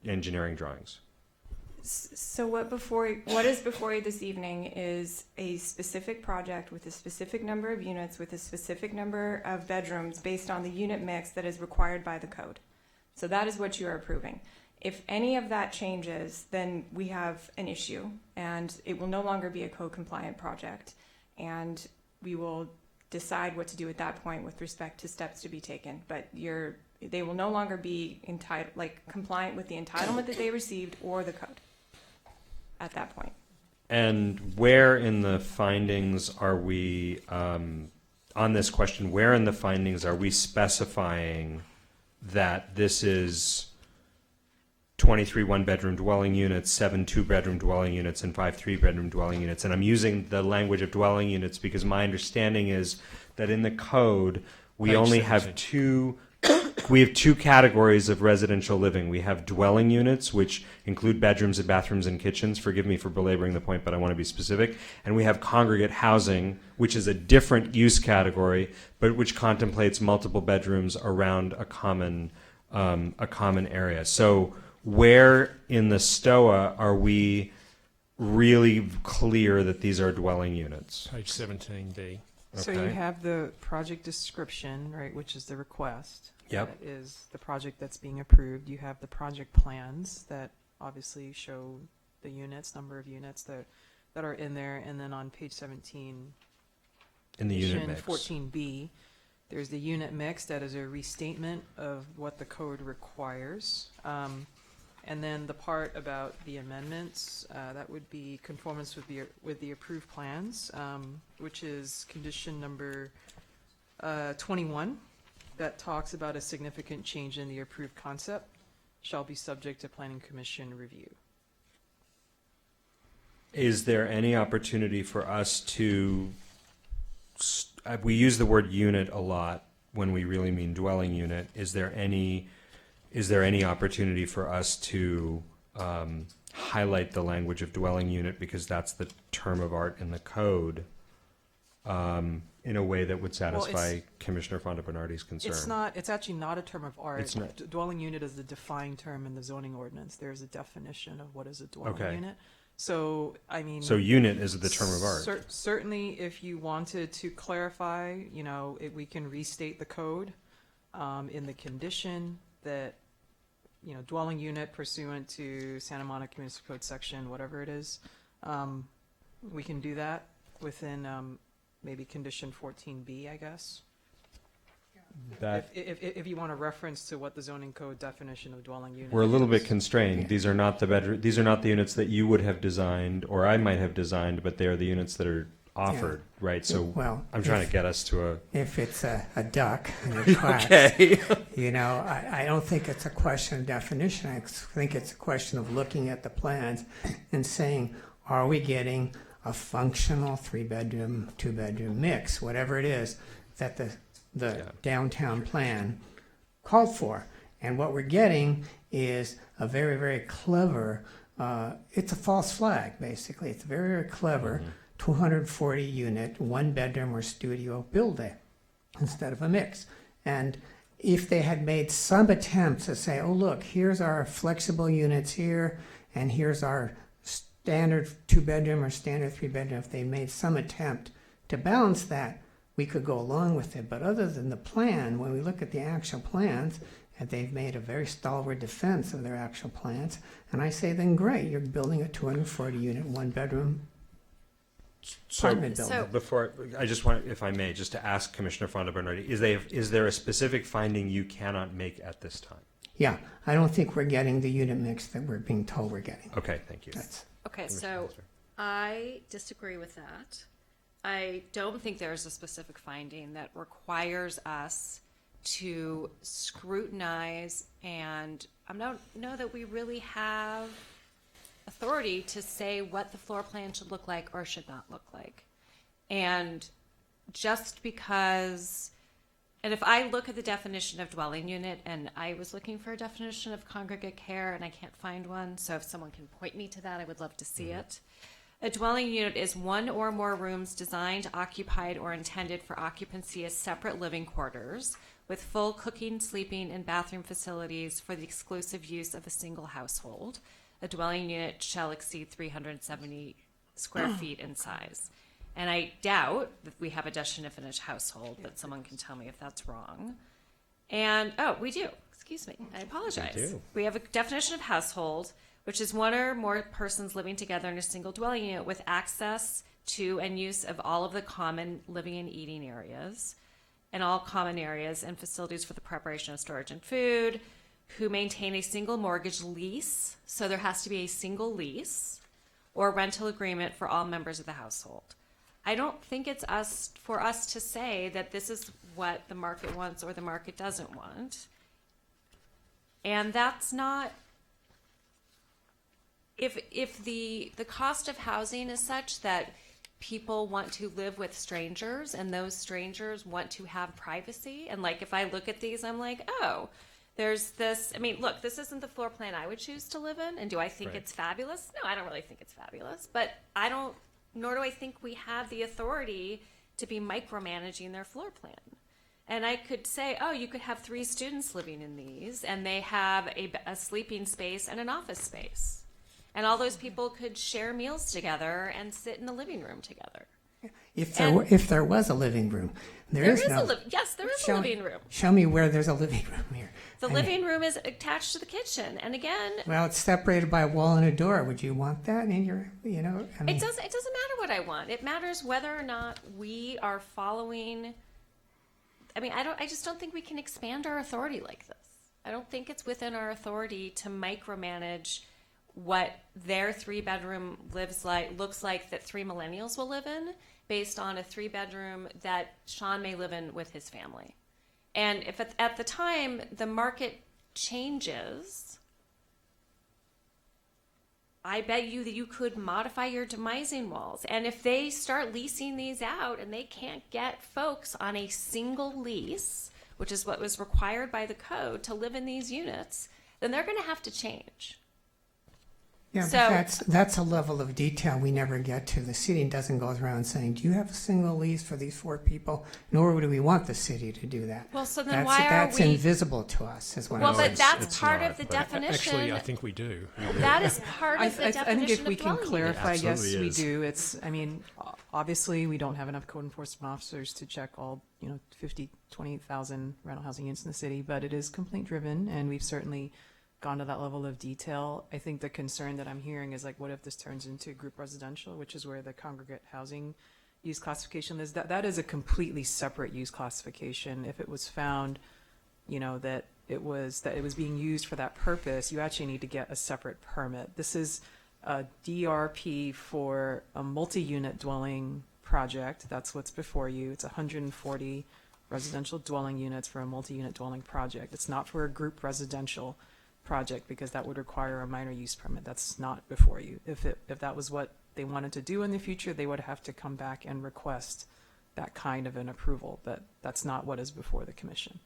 engineering drawings. So what is before you this evening is a specific project with a specific number of units with a specific number of bedrooms based on the unit mix that is required by the code. So that is what you are approving. If any of that changes, then we have an issue, and it will no longer be a code compliant project, and we will decide what to do at that point with respect to steps to be taken. But they will no longer be compliant with the entitlement that they received or the code at that point. And where in the findings are we, on this question, where in the findings are we specifying that this is 23 one-bedroom dwelling units, 7 two-bedroom dwelling units, and 5 three-bedroom dwelling units? And I'm using the language of dwelling units because my understanding is that in the code, we Page only 17. have two categories of residential living. We have dwelling units, which include bedrooms and bathrooms and kitchens. Forgive me for belaboring the point, but I want to be specific. And we have congregate housing, which is a different use category, but which contemplates multiple bedrooms around a common area. So where in the STOA are we really clear that these are dwelling units? Page 17B. So you have the project description, right, which is the request. Yep. That is the project that's being approved. You have the project plans that obviously show the units, number of units that are in there. And then on page 17, In the unit mix. 14B, there's the unit mix that is a restatement of what the code requires. And then the part about the amendments, that would be conformance with the approved plans, which is condition number 21, that talks about a significant change in the approved concept shall be subject to Planning Commission review. Is there any opportunity for us to, we use the word unit a lot when we really mean dwelling unit. Is there any opportunity for us to highlight the language of dwelling unit, because that's the term of art in the code, in a way that would satisfy Commissioner Fonda Bernardi's concern? It's actually not a term of art. It's not. Dwelling unit is the defined term in the zoning ordinance. There's a definition of what is a dwelling Okay. unit. So, I mean. So unit is the term of art. Certainly, if you wanted to clarify, we can restate the code in the condition that, dwelling unit pursuant to Santa Monica Municipal Code section, whatever it is. We can do that within maybe condition 14B, I guess. That If you want a reference to what the zoning code definition of dwelling unit we're a little is. bit constrained. These are not these are not the units that you would have designed or I might have designed, but they are the units that are offered, right? So Well, I'm trying to get us to a. If it's a duck and it quacks, Okay. I don't think it's a question of definition. I think it's a question of looking at the plans and saying, are we getting a functional 3-bedroom, 2-bedroom mix, whatever it is that the downtown plan called for. And what we're getting is a very, very clever, it's a false flag, basically. It's very, very clever 240 unit, 1-bedroom or studio building instead of a mix. And if they had made some attempts to say, oh, look, here's our flexible units here, and here's our standard 2-bedroom or standard 3-bedroom, if they made some attempt to balance that, we could go along with it. But other than the plan, when we look at the actual plans, and they've made a very stalwart defense of their actual plans, and I say, then great, you're building a 240 unit, 1-bedroom apartment building. So- Before I just want, if I may, just to ask Commissioner Fonda Bernardi, is there a specific finding you cannot make at this time? Yeah, I don't think we're getting the unit mix that we're being told we're getting. Okay, thank you. Okay, so I disagree with that. I don't think there's a specific finding that requires us to scrutinize, and I don't know that we really have authority to say what the floor plan should look like or should not look like. And just because, and if I look at the definition of dwelling unit, and I was looking for a definition of congregate care and I can't find one, so if someone can point me to that, I would love to see it. A dwelling unit is one or more rooms designed, occupied, or intended for occupancy as separate living quarters with full cooking, sleeping, and bathroom facilities for the exclusive use of a single household. A dwelling unit shall exceed 370 square feet in size. And I doubt that we have a definition of a household, but someone can tell me if that's wrong. And, oh, we do. Excuse me. I apologize. We do. We have a definition of household, which is one or more persons living together in a single dwelling unit with access to and use of all of the common living and eating areas and all common areas and facilities for the preparation of storage and food, who maintain a single mortgage lease. So there has to be a single lease or rental agreement for all members of the household. I don't think it's for us to say that this is what the market wants or the market doesn't want. And that's not, if the cost of housing is such that people want to live with strangers and those strangers want to have privacy, and like if I look at these, I'm like, oh, there's this, I mean, look, this isn't the floor plan I would choose to live in. And do I think Right. it's fabulous? No, I don't really think it's fabulous, but nor do I think we have the authority to be micromanaging their floor plan. And I could say, oh, you could have 3 students living in these, and they have a sleeping space and an office space. And all those people could share meals together and sit in the living room together. If there was a living room, there is no. Yes, there is a Show- living room. Show me where there's a living room here. The I mean, living room is attached to the kitchen. And again, Well, it's separated by a wall and a door. Would you want that in your, I mean, it doesn't matter what I want. It matters whether or not we are following. I mean, I just don't think we can expand our authority like this. I don't think it's within our authority to micromanage what their 3-bedroom looks like that 3 millennials will live in, based on a 3-bedroom that Sean may live in with his family. And if at the time the market changes, I bet you that you could modify your demising walls. And if they start leasing these out and they can't get folks on a single lease, which is what was required by the code to live in these units, then they're going to have to change. Yeah, So- but that's a level of detail we never get to. The city doesn't go around saying, do you have a single lease for these 4 people? Nor do we want the city to do that. Well, so then That's, why are that's we? invisible to us, is what Well, I'm but saying. that's it's part not, of the but- definition. Actually, I think we do. That is part I, of the I definition think if we of can dwelling unit. clarify, yes, absolutely we is. do. It's, I mean, obviously, we don't have enough code enforcement officers to check all, 50, 20,000 rental housing units in the city, but it is complaint driven, and we've certainly gone to that level of detail. I think the concern that I'm hearing is like, what if this turns into group residential, which is where the congregate housing use classification is? That is a completely separate use classification. If it was found, that it was being used for that purpose, you actually need to get a separate permit. This is a DRP for a multi-unit dwelling project. That's what's before you. It's 140 residential dwelling units for a multi-unit dwelling project. It's not for a group residential project, because that would require a minor use permit. That's not before you. If that was what they wanted to do in the future, they would have to come back and request that kind of an approval, but that's not what is before the commission.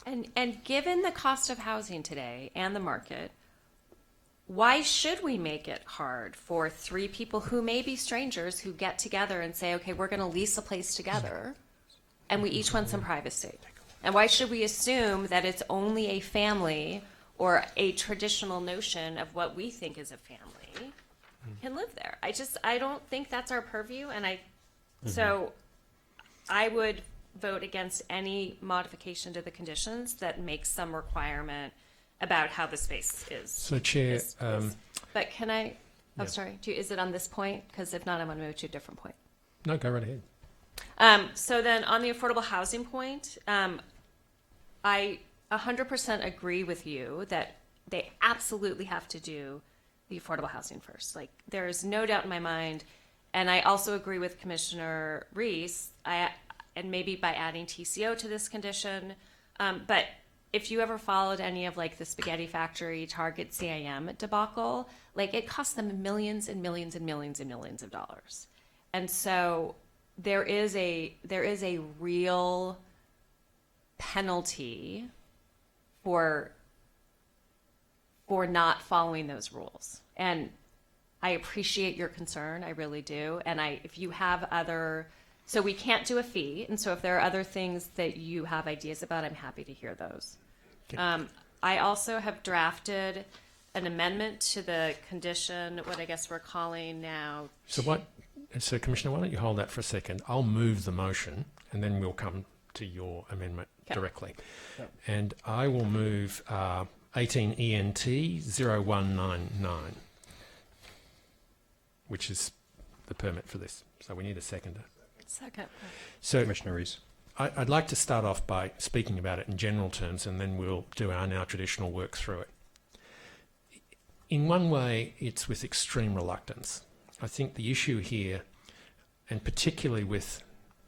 And given the cost of housing today and the market, why should we make it hard for 3 people who may be strangers who get together and say, okay, we're going to lease a place together and we each want some privacy? And why should we assume that it's only a family or a traditional notion of what we think is a family can live there? I don't think that's our purview. And so I would vote against any modification to the conditions that makes some requirement about how the space is. So, Chair, But can I, Yeah. sorry, is it on this point? Because if not, I'm going to move to a different point. no, go right ahead. So then on the affordable housing point, I 100% agree with you that they absolutely have to do the affordable housing first. Like, there is no doubt in my mind. And I also agree with Commissioner Reese, and maybe by adding TCO to this condition. But if you ever followed any of like the Spaghetti Factory, Target, CIM debacle, like it cost them millions and millions and millions and millions of dollars. And so there is a real penalty for not following those rules. And I appreciate your concern, I really do. And if you have other So we can't do a fee. And so if there are other things that you have ideas about, I'm happy to hear those. I also have drafted an amendment to the condition, what I guess we're calling now. So Commissioner, why don't you hold that for a second? I'll move the motion and then we'll come to your amendment directly. Yep. And I will move 18 ENT 0199, which is the permit for this. So we need a seconder. Second. So Commissioner Reese. I'd like to start off by speaking about it in general terms, and then we'll do our now traditional work through it. In one way, it's with extreme reluctance. I think the issue here, and particularly with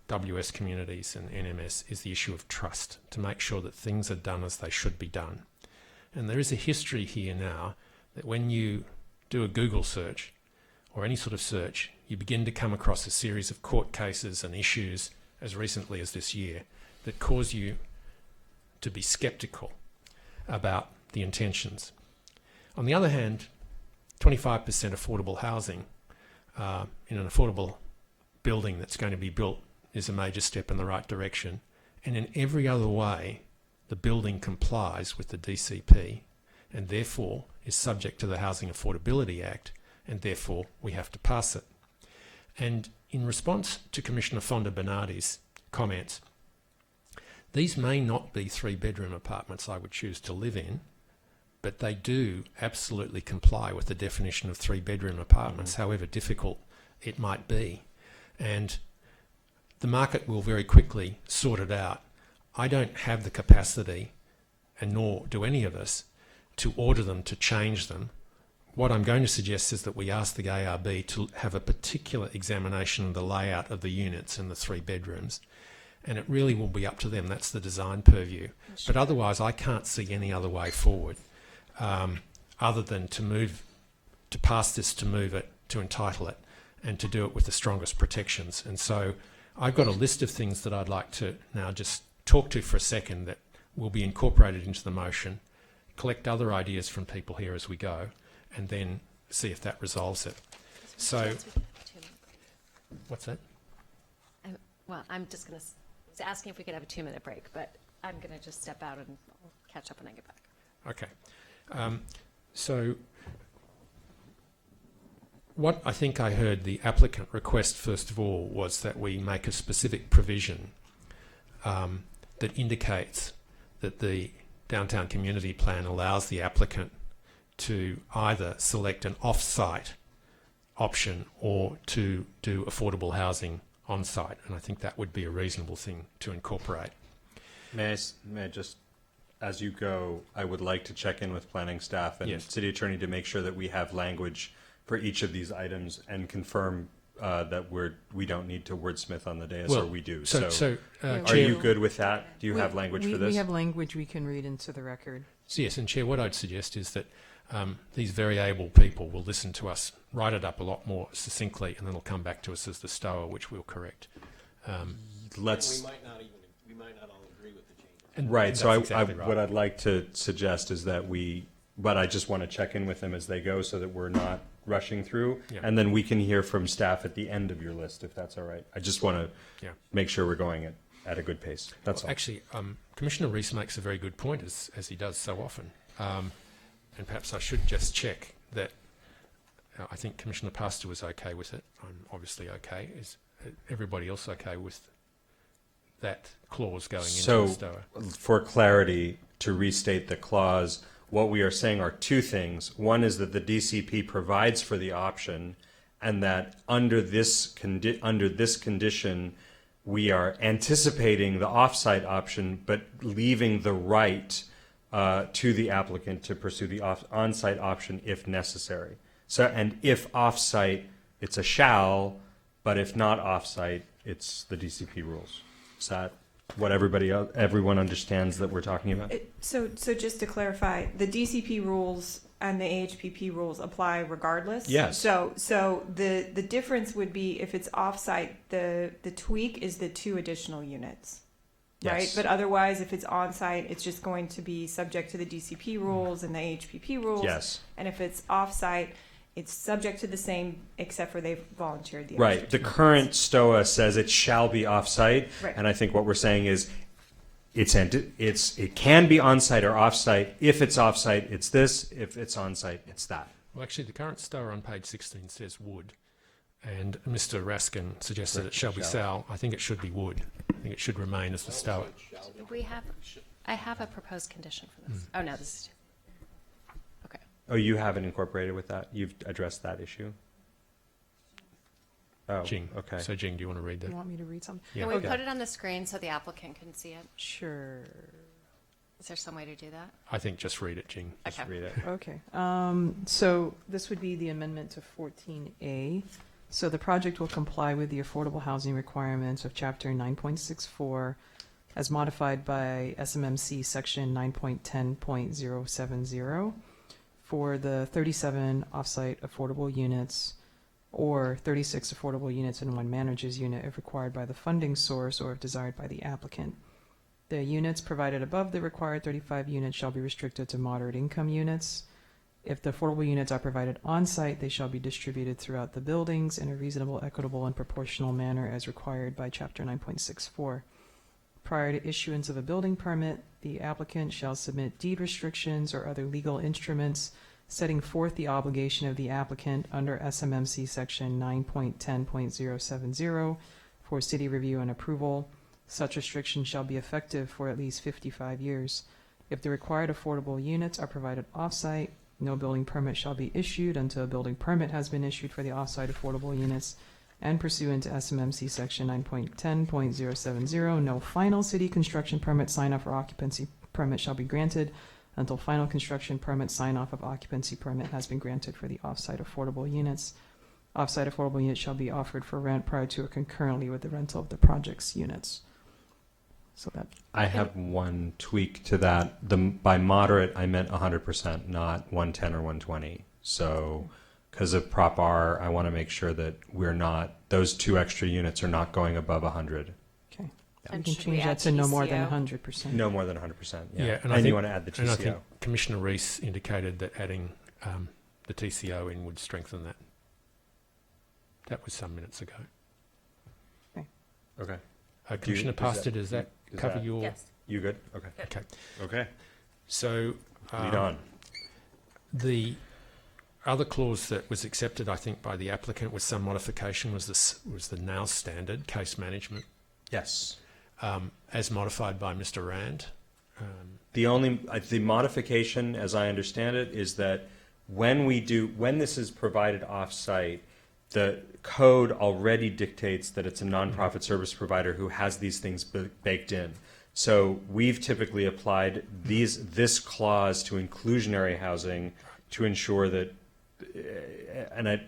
WS Communities and NMS, is the issue of trust, to make sure that things are done as they should be done. And there is a history here now that when you do a Google search or any sort of search, you begin to come across a series of court cases and issues as recently as this year that cause you to be sceptical about the intentions. On the other hand, 25% affordable housing in an affordable building that's going to be built is a major step in the right direction. And in every other way, the building complies with the DCP and therefore is subject to the Housing Affordability Act, and therefore we have to pass it. And in response to Commissioner Fonda Bernardi's comments, these may not be 3-bedroom apartments I would choose to live in, but they do absolutely comply with the definition of 3-bedroom apartments, however difficult it might be. And the market will very quickly sort it out. I don't have the capacity, and nor do any of us, to order them, to change them. What I'm going to suggest is that we ask the ARB to have a particular examination of the layout of the units in the 3 bedrooms, and it really will be up to them. That's the design purview. Sure. But otherwise, I can't see any other way forward other than to pass this, to move it, to entitle it, and to do it with the strongest protections. And so I've got a list of things that I'd like to now just talk to for a second that will be incorporated into the motion, collect other ideas from people here as we go, and then see if that resolves it. So, what's that? I'm just going to asking if we could have a 2-minute break, but I'm going to just step out and I'll catch up when I get back. Okay. So, what I think I heard the applicant request first of all was that we make a specific provision that indicates that the downtown community plan allows the applicant to either select an off-site option or to do affordable housing on-site, and I think that would be a reasonable thing to incorporate. May I just, as you go, I would like to check in with planning staff and city attorney to make sure that we have language for each of these items and confirm that we don't need to wordsmith on the dais, or we do. Are you good with that? Do you have language for this? We have language we can read into the record. So yes, and Chair, what I'd suggest is that these very able people will listen to us, write it up a lot more succinctly, and then they'll come back to us as the STOA, which we'll correct. We might not all agree with the changes. Right. So what I'd like to suggest is that but I just want to check in with them as they go so that we're not rushing through, and then we can hear from staff at the end of your list, if that's all right. I just want to make sure we're going at a good pace. That's all. Actually, Commissioner Reese makes a very good point, as he does so often. And perhaps I should just check that I think Commissioner Pastor was okay with it. I'm obviously okay. Is everybody else okay with that clause going into the STOA? For clarity, to restate the clause, what we are saying are two things. One is that the DCP provides for the option, and that under this condition, we are anticipating the off-site option, but leaving the right to the applicant to pursue the on-site option if necessary. So, and if off-site, it's a shall, but if not off-site, it's the DCP rules. Is that what everyone understands that we're talking about? So just to clarify, the DCP rules and the AHPP rules apply regardless? Yes. So the difference would be if it's off-site, the tweak is the 2 additional units. Right, yes. But otherwise, if it's on-site, it's just going to be subject to the DCP rules and the HPP rules. Yes. And if it's off-site, it's subject to the same, except for they've volunteered the Right. extra The 2 current STOA says it shall be off-site, Right. and I think what we're saying is it can be on-site or off-site. If it's off-site, it's this. If it's on-site, it's that. Well, actually, the current STOA on page 16 says wood, and Mr. Raskin suggested it shall be shall. I think it should be would. I think it should remain as the STOA. I have a proposed condition for this. Oh, no, this is, okay. Oh, you haven't incorporated with that? You've addressed that issue? Oh, Jing. okay. So, Jing, do you want to read that? You want me to read something? Yeah. Can we put it on the screen so the applicant can see it? Sure. Is there some way to do that? I think just read it, Jing. Just Okay. read it. Okay. So this would be the amendment to 14A. So the project will comply with the affordable housing requirements of Chapter 9.64 as modified by SMMC Section 9.10.070 for the 37 offsite affordable units or 36 affordable units in one manager's unit if required by the funding source or if desired by the applicant. The units provided above the required 35 units shall be restricted to moderate income units. If the affordable units are provided on-site, they shall be distributed throughout the buildings in a reasonable, equitable, and proportional manner as required by Chapter 9.64. Prior to issuance of a building permit, the applicant shall submit deed restrictions or other legal instruments setting forth the obligation of the applicant under SMMC Section 9.10.070 for city review and approval. Such restrictions shall be effective for at least 55 years. If the required affordable units are provided off-site, no building permit shall be issued until a building permit has been issued for the off-site affordable units, and pursuant to SMMC Section 9.10.070, no final city construction permit sign-off or occupancy permit shall be granted until final construction permit sign-off of occupancy permit has been granted for the off-site affordable units. Off-site affordable units shall be offered for rent prior to or concurrently with the rental of the project's units. So that I have one tweak to that. By moderate, I meant 100%, not 110 or 120. So, because of Prop R, I want to make sure that those 2 extra units are not going above 100. Okay. And We can should we change add that to no more than TCO? 100%. No more than 100%. Yeah, and you think, want to add the And I TCO. think Commissioner Reese indicated that adding the TCO in would strengthen that. That was some minutes ago. Okay. Commissioner Pastor, does that cover your... Yes. You good? Okay. Okay. Okay. So... Lead on. The other clause that was accepted, I think, by the applicant with some modification was the now standard case management, Yes. as modified by Mr. Rand. The modification, as I understand it, is that when this is provided off-site, the code already dictates that it's a nonprofit service provider who has these things baked in. So we've typically applied this clause to inclusionary housing to ensure that,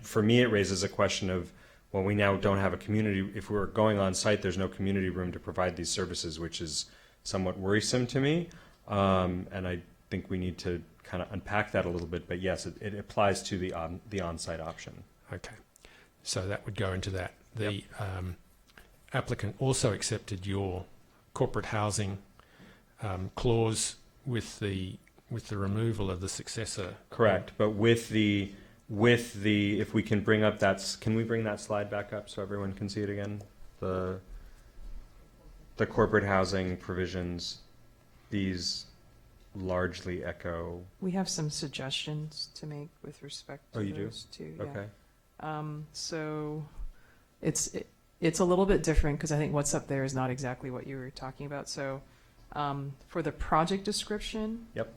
for me, it raises a question of, well, we now don't have a community. If we're going on site, there's no community room to provide these services, which is somewhat worrisome to me. And I think we need to kind of unpack that a little bit. But yes, it applies to the on-site option. Okay. So that would go into that. The applicant also accepted your corporate housing clause with the removal of the successor. Correct, but with the if we can bring up can we bring that slide back up so everyone can see it again? The corporate housing provisions, these largely echo. We have some suggestions to make with respect to Oh, you do? those two. Yeah. Okay. So it's a little bit different because I think what's up there is not exactly what you were talking about. So for the project description, Yep.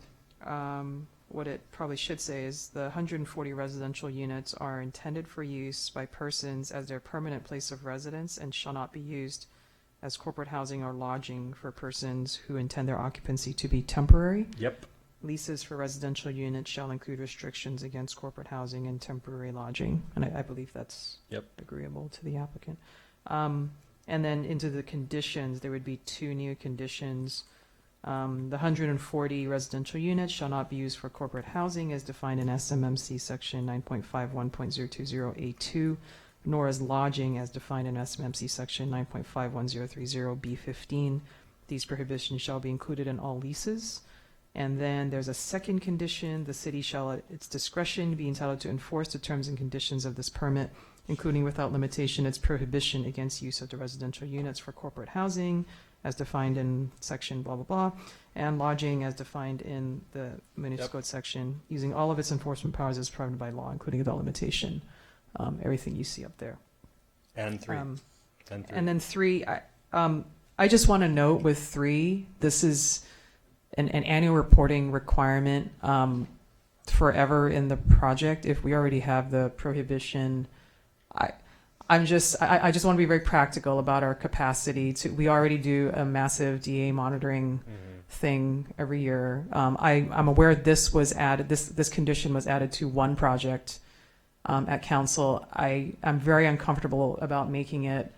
what it probably should say is the 140 residential units are intended for use by persons as their permanent place of residence and shall not be used as corporate housing or lodging for persons who intend their occupancy to be temporary. Yep. Leases for residential units shall include restrictions against corporate housing and temporary lodging. And I believe that's agreeable to the applicant. And then into the conditions, there would be 2 new conditions. The 140 residential units shall not be used for corporate housing as defined in SMMC Section 9.51.020A2, nor as lodging as defined in SMMC Section 9.51030B15. These prohibitions shall be included in all leases. And then there's a second condition, the city shall at its discretion be entitled to enforce the terms and conditions of this permit, including without limitation its prohibition against use of the residential units for corporate housing as defined in section blah, blah, blah, and lodging as defined in the municipal code section, using all of its enforcement powers as provided by law, including without limitation, everything you see up there. And 3. And then 3, I just want to note with 3, this is an annual reporting requirement forever in the project. If we already have the prohibition, I just want to be very practical about our capacity to. We already do a massive DA monitoring thing every year. I'm aware this was added. This condition was added to one project at council. I'm very uncomfortable about making it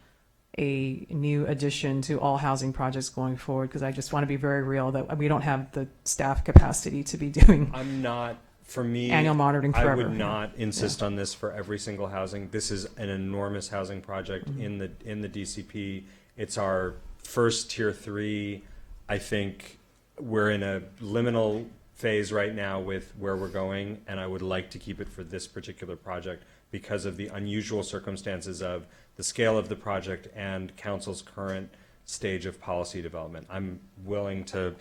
a new addition to all housing projects going forward, because I just want to be very real that we don't have the staff capacity to be doing. I'm not. For me, annual monitoring forever. I would not insist on this for every single housing. This is an enormous housing project in the DCP. It's our first tier 3. I think we're in a liminal phase right now with where we're going, and I would like to keep it for this particular project because of the unusual circumstances of the scale of the project and council's current stage of policy development. I'm willing to.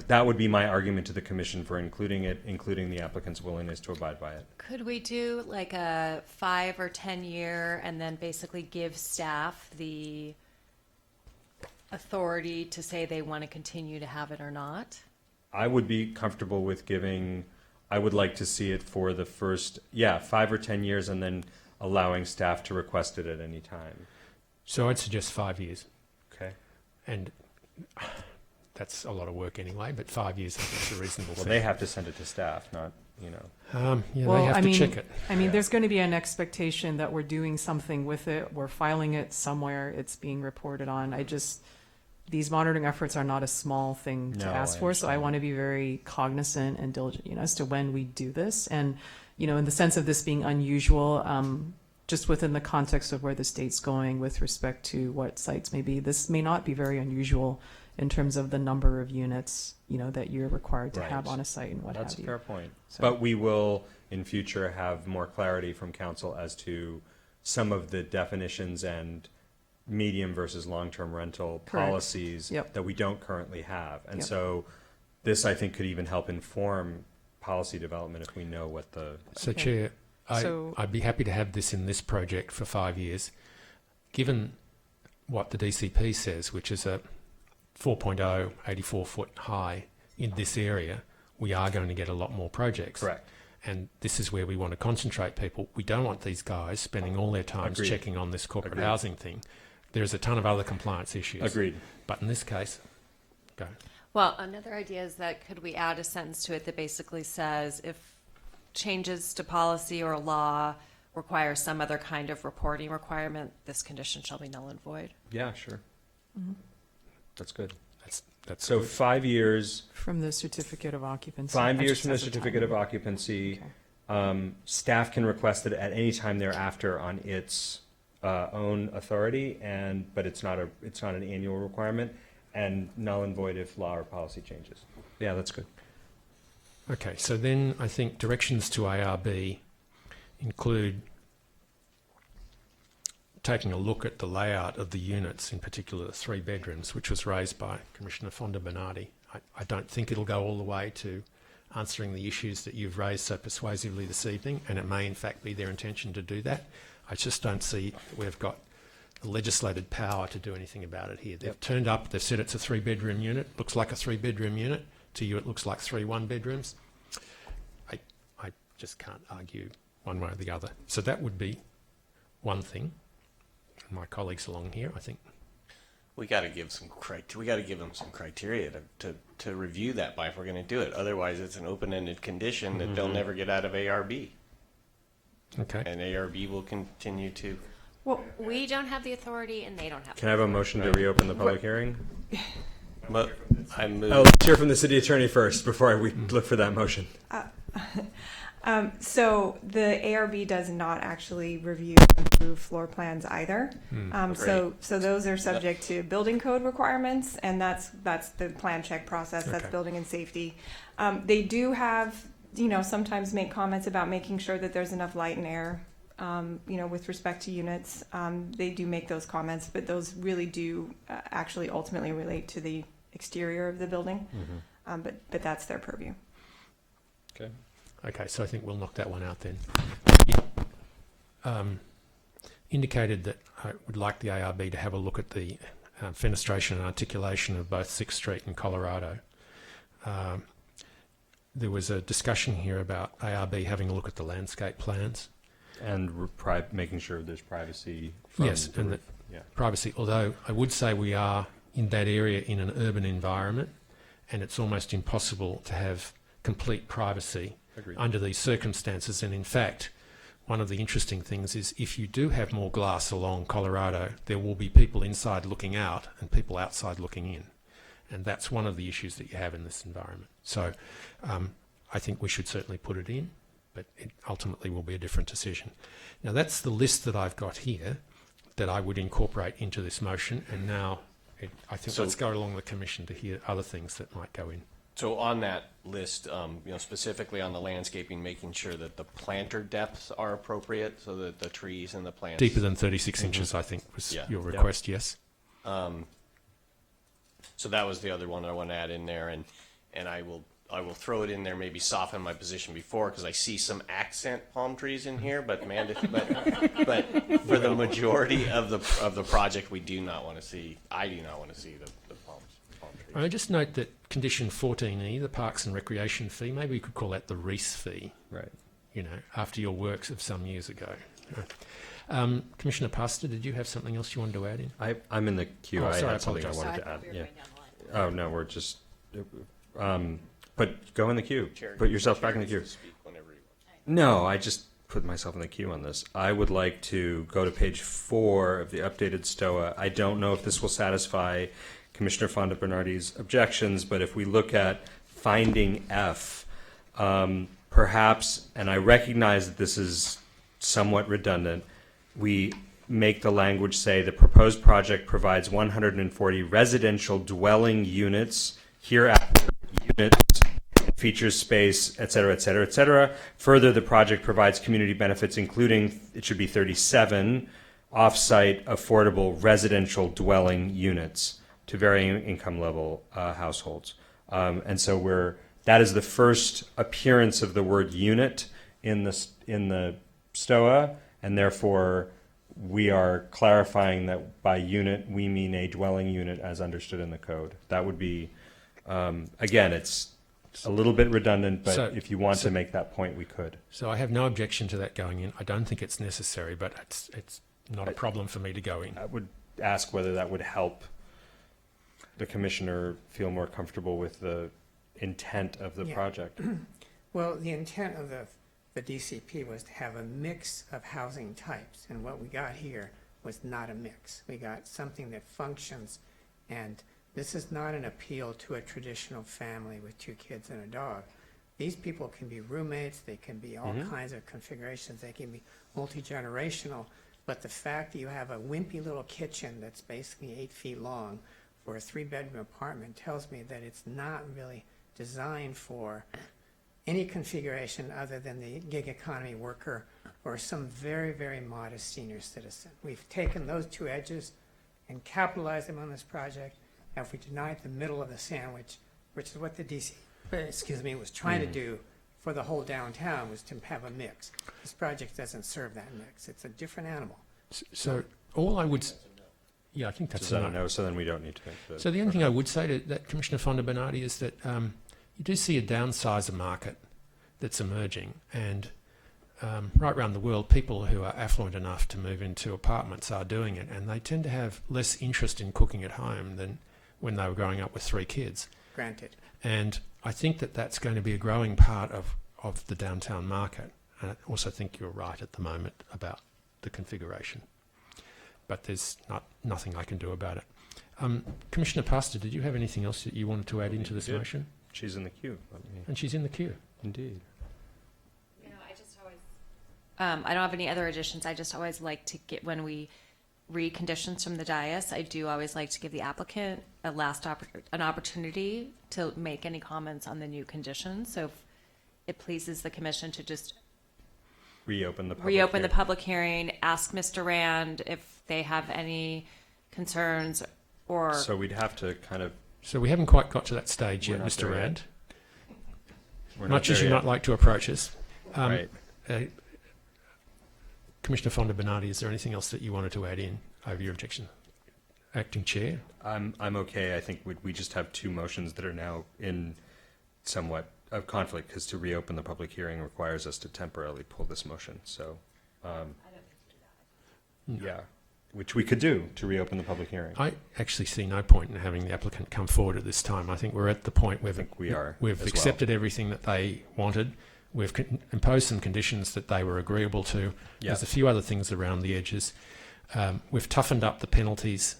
That would be my argument to the commission for including it, including the applicant's willingness to abide by it. Could we do like a 5 or 10 year and then basically give staff the authority to say they want to continue to have it or not? I would be comfortable with I would like to see it for the first, 5 or 10 years and then allowing staff to request it at any time. So I'd suggest 5 years. Okay. And that's a lot of work anyway, but 5 years I think is a reasonable Well, thing. they have to send it to staff, not, they have to check it. I mean, there's going to be an expectation that we're doing something with it. We're filing it somewhere. It's being reported on. These monitoring efforts are not a small thing to ask for, so I want to be very cognizant and diligent, as to when we do this. And, in the sense of this being unusual, just within the context of where the state's going with respect to what sites may be, this may not be very unusual in terms of the number of units, that you're required to have on a site and what That's have you. That's a fair point. So. But we will, in future, have more clarity from council as to some of the definitions and medium versus long-term rental policies that we don't currently have. And so this, I think, could even help inform policy development if we know what the... So, Chair, I'd be happy to have this in this project for 5 years. Given what the DCP says, which is a 4.0, 84-foot high in this area, we are going to get a lot more projects. Correct. And this is where we want to concentrate people. We don't want these guys spending all their time checking on this corporate housing thing. There's a ton of other compliance issues. Agreed. But in this case, go. Well, another idea is that could we add a sentence to it that basically says if changes to policy or law require some other kind of reporting requirement, this condition shall be null and void? Yeah, sure. Mm-hmm. That's good. That's so good. 5 years. From the certificate of occupancy. 5 years from the certificate of occupancy. Okay. Staff can request it at any time thereafter on its own authority, but it's not an annual requirement, and null and void if law or policy changes. Yeah, that's good. Okay, so then I think directions to ARB include taking a look at the layout of the units, in particular the 3 bedrooms, which was raised by Commissioner Fonda Bernardi. I don't think it'll go all the way to answering the issues that you've raised so persuasively this evening, and it may in fact be their intention to do that. I just don't see that we've got the legislated power to do anything about it here. They've turned up, they've said it's a 3-bedroom unit, looks like a 3-bedroom unit. To you it looks like 3 one-bedrooms. I just can't argue one way or the other. So that would be one thing. My colleagues along here, I think. We got to give them some criteria to review that by if we're going to do it. Otherwise, it's an open-ended condition that they'll never get out of ARB. Okay. And ARB will continue to. Well, we don't have the authority, and they don't have. Can I have a motion to reopen the public hearing? I move. Let's hear from the city attorney first before we look for that motion. So the ARB does not actually review and approve floor plans either. So those are subject to building code requirements, and that's the plan check process. That's Okay. building and safety. They do have, sometimes make comments about making sure that there's enough light and air. With respect to units, they do make those comments, but those really do actually ultimately relate to the exterior of the building. But that's their purview. Okay. Okay, so I think we'll knock that one out then. Indicated that I would like the ARB to have a look at the fenestration and articulation of both 6th Street and Colorado. There was a discussion here about ARB having a look at the landscape plans. And making sure there's privacy. Yes, and that privacy, although I would say we are in that area in an urban environment, and it's almost impossible to have complete privacy under these circumstances. And in fact, one of the interesting things is if you do have more glass along Colorado, there will be people inside looking out and people outside looking in. And that's one of the issues that you have in this environment. So I think we should certainly put it in, but it ultimately will be a different decision. Now that's the list that I've got here that I would incorporate into this motion. And now I think let's go along the commission to hear other things that might go in. So on that list, specifically on the landscaping, making sure that the planter depths are appropriate so that the trees and the plants... Deeper than 36 inches, I think, was your request, yes. So that was the other one I want to add in there, and I will throw it in there, maybe soften my position before, because I see some accent palm trees in here, but but for the majority of the project, I do not want to see the palm trees. I just note that condition 14E, the Parks and Recreation fee, maybe we could call that the Reese fee. Right. After your works of some years ago. Commissioner Pastor, did you have something else you wanted to add in? I'm in the queue. Oh, I sorry, had something I apologize. wanted to add. Yeah. Oh no, we're just. But go in the queue. Put yourself back in the queue. No, I just put myself in the queue on this. I would like to go to page 4 of the updated STOA. I don't know if this will satisfy Commissioner Fonda Bernardi's objections, but if we look at finding F, perhaps, and I recognize that this is somewhat redundant, we make the language say the proposed project provides 140 residential dwelling units, hereafter units, features space, et cetera, et cetera, et cetera. Further, the project provides community benefits, including, it should be 37, off-site affordable residential dwelling units to varying income level households. And so that is the first appearance of the word unit in the STOA, and therefore we are clarifying that by unit we mean a dwelling unit as understood in the code. That would be, again, it's a little bit redundant, but if you want to make that point, we could. So I have no objection to that going in. I don't think it's necessary, but it's not a problem for me to go in. I would ask whether that would help the commissioner feel more comfortable with the intent of the project. Well, the intent of the DCP was to have a mix of housing types, and what we got here was not a mix. We got something that functions, and this is not an appeal to a traditional family with 2 kids and a dog. These people can be roommates, they can be all kinds of configurations, they can be multi-generational, but the fact that you have a wimpy little kitchen that's basically 8 feet long for a 3-bedroom apartment tells me that it's not really designed for any configuration other than the gig economy worker or some very, very modest senior citizen. We've taken those 2 edges and capitalized them on this project. If we denied the middle of the sandwich, which is what the DC, was trying to do for the whole downtown, was to have a mix. This project doesn't serve that mix. It's a different animal. So all I would, I think that's a no. So then we don't need to make the. So the only thing I would say to that, Commissioner Fonda Bernardi, is that you do see a downsizer market that's emerging, and right around the world, people who are affluent enough to move into apartments are doing it, and they tend to have less interest in cooking at home than when they were growing up with 3 kids. Granted. And I think that that's going to be a growing part of the downtown market. And I also think you're right at the moment about the configuration. But there's nothing I can do about it. Commissioner Pastor, did you have anything else that you wanted to add into this motion? She's in the queue. And she's in the queue. Indeed. Yeah, I don't have any other additions. I just always like to get, when we read conditions from the dais, I do always like to give the applicant an opportunity to make any comments on the new conditions. So if it pleases the commission to just Reopen the public hearing, ask Mr. Rand if they have any concerns or. So we'd have to kind of. So we haven't quite got to that stage We're yet, not Mr. there yet. Rand. We're Much not as there you yet. might like to approach us. Right. Commissioner Fonda Bernardi, is there anything else that you wanted to add in over your objection? Acting Chair? I'm okay. I think we just have two motions that are now in somewhat of conflict, because to reopen the public hearing requires us to temporarily pull this motion. So, yeah, which we could do to reopen the public hearing. I actually see no point in having the applicant come forward at this time. I think we're at the point where we've as accepted everything that they wanted. We've imposed some conditions that they were agreeable to. Yeah. There's a few other things around the edges. We've toughened up the penalties.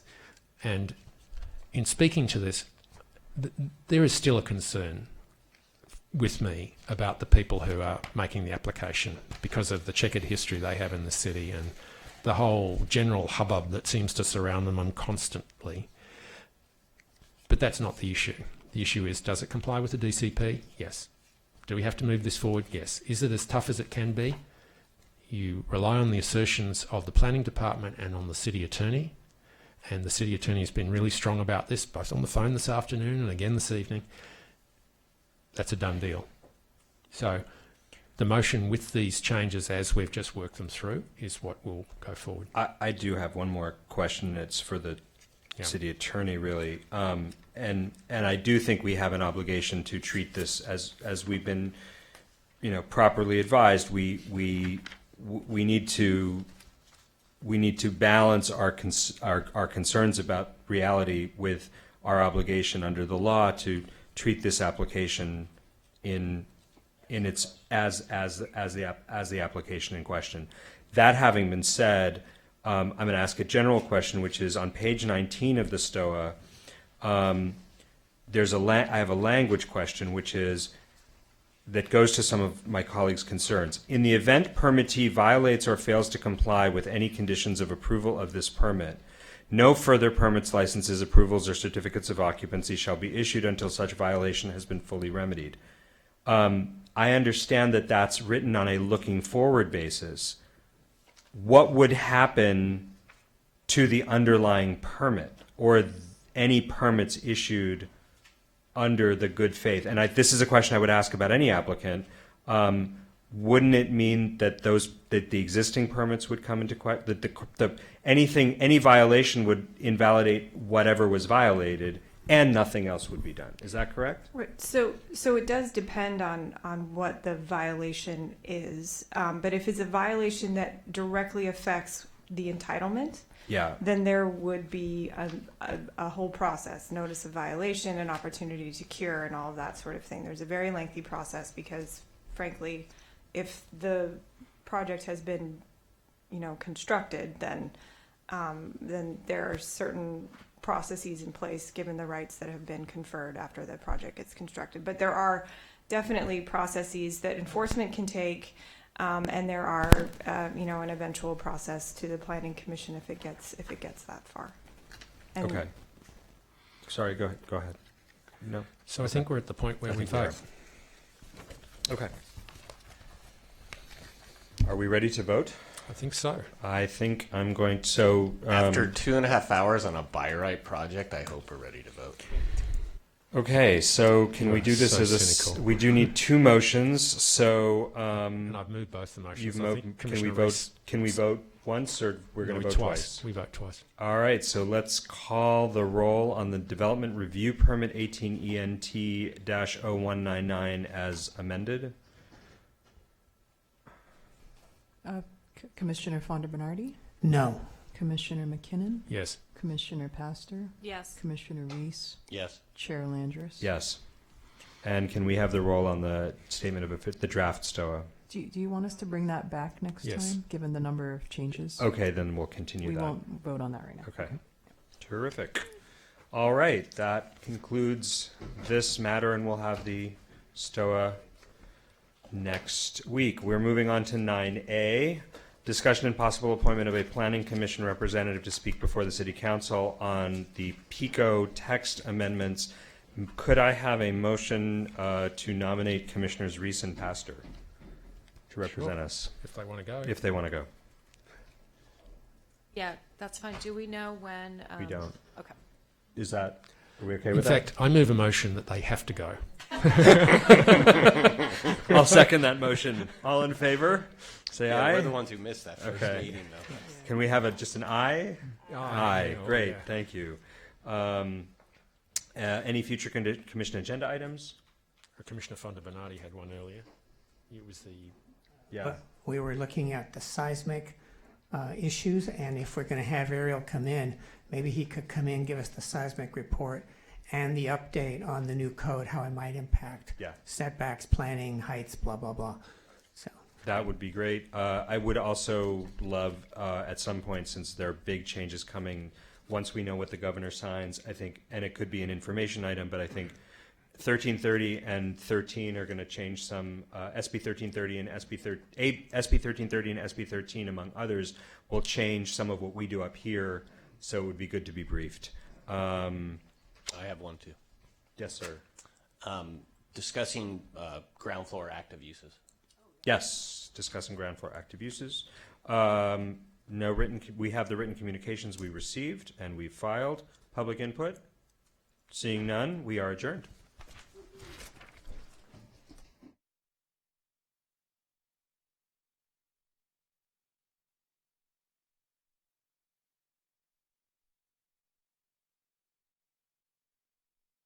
And in speaking to this, there is still a concern with me about the people who are making the application because of the checkered history they have in the city and the whole general hubbub that seems to surround them constantly. But that's not the issue. The issue is, does it comply with the DCP? Yes. Do we have to move this forward? Yes. Is it as tough as it can be? You rely on the assertions of the planning department and on the city attorney. And the city attorney has been really strong about this, both on the phone this afternoon and again this evening. That's a done deal. So the motion with these changes, as we've just worked them through, is what will go forward. I do have one more question. It's for the city attorney, really. And I do think we have an obligation to treat this as we've been, properly advised. We need to balance our concerns about reality with our obligation under the law to treat this application in its as the application in question. That having been said, I'm going to ask a general question, which is on page 19 of the STOA. I have a language question, which is that goes to some of my colleagues' concerns. In the event permittee violates or fails to comply with any conditions of approval of this permit, no further permits, licenses, approvals, or certificates of occupancy shall be issued until such violation has been fully remedied. I understand that that's written on a looking forward basis. What would happen to the underlying permit or any permits issued under the good faith? And this is a question I would ask about any applicant. Wouldn't it mean that the existing permits would come into question? That any violation would invalidate whatever was violated, and nothing else would be done. Is that correct? Right. So it does depend on what the violation is. But if it's a violation that directly affects the entitlement, then there would be a whole process, notice of violation, an opportunity to cure, and all of that sort of thing. There's a very lengthy process because, frankly, if the project has been, constructed, then there are certain processes in place given the rights that have been conferred after the project gets constructed. But there are definitely processes that enforcement can take, and there are, an eventual process to the Planning Commission if it gets that far. And Okay. Sorry, go ahead. No. So I think we're at the point where we vote. Okay. Are we ready to vote? I think so. I think I'm going to. So after 2.5 hours on a by right project, I hope we're ready to vote. Okay, so can we do this so as cynical. we do need two motions. So And I've moved both the motions. you've I think can we Commissioner vote? Rees- Can we vote once, or we're going to vote twice? We vote twice. All right, so let's call the roll on the development review permit 18 ENT-0199 as amended. Commissioner Fonda Bernardi? No. Commissioner McKinnon? Yes. Commissioner Pastor? Yes. Commissioner Reese? Yes. Chair Landris? Yes. And can we have the roll on the statement of the draft STOA? Do you want us to bring that back next Yes. time, given the number of changes? Okay, then we'll continue We that. won't vote on that right now. Okay. Terrific. All right, that concludes this matter, and we'll have the STOA next week. We're moving on to 9A, discussion and possible appointment of a planning commission representative to speak before the city council on the PICO text amendments. Could I have a motion to nominate Commissioners Reese and Pastor to represent Sure. us? If they want to go. If they want to go. Yeah, that's fine. Do we know when? We don't. Okay. Are we okay In with fact, I move a motion that they have to go. that? I'll second that motion. All in favor? Say Yeah, aye. we're the ones who missed that first Okay. meeting, though. Can we have just an aye? Aye. Yeah, Great, yeah. thank you. Any future commission agenda items? Commissioner Fonda Bernardi had one earlier. It was the Yeah. We were looking at the seismic issues, and if we're going to have Ariel come in, maybe he could come in, give us the seismic report and the update on the new code, how it might impact Yeah. setbacks, planning, heights, blah, blah, blah. So That would be great. I would also love, at some point, since there are big changes coming, once we know what the governor signs, I think, and it could be an information item, but I think 1330 and 13 are going to change some. SB 1330 and SB 1330 and SB 13, among others, will change some of what we do up here. So it would be good to be briefed. I have one too. Yes, sir. Discussing ground floor active uses. Yes, discussing ground floor active uses. We have the written communications we received and we filed. Public input. Seeing none, we are adjourned.